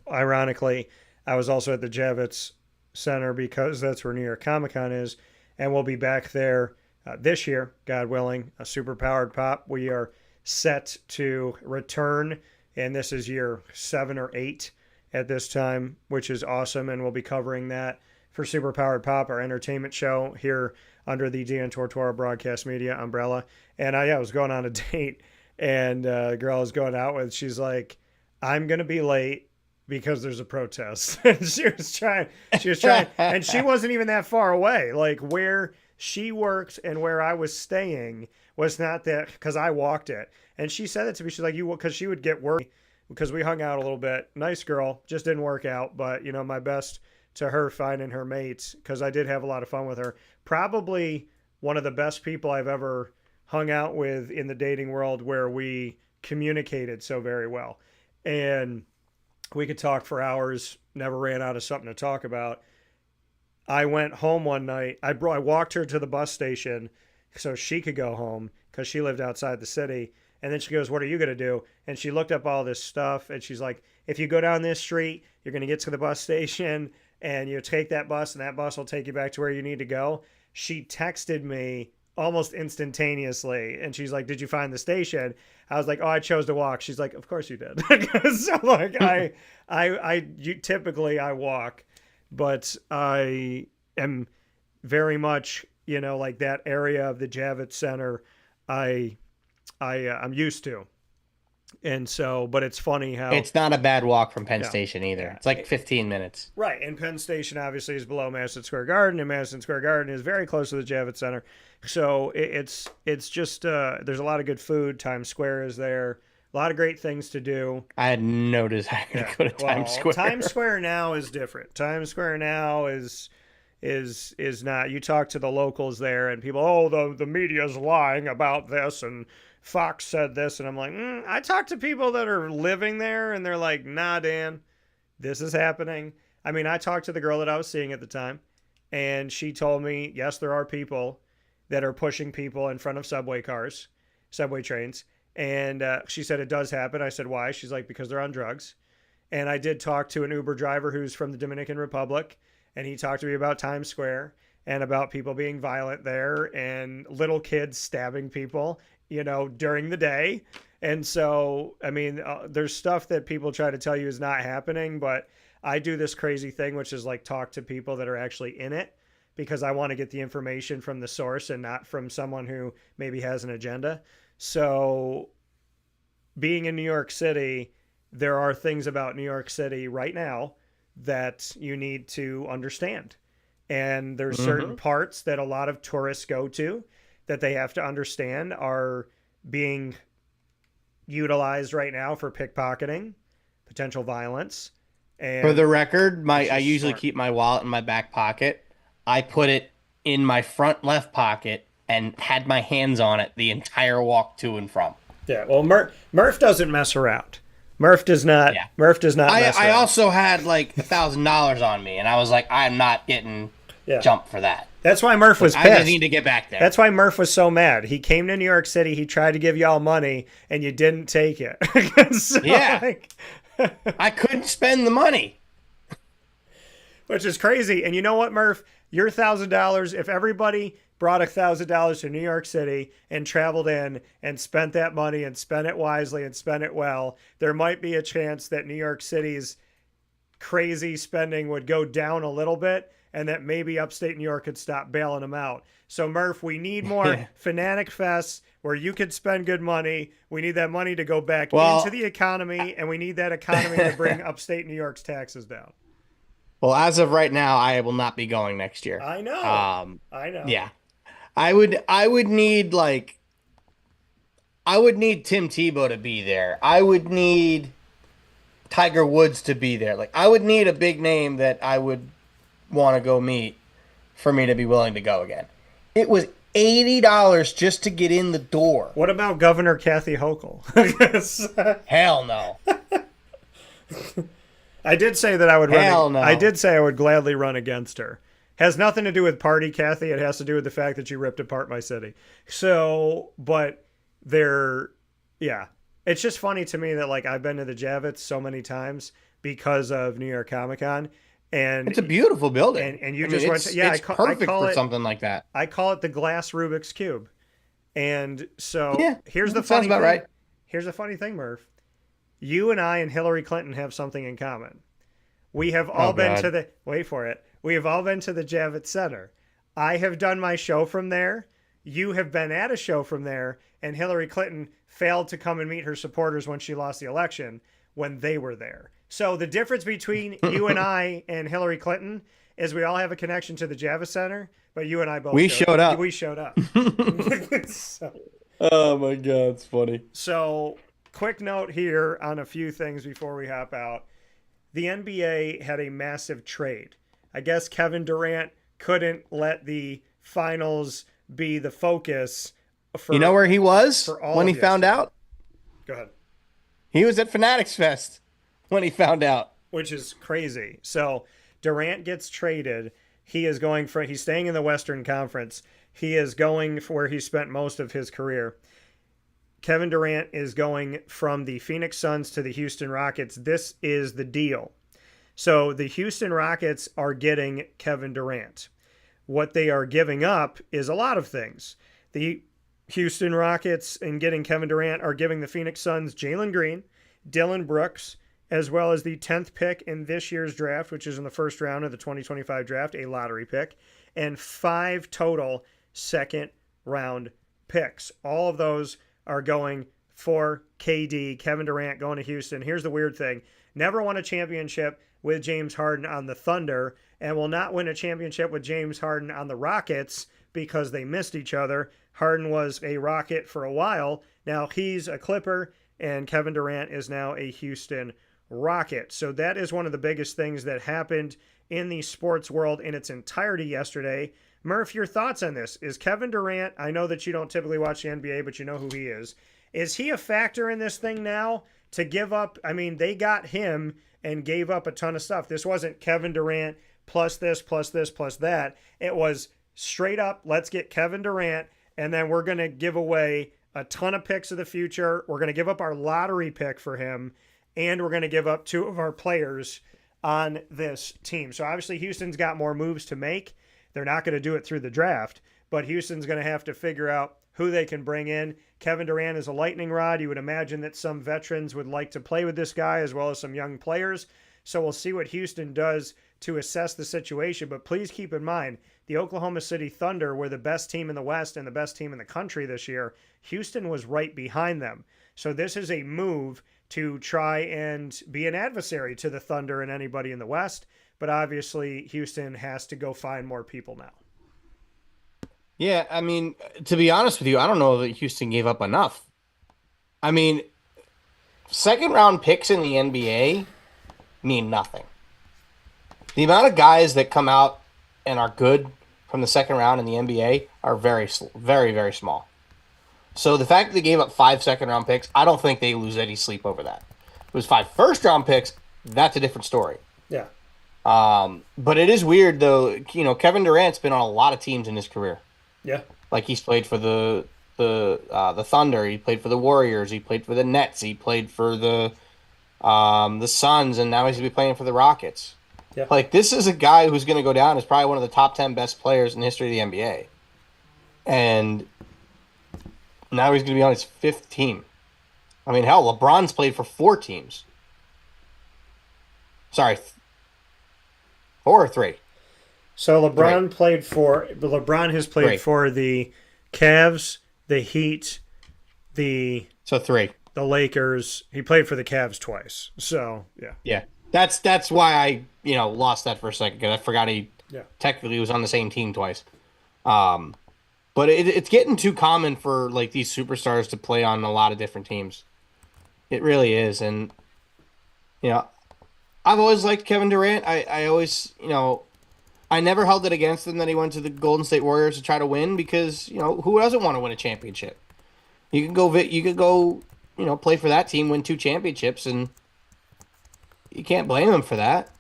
ironically, I was also at the Javits Center because that's where New York Comic Con is. and we'll be back there this year, God willing. A Super Powered Pop. We are set to return, and this is year 7 or 8 at this time, which is awesome, and we'll be covering that for Super Powered Pop, our entertainment show here under the Dan Tortora Broadcast Media umbrella. And I was going on a date, and the girl I was going out with, she's like, I'm going to be late because there's a protest. And she was trying, and she wasn't even that far away. Like, where she worked and where I was staying was not that, because I walked it. And she said it to me. She's like, because she would get work, because we hung out a little bit. Nice girl, just didn't work out. But, my best to her finding her mates, because I did have a lot of fun with her. Probably one of the best people I've ever hung out with in the dating world, where we communicated so very well. And we could talk for hours, never ran out of something to talk about. I went home one night. I walked her to the bus station so she could go home, because she lived outside the city. And then she goes, what are you going to do? And she looked up all this stuff, and she's like, if you go down this street, you're going to get to the bus station, and you take that bus, and that bus will take you back to where you need to go. She texted me almost instantaneously, and she's like, did you find the station? I was like, oh, I chose to walk. She's like, of course you did. So, like, typically I walk, but I am very much, like that area of the Javits Center, I'm used to. And so, but it's funny how it's not a bad walk from Penn Station either. Yeah. It's like 15 minutes. Right. And Penn Station obviously is below Madison Square Garden, and Madison Square Garden is very close to the Javits Center. So it's just, there's a lot of good food. Times Square is there. A lot of great things to do. I had no desire to go to Times Square. Times Square now is different. Times Square now is not. You talk to the locals there, and people, the media's lying about this, and Fox said this, and I'm like, I talk to people that are living there, and they're like, nah, Dan, this is happening. I mean, I talked to the girl that I was seeing at the time, and she told me, yes, there are people that are pushing people in front of subway trains, and she said it does happen. I said, why? She's like, because they're on drugs. And I did talk to an Uber driver who's from the Dominican Republic, and he talked to me about Times Square and about people being violent there and little kids stabbing people, during the day. And so, I mean, there's stuff that people try to tell you is not happening, but I do this crazy thing, which is like talk to people that are actually in it, because I want to get the information from the source and not from someone who maybe has an agenda. So being in New York City, there are things about New York City right now that you need to understand. And there's certain parts that a lot of tourists go to that they have to understand are being utilized right now for pickpocketing, potential violence. And for the record, I usually keep my wallet in my back pocket. I put it in my front left pocket and had my hands on it the entire walk to and from. Yeah, well, Murph doesn't mess around. Murph does not. Yeah. Murph does not. I also had like $1,000 on me, and I was like, I'm not getting jumped for that. That's why Murph was pissed. I just need to get back there. That's why Murph was so mad. He came to New York City. He tried to give y'all money, and you didn't take it. So, I couldn't spend the money. Which is crazy. And you know what, Murph? Your $1,000, if everybody brought $1,000 to New York City and traveled in and spent that money and spent it wisely and spent it well, there might be a chance that New York City's crazy spending would go down a little bit, and that maybe upstate New York could stop bailing them out. So, Murph, we need more Fanatic Fests where you could spend good money. We need that money to go back into the economy, and we need that economy to bring upstate New York's taxes down. Well, as of right now, I will not be going next year. I know. I know. Yeah. I would need Tim Tebow to be there. I would need Tiger Woods to be there. Like, I would need a big name that I would want to go meet for me to be willing to go again. It was $80 just to get in the door. What about Governor Kathy Hochul? Hell no. I did say that I would run. No. I did say I would gladly run against her. Has nothing to do with party, Kathy. It has to do with the fact that you ripped apart my city. So, but it's just funny to me that, like, I've been to the Javits so many times because of New York Comic Con, And It's a beautiful building. and you I just mean, went to, yeah, it's I perfect call for it something like that. I call it the glass Rubik's cube. And so Yeah, here's the that sounds funny about thing. right. Here's the funny thing, Murph. You and I and Hillary Clinton have something in common. We have all been God. to the wait for it. We have all been to the Javits Center. I have done my show from there. You have been at a show from there, and Hillary Clinton failed to come and meet her supporters when she lost the election when they were there. So the difference between you and I and Hillary Clinton is we all have a connection to the Javits Center, but you and I both We showed up. We showed up. so, Oh my God, it's funny. so, quick note here on a few things before we hop out. The NBA had a massive trade. I guess Kevin Durant couldn't let the finals be the focus for. You know where he was for all when of he found yesterday. out? Go ahead. He was at Fanatics Fest when he found out. Which is crazy. So Durant gets traded. He's staying in the Western Conference. He is going for where he spent most of his career. Kevin Durant is going from the Phoenix Suns to the Houston Rockets. This is the deal. So the Houston Rockets are getting Kevin Durant. What they are giving up is a lot of things. The Houston Rockets, in getting Kevin Durant, are giving the Phoenix Suns Jalen Green, Dylan Brooks, as well as the 10th pick in this year's draft, which is in the first round of the 2025 draft, a lottery pick, and 5 total second-round picks. All of those are going for KD, Kevin Durant going to Houston. Here's the weird thing. Never won a championship with James Harden on the Thunder, and will not win a championship with James Harden on the Rockets because they missed each other. Harden was a Rocket for a while. Now he's a Clipper, and Kevin Durant is now a Houston Rocket. So that is one of the biggest things that happened in the sports world in its entirety yesterday. Murph, your thoughts on this? Is Kevin Durant, I know that you don't typically watch the NBA, but you know who he is. Is he a factor in this thing now to give up? I mean, they got him and gave up a ton of stuff. This wasn't Kevin Durant plus this, plus this, plus that. It was straight up, let's get Kevin Durant, and then we're going to give away a ton of picks of the future. We're going to give up our lottery pick for him, and we're going to give up 2 of our players on this team. So obviously Houston's got more moves to make. They're not going to do it through the draft, but Houston's going to have to figure out who they can bring in. Kevin Durant is a lightning rod. You would imagine that some veterans would like to play with this guy as well as some young players. So we'll see what Houston does to assess the situation. But please keep in mind, the Oklahoma City Thunder were the best team in the West and the best team in the country this year. Houston was right behind them. So this is a move to try and be an adversary to the Thunder and anybody in the West. But obviously, Houston has to go find more people now. Yeah, I mean, to be honest with you, I don't know that Houston gave up enough. I mean, second round picks in the NBA mean nothing. The amount of guys that come out and are good from the second round in the NBA are very, very, very small. So the fact that they gave up 5 second round picks, I don't think they lose any sleep over that. If it was 5 first round picks, that's a different story. Yeah. But it is weird, though. You know, Kevin Durant's been on a lot of teams in his career. Yeah. Like he's played for the Thunder, he played for the Warriors, he played for the Nets, he played for the Suns, and now he's gonna be playing for the Rockets. Yeah. Like, this is a guy who's gonna go down as probably one of the top 10 best players in the history of the NBA. And now he's gonna be on his 5th team. I mean, hell, LeBron's played for 4 teams. Sorry, 4 or 3. So LeBron has played 3. for the Cavs, the Heat, the So 3. Lakers. He played for the Cavs twice. So yeah. Yeah. That's why I, lost that for a second, because I forgot he Yeah. technically was on the same team twice. But it's getting too common for like these superstars to play on a lot of different teams. It really is. And I've always liked Kevin Durant. I always, I never held it against him that he went to the Golden State Warriors to try to win, because, who doesn't want to win a championship? You could go, play for that team, win 2 championships, and you can't blame him for that.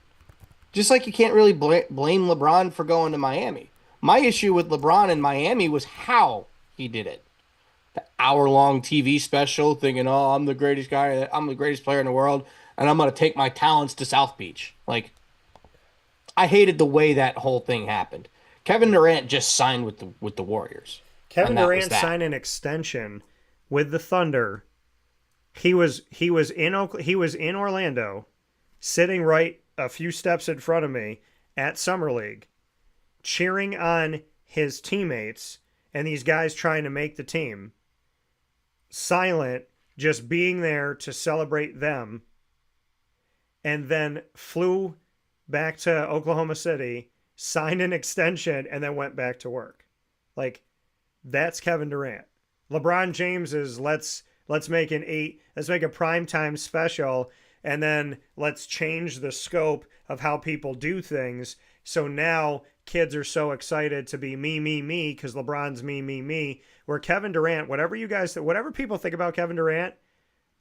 Just like you can't really blame LeBron for going to Miami. My issue with LeBron in Miami was how he did it. The hour-long TV special thinking, oh, I'm the greatest guy, I'm the greatest player in the world, and I'm going to take my talents to South Beach. Like, I hated the way that whole thing happened. Kevin Durant just signed with the Warriors. Kevin Durant signed an extension with the Thunder. He was in Orlando, sitting right a few steps in front of me at Summer League, cheering on his teammates and these guys trying to make the team. Silent, just being there to celebrate them, and then flew back to Oklahoma City, signed an extension, and then went back to work. Like, that's Kevin Durant. LeBron James is let's make a primetime special, and then let's change the scope of how people do things. So now kids are so excited to be me, because LeBron's me. Where Kevin Durant, whatever people think about Kevin Durant,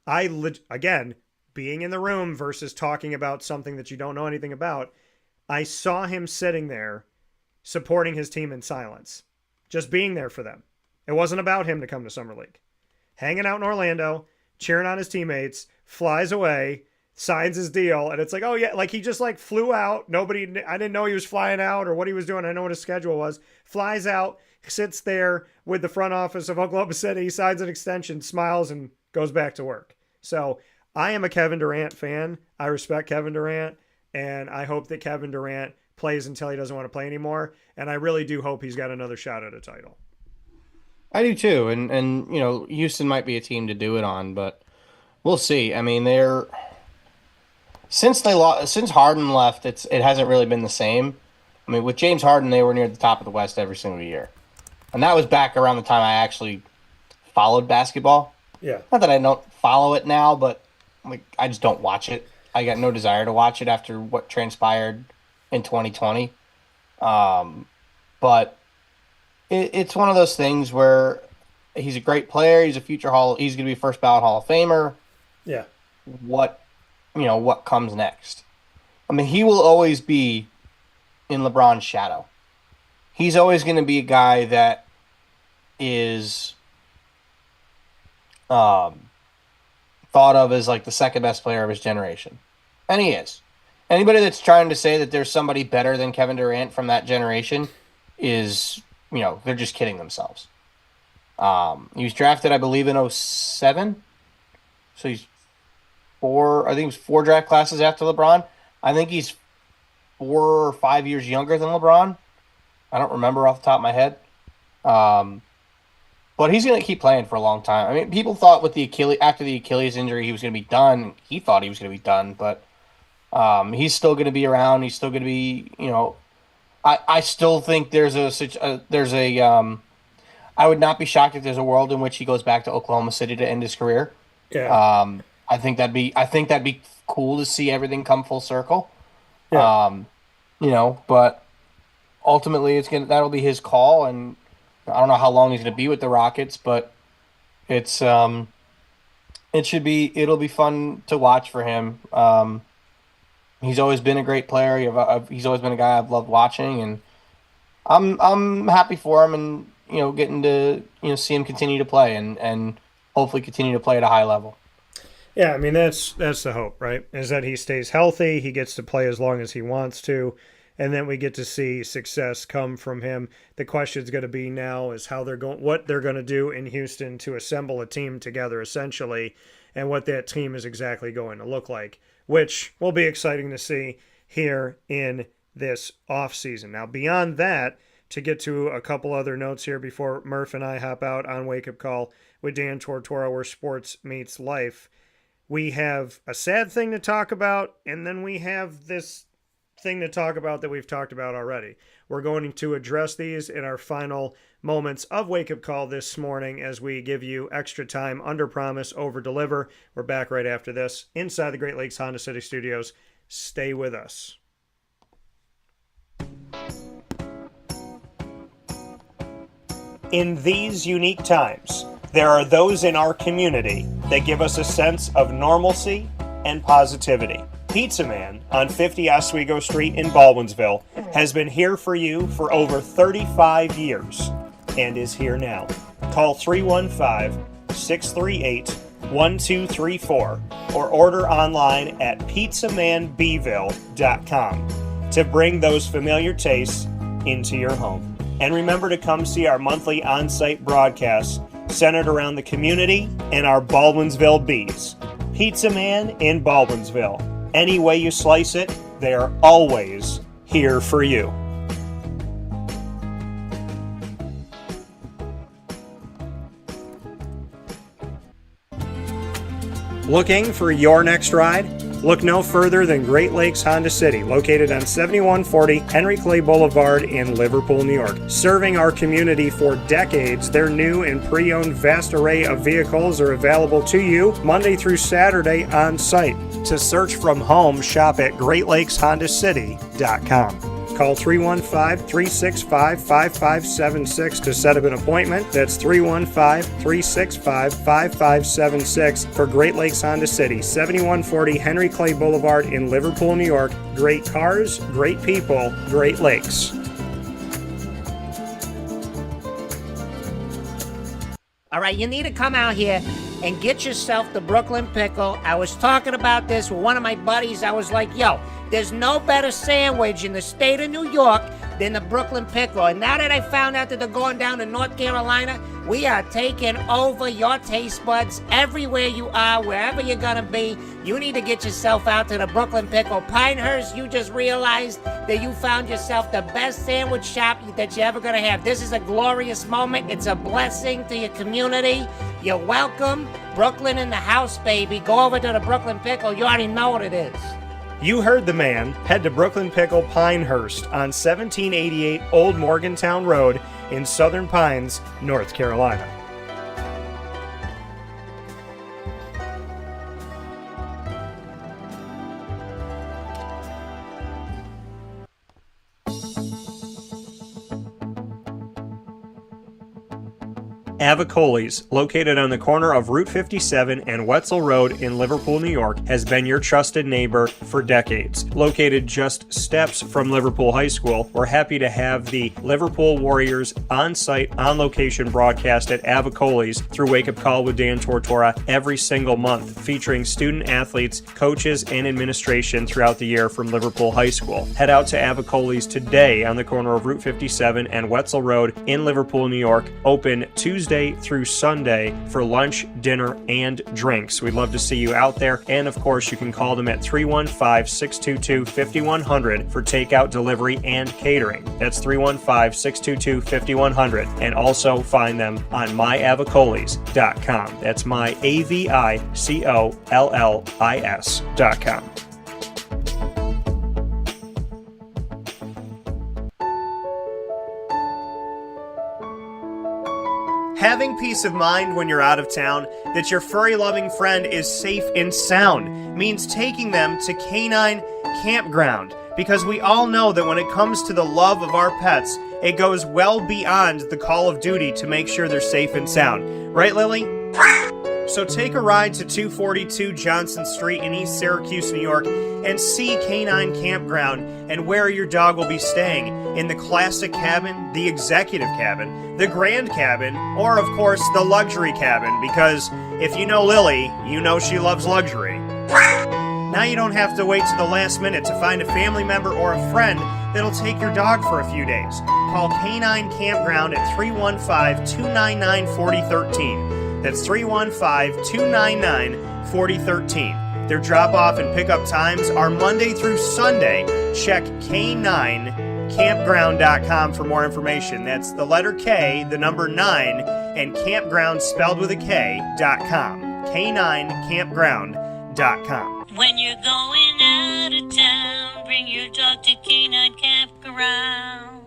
again, being in the room versus talking about something that you don't know anything about, I saw him sitting there supporting his team in silence, just being there for them. It wasn't about him to come to Summer League. Hanging out in Orlando, cheering on his teammates, flies away, signs his deal, and it's like, oh yeah, like he just like flew out. I didn't know he was flying out or what he was doing. I know what his schedule was. Flies out, sits there with the front office of Oklahoma City, signs an extension, smiles, and goes back to work. So I am a Kevin Durant fan. I respect Kevin Durant, and I hope that Kevin Durant plays until he doesn't want to play anymore. And I really do hope he's got another shot at a title. I do too, and Houston might be a team to do it on, but we'll see. I mean, since Harden left, it hasn't really been the same. I mean, with James Harden, they were near the top of the West every single year, and that was back around the time I actually followed basketball. Yeah, not that I don't follow it now, but like I just don't watch it. I got no desire to watch it after what transpired in 2020. But it's one of those things where he's a great player. He's a he's going to be first ballot Hall of Famer. Yeah. What comes next? I mean, he will always be in LeBron's shadow. He's always going to be a guy that is thought of as like the second best player of his generation. And he is. Anybody that's trying to say that there's somebody better than Kevin Durant from that generation is, they're just kidding themselves. He was drafted, I believe, in 2007. So he's 4 draft classes after LeBron. I think he's 4 or 5 years younger than LeBron. I don't remember off the top of my head. But he's going to keep playing for a long time. I mean, people thought after the Achilles injury he was going to be done. He thought he was going to be done, but he's still going to be around. He's still going to be, I still think I would not be shocked if there's a world in which he goes back to Oklahoma City to end his career. Yeah. I think that'd be cool to see everything come full circle. Yeah. But ultimately that'll be his call, and I don't know how long he's going to be with the Rockets, but it'll be fun to watch for him. He's always been a great player. He's always been a guy I've loved watching, and I'm happy for him, and getting to see him continue to play and hopefully continue to play at a high level. Yeah, I mean that's the hope, right? Is that he stays healthy, he gets to play as long as he wants to, and then we get to see success come from him. The question is going to be now is what they're going to do in Houston to assemble a team together, essentially, and what that team is exactly going to look like, which will be exciting to see here in this offseason. Now, beyond that, to get to a couple other notes here before Murph and I hop out on Wake Up Call with Dan Tortora, where sports meets life, we have a sad thing to talk about, and then we have this thing to talk about that we've talked about already. We're going to address these in our final moments of Wake Up Call this morning as we give you extra time, under promise, over deliver. We're back right after this inside the Great Lakes Honda City Studios. Stay with us. In these unique times, there are those in our community that give us a sense of normalcy and positivity. Pizza Man on 50 Oswego Street in Baldwinsville has been here for you for over 35 years and is here now. Call 315-638-1234 or order online at pizzamanbville.com. to bring those familiar tastes into your home. And remember to come see our monthly on-site broadcasts centered around the community and our Baldwinsville Bees. Pizza Man in Baldwinsville. Any way you slice it, they are always here for you. Looking for your next ride? Look no further than Great Lakes Honda City, located on 7140 Henry Clay Boulevard in Liverpool, New York. Serving our community for decades, their new and pre-owned vast array of vehicles are available to you Monday through Saturday on site. To search from home, shop at GreatLakesHondaCity.com. Call 315-365-5576 to set up an appointment. That's 315-365-5576 for Great Lakes Honda City, 7140 Henry Clay Boulevard in Liverpool, New York. Great cars, great people, Great Lakes. All right, you need to come out here and get yourself the Brooklyn Pickle. I was talking about this with one of my buddies. I was like, yo, there's no better sandwich in the state of New York than the Brooklyn Pickle. And now that I found out that they're going down to North Carolina, we are taking over your taste buds everywhere you are, wherever you're going to be. You need to get yourself out to the Brooklyn Pickle. Pinehurst, you just realized that you found yourself the best sandwich shop that you're ever going to have. This is a glorious moment. It's a blessing to your community. You're welcome. Brooklyn in the house, baby. Go over to the Brooklyn Pickle. You already know what it is. You heard the man. Head to Brooklyn Pickle Pinehurst on 1788 Old Morgantown Road in Southern Pines, North Carolina. Avicoli's, located on the corner of Route 57 and Wetzel Road in Liverpool, New York, has been your trusted neighbor for decades. Located just steps from Liverpool High School, we're happy to have the Liverpool Warriors on-site, on-location broadcast at Avicoli's through Wake Up Call with Dan Tortora every single month, featuring student athletes, coaches, and administration throughout the year from Liverpool High School. Head out to Avicoli's today on the corner of Route 57 and Wetzel Road in Liverpool, New York, open Tuesday through Sunday for lunch, dinner, and drinks. We'd love to see you out there. And of course, you can call them at 315-622-5100 for takeout, delivery, and catering. That's 315-622-5100. And also find them on myavicolis.com. That's myavicollis.com. Having peace of mind when you're out of town that your furry-loving friend is safe and sound means taking them to Canine Campground, because we all know that when it comes to the love of our pets, it goes well beyond the call of duty to make sure they're safe and sound. Right, Lily? So take a ride to 242 Johnson Street in East Syracuse, New York, and see Canine Campground and where your dog will be staying, in the classic cabin, the executive cabin, the grand cabin, or of course the luxury cabin, because if you know Lily, you know she loves luxury. Now you don't have to wait to the last minute to find a family member or a friend that'll take your dog for a few days. Call Canine Campground at 315-299-4013. That's 315-299-4013. Their drop-off and pickup times are Monday through Sunday. Check K9campground.com for more information. That's the letter K, the number 9, and campground spelled with a K.com. K9campground.com. When you're going out of town, bring your dog to Canine Campground.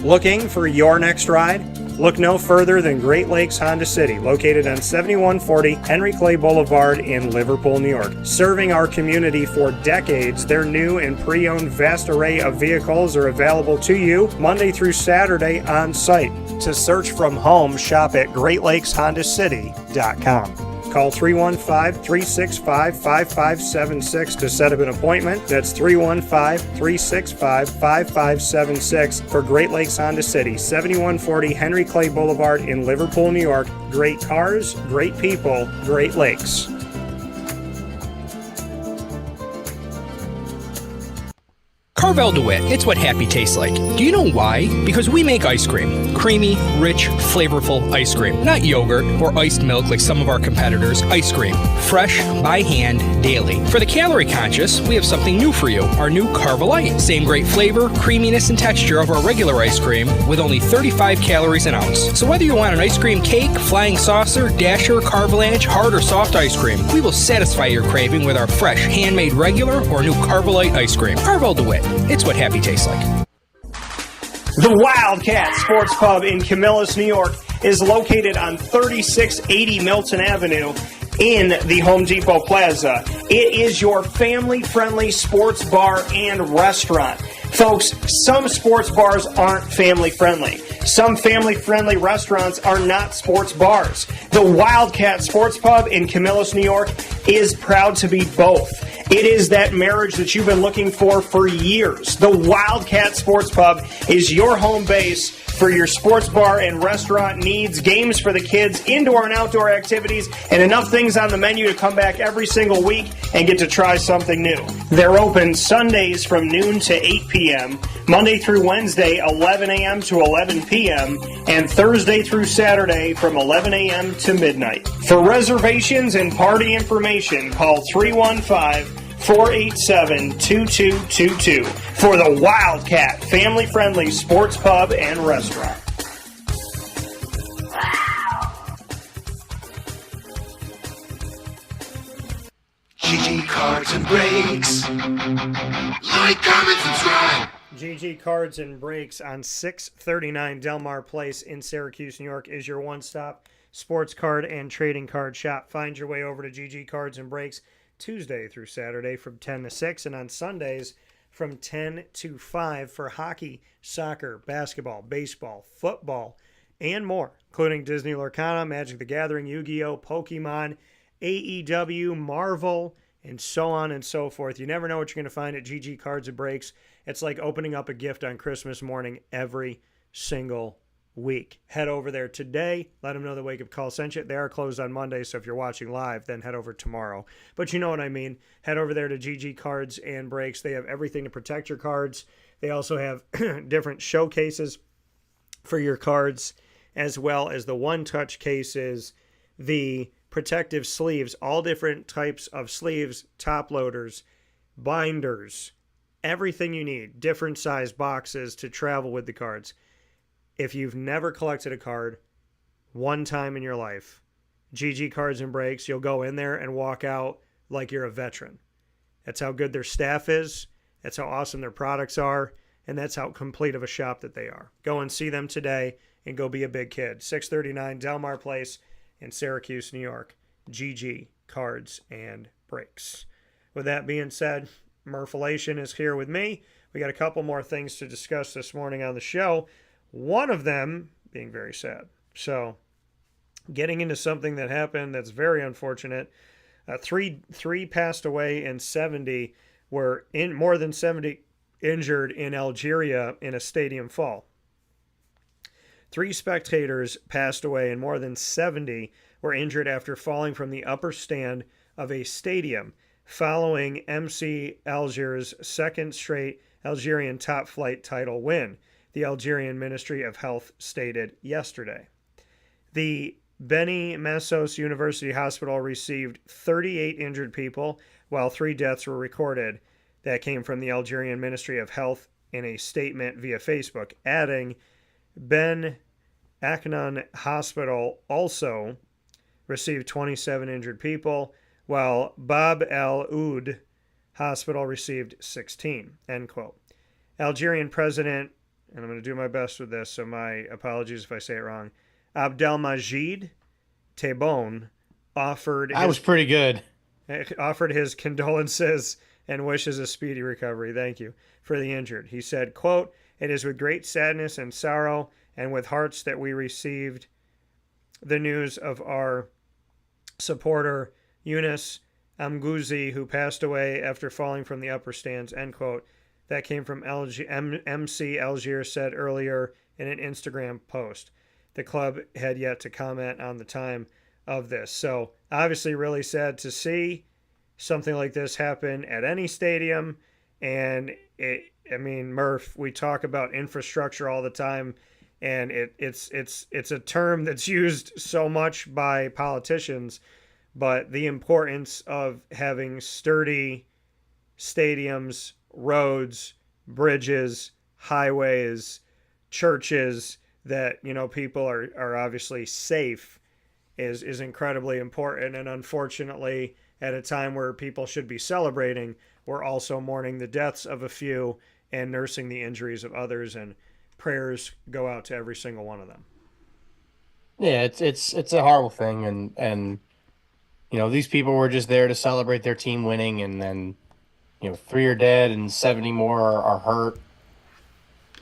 Looking for your next ride? Look no further than Great Lakes Honda City, located on 7140 Henry Clay Boulevard in Liverpool, New York. Serving our community for decades, their new and pre-owned vast array of vehicles are available to you Monday through Saturday on site. To search from home, shop at GreatLakesHondaCity.com. Call 315-365-5576 to set up an appointment. That's 315-365-5576 for Great Lakes Honda City, 7140 Henry Clay Boulevard in Liverpool, New York. Great cars, great people, Great Lakes. Carvel DeWitt, it's what happy tastes like. Do you know why? Because we make ice cream. Creamy, rich, flavorful ice cream. Not yogurt or iced milk like some of our competitors. Ice cream. Fresh, by hand, daily. For the calorie conscious, we have something new for you. Our new Carvelite. Same great flavor, creaminess, and texture of our regular ice cream with only 35 calories an ounce. So whether you want an ice cream cake, flying saucer, dasher, carvalanche, hard or soft ice cream, we will satisfy your craving with our fresh, handmade regular or new Carvelite ice cream. Carvel DeWitt. It's what happy tastes like. The Wildcat Sports Pub in Camillus, New York is located on 3680 Milton Avenue in the Home Depot Plaza. It is your family-friendly sports bar and restaurant. Folks, some sports bars aren't family-friendly. Some family-friendly restaurants are not sports bars. The Wildcat Sports Pub in Camillus, New York is proud to be both. It is that marriage that you've been looking for years. The Wildcat Sports Pub is your home base for your sports bar and restaurant needs, games for the kids, indoor and outdoor activities, and enough things on the menu to come back every single week and get to try something new. They're open Sundays from noon to 8 p.m., Monday through Wednesday, 11 a.m. to 11 p.m., and Thursday through Saturday from 11 a.m. to midnight. For reservations and party information, call 315-487-2222 for the Wildcat family-friendly sports pub and restaurant. GG Cards and Breaks. Like, comment, subscribe. GG Cards and Breaks on 639 Delmar Place in Syracuse, New York is your one-stop sports card and trading card shop. Find your way over to GG Cards and Breaks Tuesday through Saturday from 10 to 6, and on Sundays from 10 to 5 for hockey, soccer, basketball, baseball, football, and more, including Disney Lorcana, Magic the Gathering, Yu-Gi-Oh!, Pokemon, AEW, Marvel, and so on and so forth. You never know what you're going to find at GG Cards and Breaks. It's like opening up a gift on Christmas morning every single week. Head over there today. Let them know the Wake Up Call sent you. They are closed on Monday, so if you're watching live, then head over tomorrow. But you know what I mean. Head over there to GG Cards and Breaks. They have everything to protect your cards. They also have different showcases for your cards, as well as the one-touch cases, the protective sleeves, all different types of sleeves, top loaders, binders, everything you need, different size boxes to travel with the cards. If you've never collected a card one time in your life, GG Cards and Breaks, you'll go in there and walk out like you're a veteran. That's how good their staff is. That's how awesome their products are. And that's how complete of a shop that they are. Go and see them today and go be a big kid. 639 Delmar Place in Syracuse, New York. GG Cards and Breaks. With that being said, Murphalation is here with me. We got a couple more things to discuss this morning on the show. One of them being very sad. So, getting into something that happened that's very unfortunate. Three passed away and 70 were more than 70 injured in Algeria in a stadium fall. 3 spectators passed away and more than 70 were injured after falling from the upper stand of a stadium following MC Alger's second straight Algerian top flight title win, the Algerian Ministry of Health stated yesterday. The Beni Messos University Hospital received 38 injured people, while 3 deaths were recorded. That came from the Algerian Ministry of Health in a statement via Facebook, adding, Ben Aknan Hospital also received 27 injured people, while Bab el Oud Hospital received 16, end quote. Algerian President, and I'm going to do my best with this, so my apologies if I say it wrong, Abdelmajid Tebboune offered his condolences and wishes a speedy recovery. Thank you for the injured. He said, quote, "It is with great sadness and sorrow and with hearts that we received the news of our supporter Yunus Amgouzi, who passed away after falling from the upper stands," end quote. That came from MC Algier said earlier in an Instagram post. The club had yet to comment on the time of this. So obviously really sad to see something like this happen at any stadium. And I mean, Murph, we talk about infrastructure all the time, and it's a term that's used so much by politicians, but the importance of having sturdy stadiums, roads, bridges, highways, churches that, people are obviously safe is incredibly important. And unfortunately, at a time where people should be celebrating, we're also mourning the deaths of a few and nursing the injuries of others, and prayers go out to every single one of them. Yeah, it's a horrible thing, and these people were just there to celebrate their team winning, and then 3 are dead and 70 more are hurt.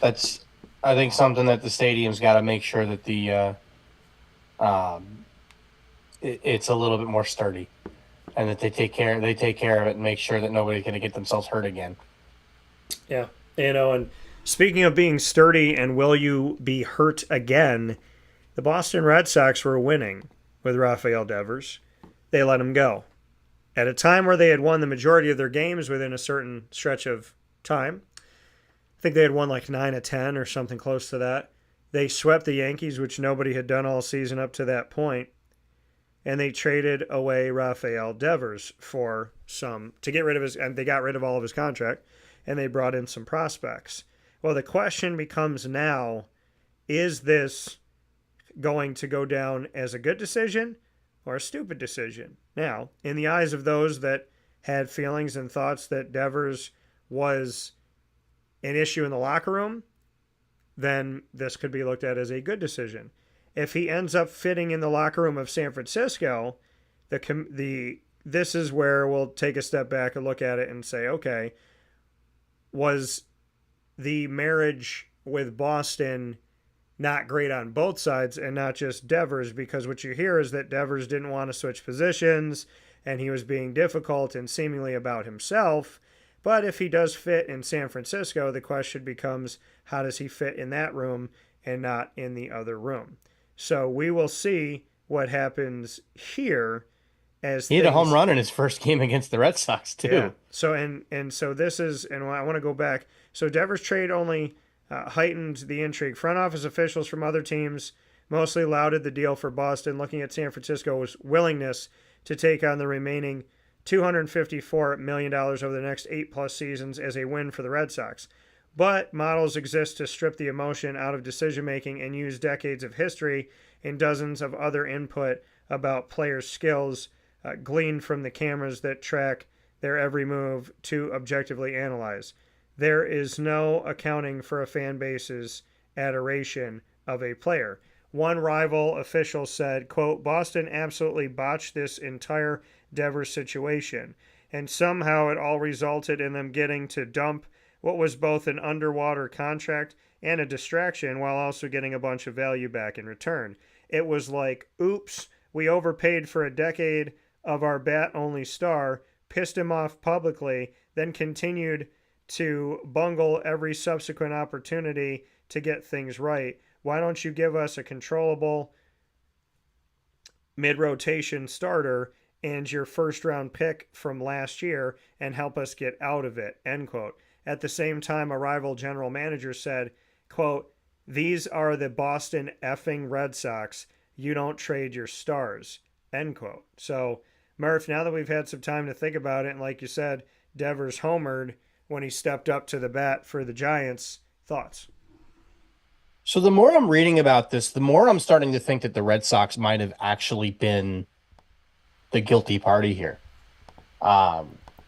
That's, I think, something that the stadium's got to make sure that it's a little bit more sturdy, and that they take care of it and make sure that nobody's going to get themselves hurt again. Yeah, and speaking of being sturdy and will you be hurt again, the Boston Red Sox were winning with Rafael Devers. They let him go. At a time where they had won the majority of their games within a certain stretch of time, I think they had won like 9 of 10 or something close to that. They swept the Yankees, which nobody had done all season up to that point, and they traded away Rafael Devers to get rid of and they got rid of all of his contract, and they brought in some prospects. Well, the question becomes now, is this going to go down as a good decision or a stupid decision? Now, in the eyes of those that had feelings and thoughts that Devers was an issue in the locker room, then this could be looked at as a good decision. If he ends up fitting in the locker room of San Francisco, this is where we'll take a step back and look at it and say, okay, was the marriage with Boston not great on both sides and not just Devers? Because what you hear is that Devers didn't want to switch positions and he was being difficult and seemingly about himself. But if he does fit in San Francisco, the question becomes, how does he fit in that room and not in the other room? So we will see what happens here. As he had a home run in his first game against the Red Sox too. Yeah. So and so this is, and I want to go back. So Devers trade only heightened the intrigue. Front office officials from other teams mostly lauded the deal for Boston, looking at San Francisco's willingness to take on the remaining $254 million over the next 8+ seasons as a win for the Red Sox. But models exist to strip the emotion out of decision-making and use decades of history and dozens of other input about players' skills gleaned from the cameras that track their every move to objectively analyze. There is no accounting for a fan base's adoration of a player. One rival official said, quote, Boston absolutely botched this entire Devers situation, and somehow it all resulted in them getting to dump what was both an underwater contract and a distraction while also getting a bunch of value back in return. It was like, oops, we overpaid for a decade of our bat-only star, pissed him off publicly, then continued to bungle every subsequent opportunity to get things right. Why don't you give us a controllable mid-rotation starter and your first-round pick from last year and help us get out of it, end quote. At the same time, a rival general manager said, quote, these are the Boston effing Red Sox. You don't trade your stars, end quote. So, Murph, now that we've had some time to think about it, and like you said, Devers homered when he stepped up to the bat for the Giants, thoughts? So the more I'm reading about this, the more I'm starting to think that the Red Sox might have actually been the guilty party here.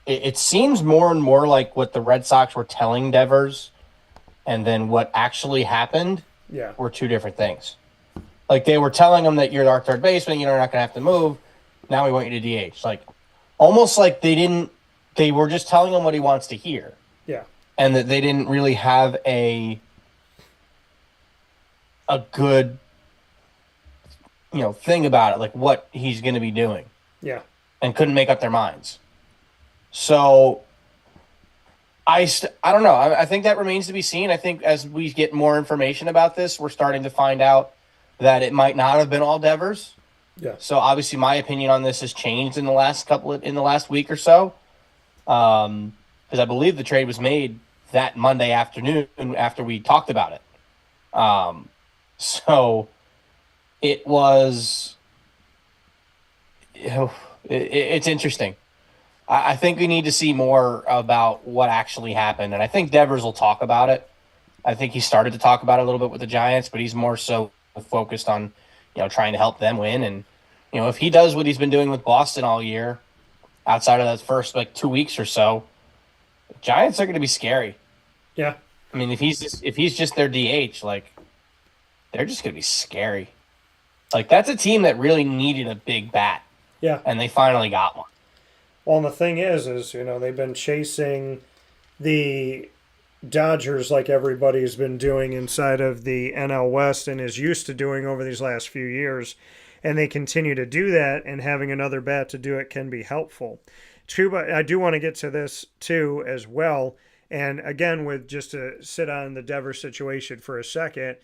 It seems more and more like what the Red Sox were telling Devers and then what actually happened were two different things. Like they were telling him that you're our third baseman, you're not going to have to move. Now we want you to DH. Like almost like they were just telling him what he wants to hear. Yeah. And that they didn't really have a good, thing about it, like what he's going to be doing. Yeah. And couldn't make up their minds. So I don't know. I think that remains to be seen. I think as we get more information about this, we're starting to find out that it might not have been all Devers. Yeah. So obviously my opinion on this has changed in the last week or so. Because I believe the trade was made that Monday afternoon after we talked about it. So it was, it's interesting. I think we need to see more about what actually happened, and I think Devers will talk about it. I think he started to talk about it a little bit with the Giants, but he's more so focused on, trying to help them win. And, if he does what he's been doing with Boston all year, outside of those first 2 weeks or so, the Giants are going to be scary. Yeah. I mean, if he's just their DH, they're just going to be scary. That's a team that really needed a big bat. Yeah. And they finally got one. Well, and the thing is, they've been chasing the Dodgers like everybody's been doing inside of the NL West and is used to doing over these last few years. And they continue to do that, and having another bat to do it can be helpful. Chuba, I do want to get to this too as well. And again, with just to sit on the Devers situation for a second,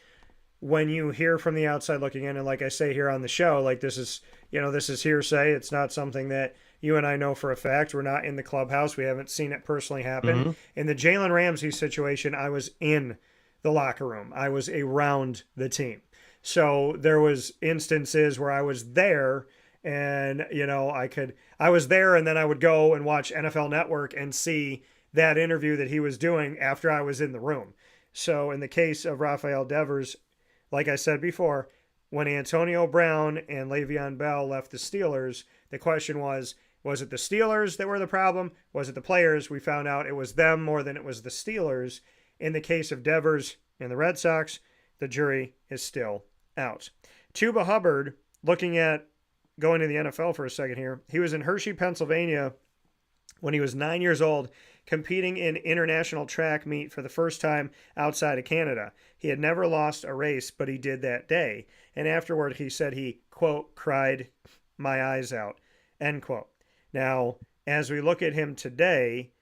when you hear from the outside looking in, and like I say here on the show, this is hearsay. It's not something that you and I know for a fact. We're not in the clubhouse. We haven't seen it personally happen. Mm-hmm. In the Jalen Ramsey situation, I was in the locker room. I was around the team. So there was instances where I was there and, I was there and then I would go and watch NFL Network and see that interview that he was doing after I was in the room. So in the case of Rafael Devers, like I said before, when Antonio Brown and Le'Veon Bell left the Steelers, the question was it the Steelers that were the problem? Was it the players? We found out it was them more than it was the Steelers. In the case of Devers and the Red Sox, the jury is still out. Chuba Hubbard, looking at going to the NFL for a second here, he was in Hershey, Pennsylvania when he was 9 years old, competing in international track meet for the first time outside of Canada. He had never lost a race, but he did that day. And afterward, he said he, quote, cried my eyes out, end quote. Now, as we look at him today,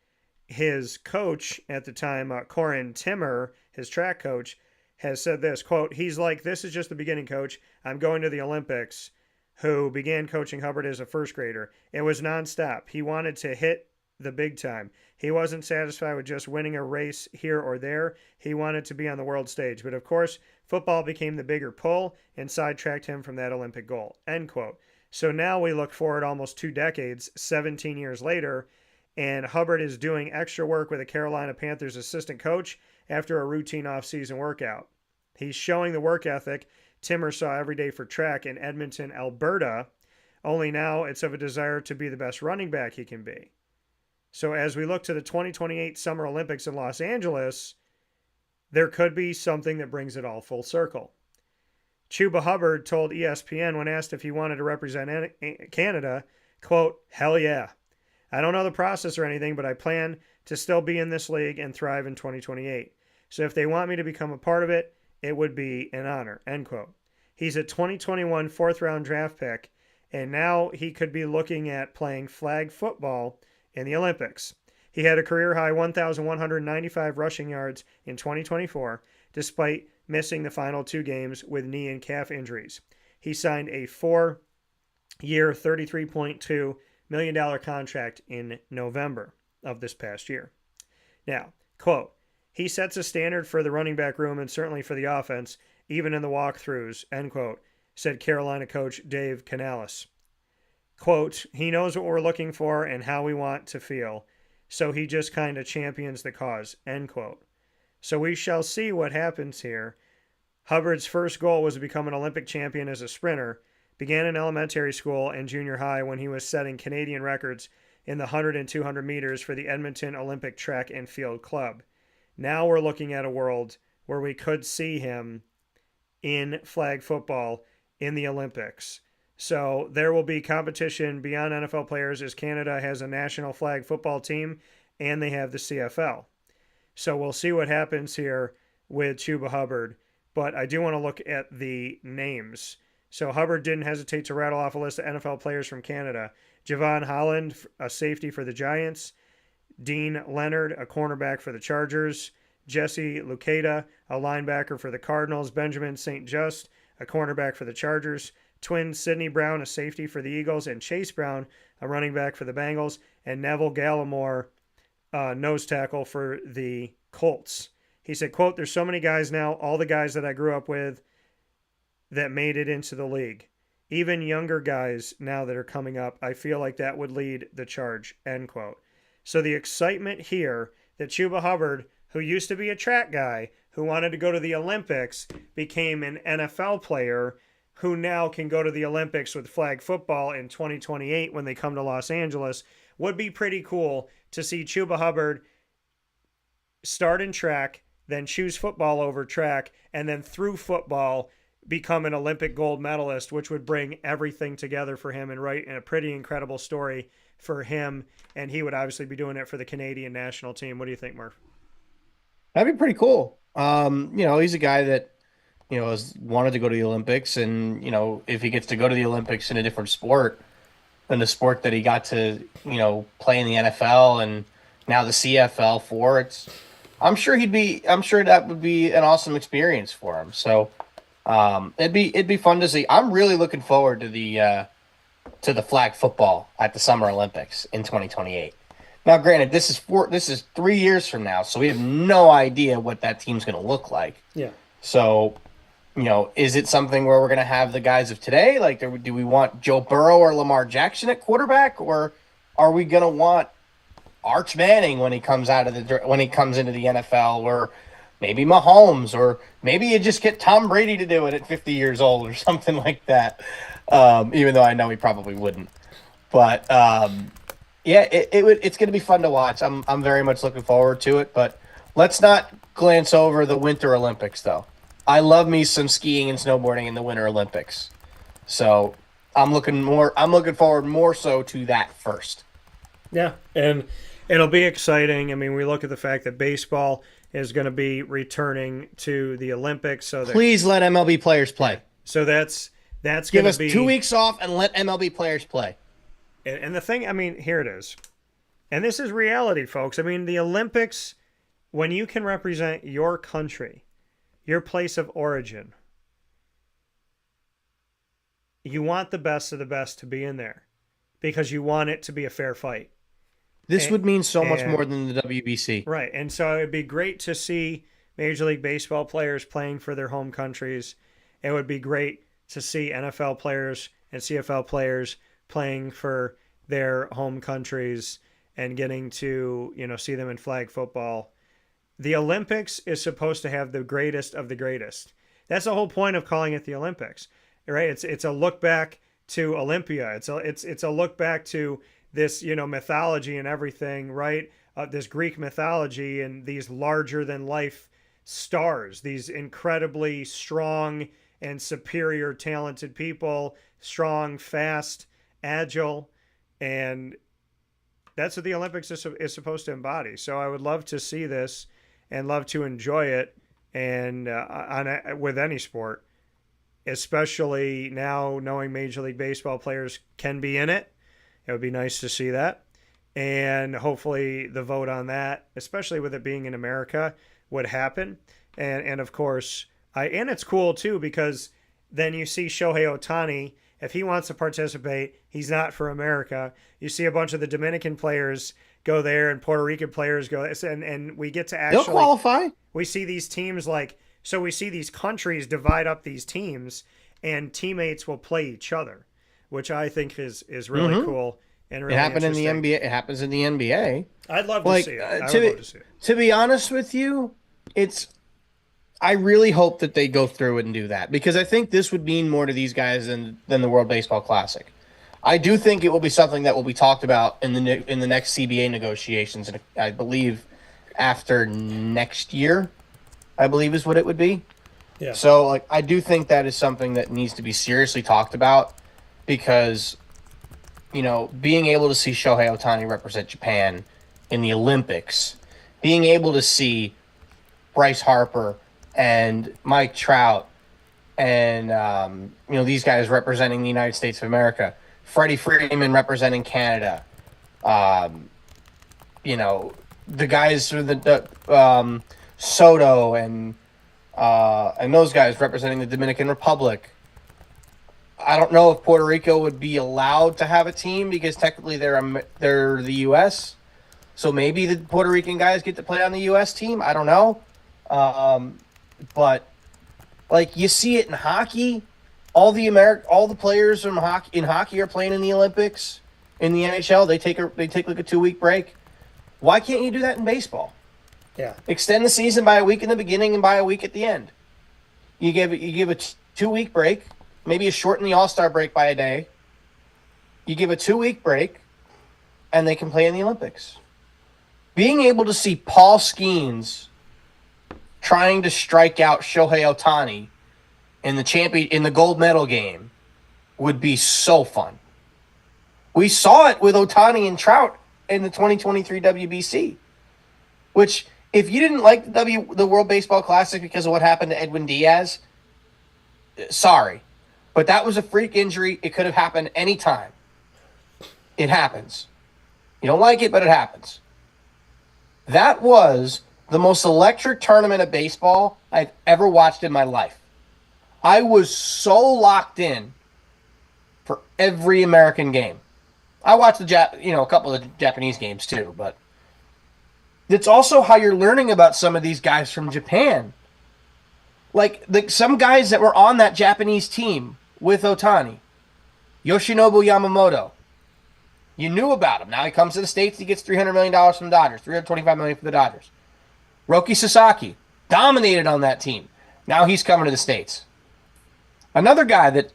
his coach at the time, Corin Timmer, his track coach, has said this, quote, he's like, this is just the beginning, coach. I'm going to the Olympics, who began coaching Hubbard as a first grader. It was nonstop. He wanted to hit the big time. He wasn't satisfied with just winning a race here or there. He wanted to be on the world stage. But of course, football became the bigger pull and sidetracked him from that Olympic goal, end quote. So now we look forward almost 2 decades, 17 years later, and Hubbard is doing extra work with the Carolina Panthers assistant coach after a routine off-season workout. He's showing the work ethic Timmer saw every day for track in Edmonton, Alberta, only now it's of a desire to be the best running back he can be. So as we look to the 2028 Summer Olympics in Los Angeles, there could be something that brings it all full circle. Chuba Hubbard told ESPN when asked if he wanted to represent Canada, quote, hell yeah. I don't know the process or anything, but I plan to still be in this league and thrive in 2028. So if they want me to become a part of it, it would be an honor, end quote. He's a 2021 fourth-round draft pick, and now he could be looking at playing flag football in the Olympics. He had a career-high 1,195 rushing yards in 2024, despite missing the final 2 games with knee and calf injuries. He signed a 4-year, $33.2 million contract in November of this past year. Now, quote, he sets a standard for the running back room and certainly for the offense, even in the walkthroughs, end quote, said Carolina coach Dave Canales. Quote, he knows what we're looking for and how we want to feel, so he just kind of champions the cause, end quote. So we shall see what happens here. Hubbard's first goal was to become an Olympic champion as a sprinter, began in elementary school and junior high when he was setting Canadian records in the 100 and 200 meters for the Edmonton Olympic Track and Field Club. Now we're looking at a world where we could see him in flag football in the Olympics. So there will be competition beyond NFL players as Canada has a national flag football team and they have the CFL. So we'll see what happens here with Chuba Hubbard. But I do want to look at the names. So Hubbard didn't hesitate to rattle off a list of NFL players from Canada. Javon Holland, a safety for the Giants. Dean Leonard, a cornerback for the Chargers. Jesse Luketa, a linebacker for the Cardinals. Benjamin St. Just, a cornerback for the Chargers. Twin Sidney Brown, a safety for the Eagles. And Chase Brown, a running back for the Bengals. And Neville Gallimore, nose tackle for the Colts. He said, quote, "There's so many guys now, all the guys that I grew up with that made it into the league. Even younger guys now that are coming up, I feel like that would lead the charge," end quote. So the excitement here that Chuba Hubbard, who used to be a track guy, who wanted to go to the Olympics, became an NFL player who now can go to the Olympics with flag football in 2028 when they come to Los Angeles, would be pretty cool to see Chuba Hubbard start in track, then choose football over track, and then through football become an Olympic gold medalist, which would bring everything together for him and write a pretty incredible story for him. And he would obviously be doing it for the Canadian national team. What do you think, Murph? That'd be pretty cool. He's a guy that, has wanted to go to the Olympics, and, if he gets to go to the Olympics in a different sport than the sport that he got to, play in the NFL and now the CFL for, I'm sure that would be an awesome experience for him. So, it'd be fun to see. I'm really looking forward to the flag football at the Summer Olympics in 2028. Now, granted, this is 3 years from now, so we have no idea what that team's going to look like. Yeah. So, is it something where we're going to have the guys of today? Like, do we want Joe Burrow or Lamar Jackson at quarterback, or are we going to want Arch Manning when he comes into the NFL, or maybe Mahomes, or maybe you just get Tom Brady to do it at 50 years old or something like that? Even though I know he probably wouldn't. But it's going to be fun to watch. I'm very much looking forward to it. But let's not glance over the Winter Olympics, though. I love me some skiing and snowboarding in the Winter Olympics. So I'm looking forward more so to that first. Yeah, and it'll be exciting. I mean, we look at the fact that baseball is going to be returning to the Olympics. So please let MLB players play. So that's going give to us be 2 weeks off and let MLB players play. And the thing, I mean, here it is. And this is reality, folks. I mean, the Olympics, when you can represent your country, your place of origin, you want the best of the best to be in there because you want it to be a fair fight. This would mean so much more than the WBC. Right. And so it'd be great to see Major League Baseball players playing for their home countries. It would be great to see NFL players and CFL players playing for their home countries and getting to, see them in flag football. The Olympics is supposed to have the greatest of the greatest. That's the whole point of calling it the Olympics, right? It's a look back to Olympia. It's a look back to this, mythology and everything, right? This Greek mythology and these larger than life stars, these incredibly strong and superior talented people, strong, fast, agile, and that's what the Olympics is supposed to embody. So I would love to see this and love to enjoy it, and with any sport, especially now knowing Major League Baseball players can be in it. It would be nice to see that, and hopefully the vote on that, especially with it being in America, would happen. And of course, and it's cool too because then you see Shohei Ohtani. If he wants to participate, he's not for America. You see a bunch of the Dominican players go there and Puerto Rican players go, and we get to actually they'll qualify. We see these teams we see these countries divide up these teams, and teammates will play each other, which I think is really cool and really interesting. It happens in the NBA. I'd love to see it. I would love to see it. To be honest with you, I really hope that they go through it and do that, because I think this would mean more to these guys than the World Baseball Classic. I do think it will be something that will be talked about in the next CBA negotiations, and I believe after next year, I believe is what it would be. Yeah. So I do think that is something that needs to be seriously talked about, because being able to see Shohei Ohtani represent Japan in the Olympics, being able to see Bryce Harper and Mike Trout and these guys representing the United States of America, Freddie Freeman representing Canada, the guys for the Soto and those guys representing the Dominican Republic. I don't know if Puerto Rico would be allowed to have a team because technically they're the U.S., So maybe the Puerto Rican guys get to play on the U.S. team. I don't know. But like you see it in hockey, all the players from hockey are playing in the Olympics. In the NHL, they take like a 2-week break. Why can't you do that in baseball? Yeah. Extend the season by a week in the beginning and by a week at the end. You give a 2-week break, maybe you shorten the All-Star break by a day. You give a 2-week break, and they can play in the Olympics. Being able to see Paul Skeens trying to strike out Shohei Ohtani in the gold medal game would be so fun. We saw it with Ohtani and Trout in the 2023 WBC, which if you didn't like the World Baseball Classic because of what happened to Edwin Diaz, sorry, but that was a freak injury. It could have happened anytime. It happens. You don't like it, but it happens. That was the most electric tournament of baseball I've ever watched in my life. I was so locked in for every American game. I watched a couple of Japanese games too, but it's also how you're learning about some of these guys from Japan. Like some guys that were on that Japanese team with Ohtani, Yoshinobu Yamamoto. You knew about him. Now he comes to the States. He gets $300 million from the Dodgers, $325 million from the Dodgers. Roki Sasaki dominated on that team. Now he's coming to the States. Another guy that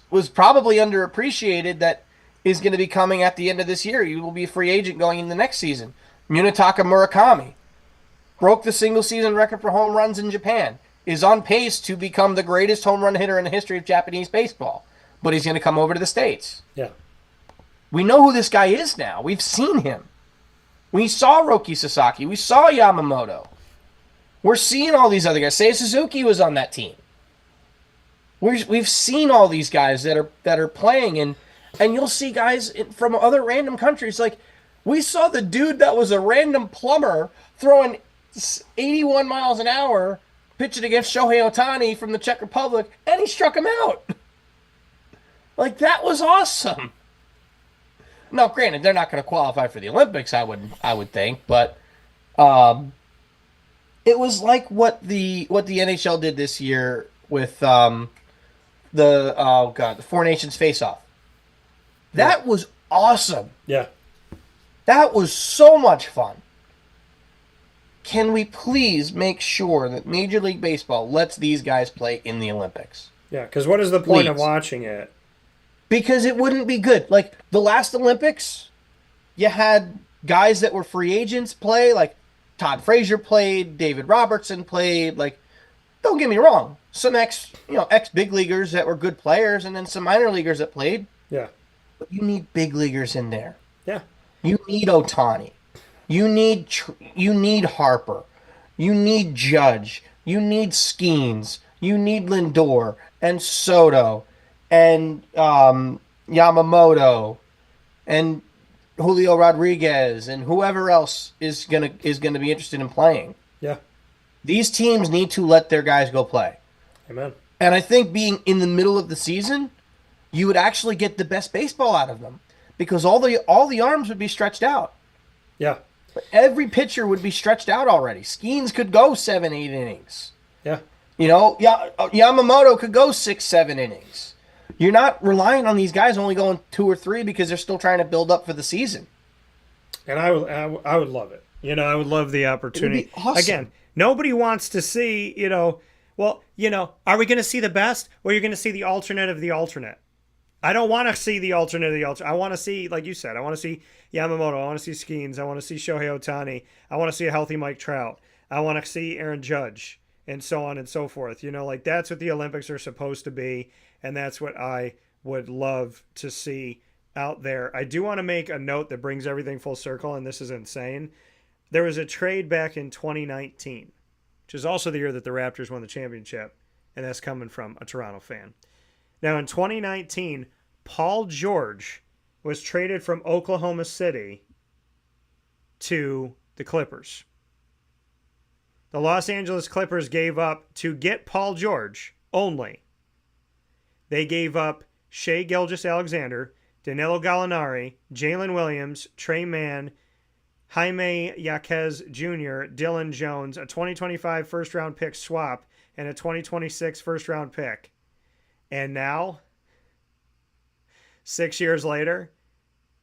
was probably underappreciated that is going to be coming at the end of this year. He will be a free agent going into the next season. Munetaka Murakami broke the single-season record for home runs in Japan. Is on pace to become the greatest home run hitter in the history of Japanese baseball. But he's going to come over to the States. Yeah. We know who this guy is now. We've seen him. We saw Roki Sasaki. We saw Yamamoto. We're seeing all these other guys. Seiya Suzuki was on that team. We've seen all these guys that are playing, and you'll see guys from other random countries. Like we saw the dude that was a random plumber throwing 81 miles an hour, pitching against Shohei Ohtani from the Czech Republic, and he struck him out. Like that was awesome. Now, granted, they're not going to qualify for the Olympics, I would think, but it was like what the NHL did this year with the Four Nations face-off. That was awesome. Yeah. That was so much fun. Can we please make sure that Major League Baseball lets these guys play in the Olympics? Yeah, because what is the point of Please. watching it? Because it wouldn't be good. Like the last Olympics, you had guys that were free agents play, like Todd Frazier played, David Robertson played. Like, don't get me wrong, some ex big leaguers that were good players, and then some minor leaguers that played. Yeah. But you need big leaguers in there. Yeah. You need Ohtani. You need Harper. You need Judge. You need Skeens. You need Lindor and Soto and Yamamoto and Julio Rodriguez and whoever else is gonna be interested in playing. Yeah. These teams need to let their guys go play. Amen. And I think being in the middle of the season, you would actually get the best baseball out of them because all the arms would be stretched out. Yeah. Every pitcher would be stretched out already. Skeens could go 7-8 innings. Yeah. Yamamoto could go 6-7 innings. You're not relying on these guys only going 2 or 3 because they're still trying to build up for the season. And I would love it. I would love the opportunity. It would be awesome. Again, nobody wants to see, are we going to see the best or are you going to see the alternate of the alternate? I don't want to see the alternate of the alternate. I want to see, like you said, I want to see Yamamoto. I want to see Skeens. I want to see Shohei Ohtani. I want to see a healthy Mike Trout. I want to see Aaron Judge and so on and so forth. That's what the Olympics are supposed to be. And that's what I would love to see out there. I do want to make a note that brings everything full circle, and this is insane. There was a trade back in 2019, which is also the year that the Raptors won the championship, and that's coming from a Toronto fan. Now, in 2019, Paul George was traded from Oklahoma City to the Clippers. The Los Angeles Clippers gave up, to get Paul George only, they gave up Shai Gilgeous-Alexander, Danilo Gallinari, Jalen Williams, Trey Mann, Jaime Yaquez Jr., Dylan Jones, a 2025 first-round pick swap, and a 2026 first-round pick. And now, 6 years later,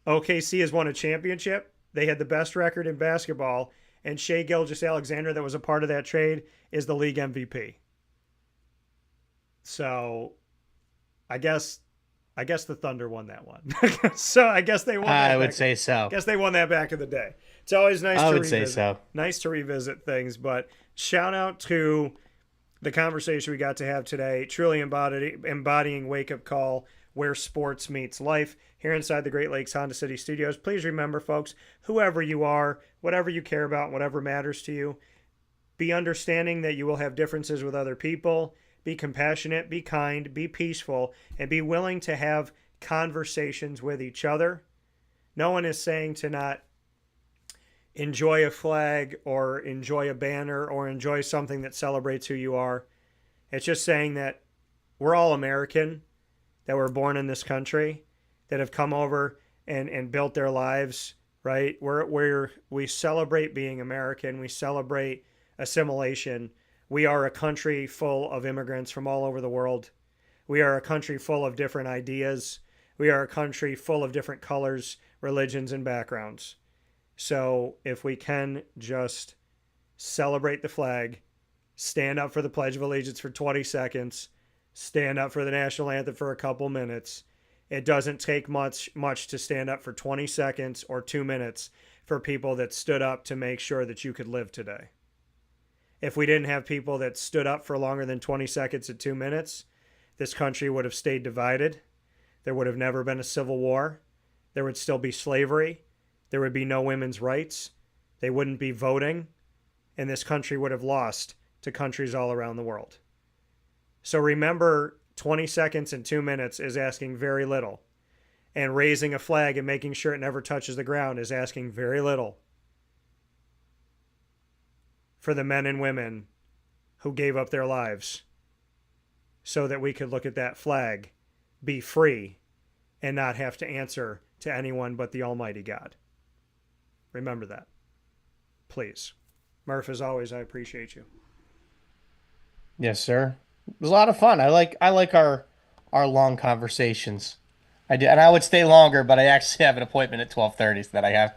OKC has won a championship. They had the best record in basketball, and Shai Gilgeous-Alexander, that was a part of that trade, is the league MVP. So, I guess the Thunder won that one. So I guess they won. I would say so. I guess they won that back in the day. It's always nice. I would say so. Nice to revisit things, but shout out to the conversation we got to have today. Truly embodying Wake Up Call, where sports meets life, here inside the Great Lakes Honda City Studios. Please remember, folks, whoever you are, whatever you care about, whatever matters to you, be understanding that you will have differences with other people. Be compassionate, be kind, be peaceful, and be willing to have conversations with each other. No one is saying to not enjoy a flag or enjoy a banner or enjoy something that celebrates who you are. It's just saying that we're all American, that were born in this country, that have come over and built their lives, right? We celebrate being American. We celebrate assimilation. We are a country full of immigrants from all over the world. We are a country full of different ideas. We are a country full of different colors, religions, and backgrounds. So if we can just celebrate the flag, stand up for the Pledge of Allegiance for 20 seconds, stand up for the national anthem for a couple minutes. It doesn't take much to stand up for 20 seconds or 2 minutes for people that stood up to make sure that you could live today. If we didn't have people that stood up for longer than 20 seconds and 2 minutes, this country would have stayed divided. There would have never been a civil war. There would still be slavery. There would be no women's rights. They wouldn't be voting. And this country would have lost to countries all around the world. So remember, 20 seconds and 2 minutes is asking very little. And raising a flag and making sure it never touches the ground is asking very little. For the men and women who gave up their lives so that we could look at that flag, be free, and not have to answer to anyone but the Almighty God. Remember that. Please. Murph, as always, I appreciate you. Yes, sir. It was a lot of fun. I like our long conversations. I do, and I would stay longer, but I actually have an appointment at 12:30 that I have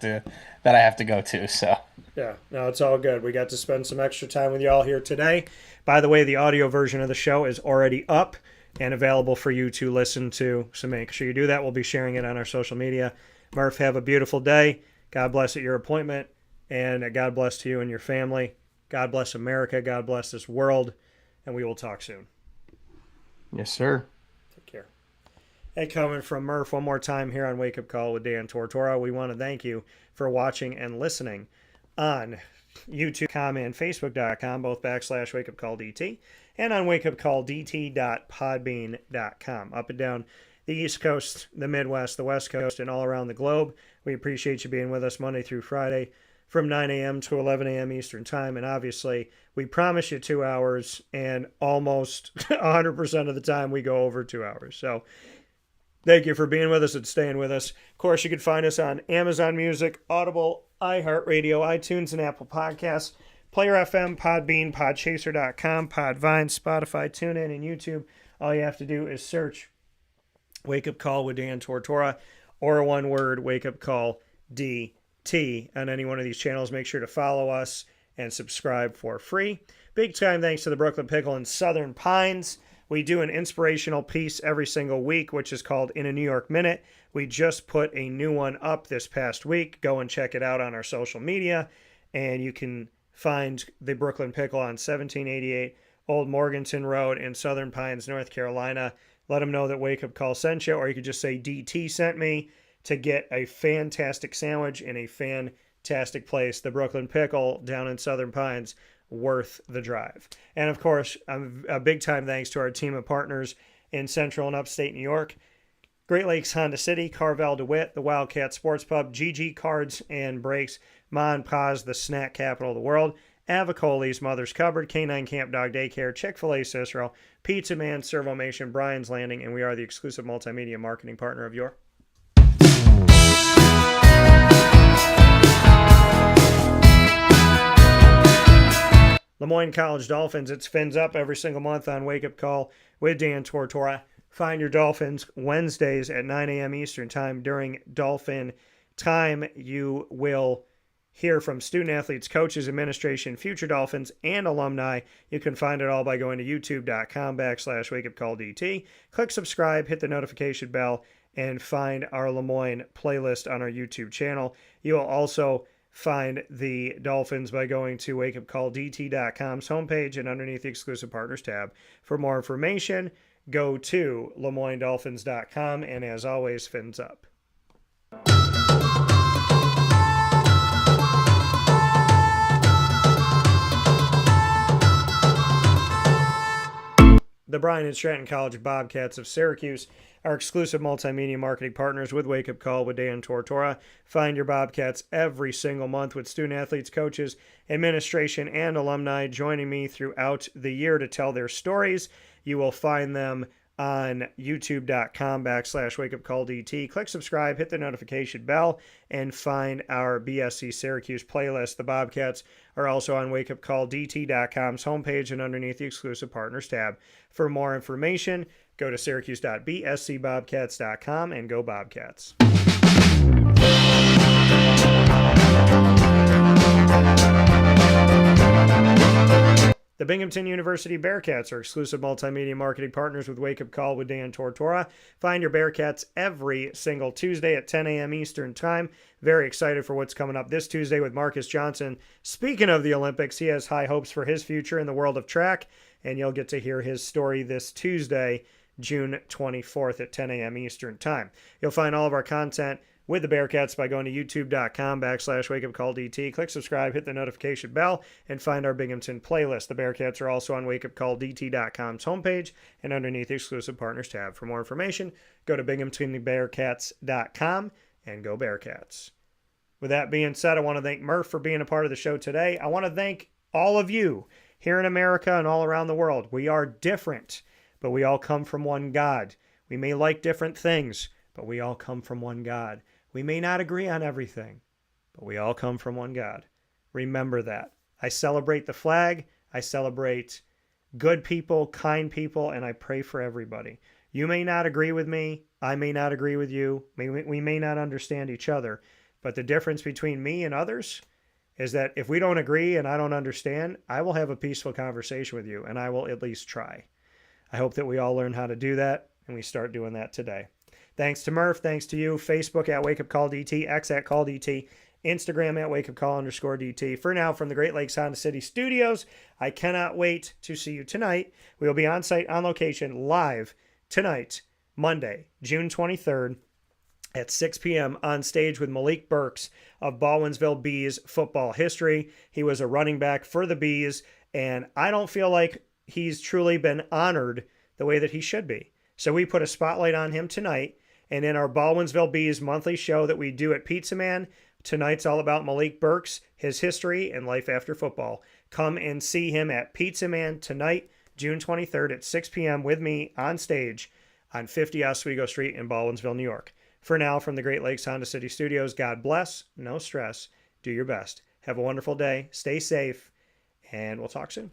to go to. So yeah, no, it's all good. We got to spend some extra time with y'all here today. By the way, the audio version of the show is already up and available for you to listen to. So make sure you do that. We'll be sharing it on our social media. Murph, have a beautiful day. God bless at your appointment, and God bless to you and your family. God bless America. God bless this world, and we will talk soon. Yes, sir. Take care. Hey, coming from Murph one more time here on Wake Up Call with Dan Tortora. We want to thank you for watching and listening on YouTube.com and Facebook.com, both /WakeUpCallDT, and on WakeUpCallDT.podbean.com. Up and down the East Coast, the Midwest, the West Coast, and all around the globe. We appreciate you being with us Monday through Friday from 9 a.m. to 11 a.m. Eastern Time. And obviously, we promise you 2 hours, and almost 100% of the time we go over 2 hours. So thank you for being with us and staying with us. Of course, you can find us on Amazon Music, Audible, iHeartRadio, iTunes, and Apple Podcasts, Player FM, Podbean, Podchaser.com, Podvine, Spotify, TuneIn, and YouTube. All you have to do is search Wake Up Call with Dan Tortora, or one word, Wake Up Call DT, on any one of these channels. Make sure to follow us and subscribe for free. Big time thanks to the Brooklyn Pickle and Southern Pines. We do an inspirational piece every single week, which is called In a New York Minute. We just put a new one up this past week. Go and check it out on our social media. And you can find the Brooklyn Pickle on 1788 Old Morganton Road in Southern Pines, North Carolina. Let them know that Wake Up Call sent you, or you could just say DT sent me, to get a fantastic sandwich in a fantastic place. The Brooklyn Pickle down in Southern Pines, worth the drive. And of course, a big time thanks to our team of partners in Central and Upstate New York: Great Lakes Honda City, Carvel DeWitt, the Wildcat Sports Pub, GG Cards and Brakes, Ma and Pa's, the snack capital of the world, Avicoli's Mother's Cupboard, Canine Camp Dog Daycare, Chick-fil-A Cicero, Pizza Man, Servomation, Brian's Landing, and we are the exclusive multimedia marketing partner of your Lemoyne College Dolphins. It's Fins Up every single month on Wake Up Call with Dan Tortora. Find your Dolphins Wednesdays at 9 a.m. Eastern Time. During Dolphin Time, you will hear from student athletes, coaches, administration, future Dolphins, and alumni. You can find it all by going to youtube.com/wakeupcalldt. Click subscribe, hit the notification bell, and find our Lemoyne playlist on our YouTube channel. You will also find the Dolphins by going to wakeupcalldt.com's homepage and underneath the exclusive partners tab. For more information, go to LeMoyneDolphins.com, and as always, Fins Up. The Bryan and Stratton College Bobcats of Syracuse are exclusive multimedia marketing partners with Wake Up Call with Dan Tortora. Find your Bobcats every single month with student athletes, coaches, administration, and alumni joining me throughout the year to tell their stories. You will find them on youtube.com/wakeupcalldt. Click subscribe, hit the notification bell, and find our BSC Syracuse playlist. The Bobcats are also on wakeupcalldt.com's homepage and underneath the exclusive partners tab. For more information, go to syracuse.bscbobcats.com and go Bobcats. The Binghamton University Bearcats are exclusive multimedia marketing partners with Wake Up Call with Dan Tortora. Find your Bearcats every single Tuesday at 10 a.m. Eastern Time. Very excited for what's coming up this Tuesday with Marcus Johnson. Speaking of the Olympics, he has high hopes for his future in the world of track, and you'll get to hear his story this Tuesday, June 24th at 10 a.m. Eastern Time. You'll find all of our content with the Bearcats by going to youtube.com/wakeupcalldt. Click subscribe, hit the notification bell, and find our Binghamton playlist. The Bearcats are also on wakeupcalldt.com's homepage and underneath the exclusive partners tab. For more information, go to binghamtonbearcats.com and go Bearcats. With that being said, I want to thank Murph for being a part of the show today. I want to thank all of you here in America and all around the world. We are different, but we all come from one God. We may like different things, but we all come from one God. We may not agree on everything, but we all come from one God. Remember that. I celebrate the flag. I celebrate good people, kind people, and I pray for everybody. You may not agree with me. I may not agree with you. We may not understand each other. But the difference between me and others is that if we don't agree and I don't understand, I will have a peaceful conversation with you, and I will at least try. I hope that we all learn how to do that, and we start doing that today. Thanks to Murph. Thanks to you. Facebook at WakeUpCallDT, X at CallDT, Instagram at WakeUpCall_DT. For now, from the Great Lakes Honda City Studios, I cannot wait to see you tonight. We will be on site, on location, live tonight, Monday, June 23rd at 6 p.m. on stage with Malik Burks of Baldwinsville Bees football history. He was a running back for the Bees, and I don't feel like he's truly been honored the way that he should be. So we put a spotlight on him tonight. And in our Baldwinsville Bees monthly show that we do at Pizza Man, tonight's all about Malik Burks, his history, and life after football. Come and see him at Pizza Man tonight, June 23rd at 6 p.m. with me on stage on 50 Oswego Street in Baldwinsville, New York. For now, from the Great Lakes Honda City Studios, God bless, no stress, do your best. Have a wonderful day, stay safe, and we'll talk soon.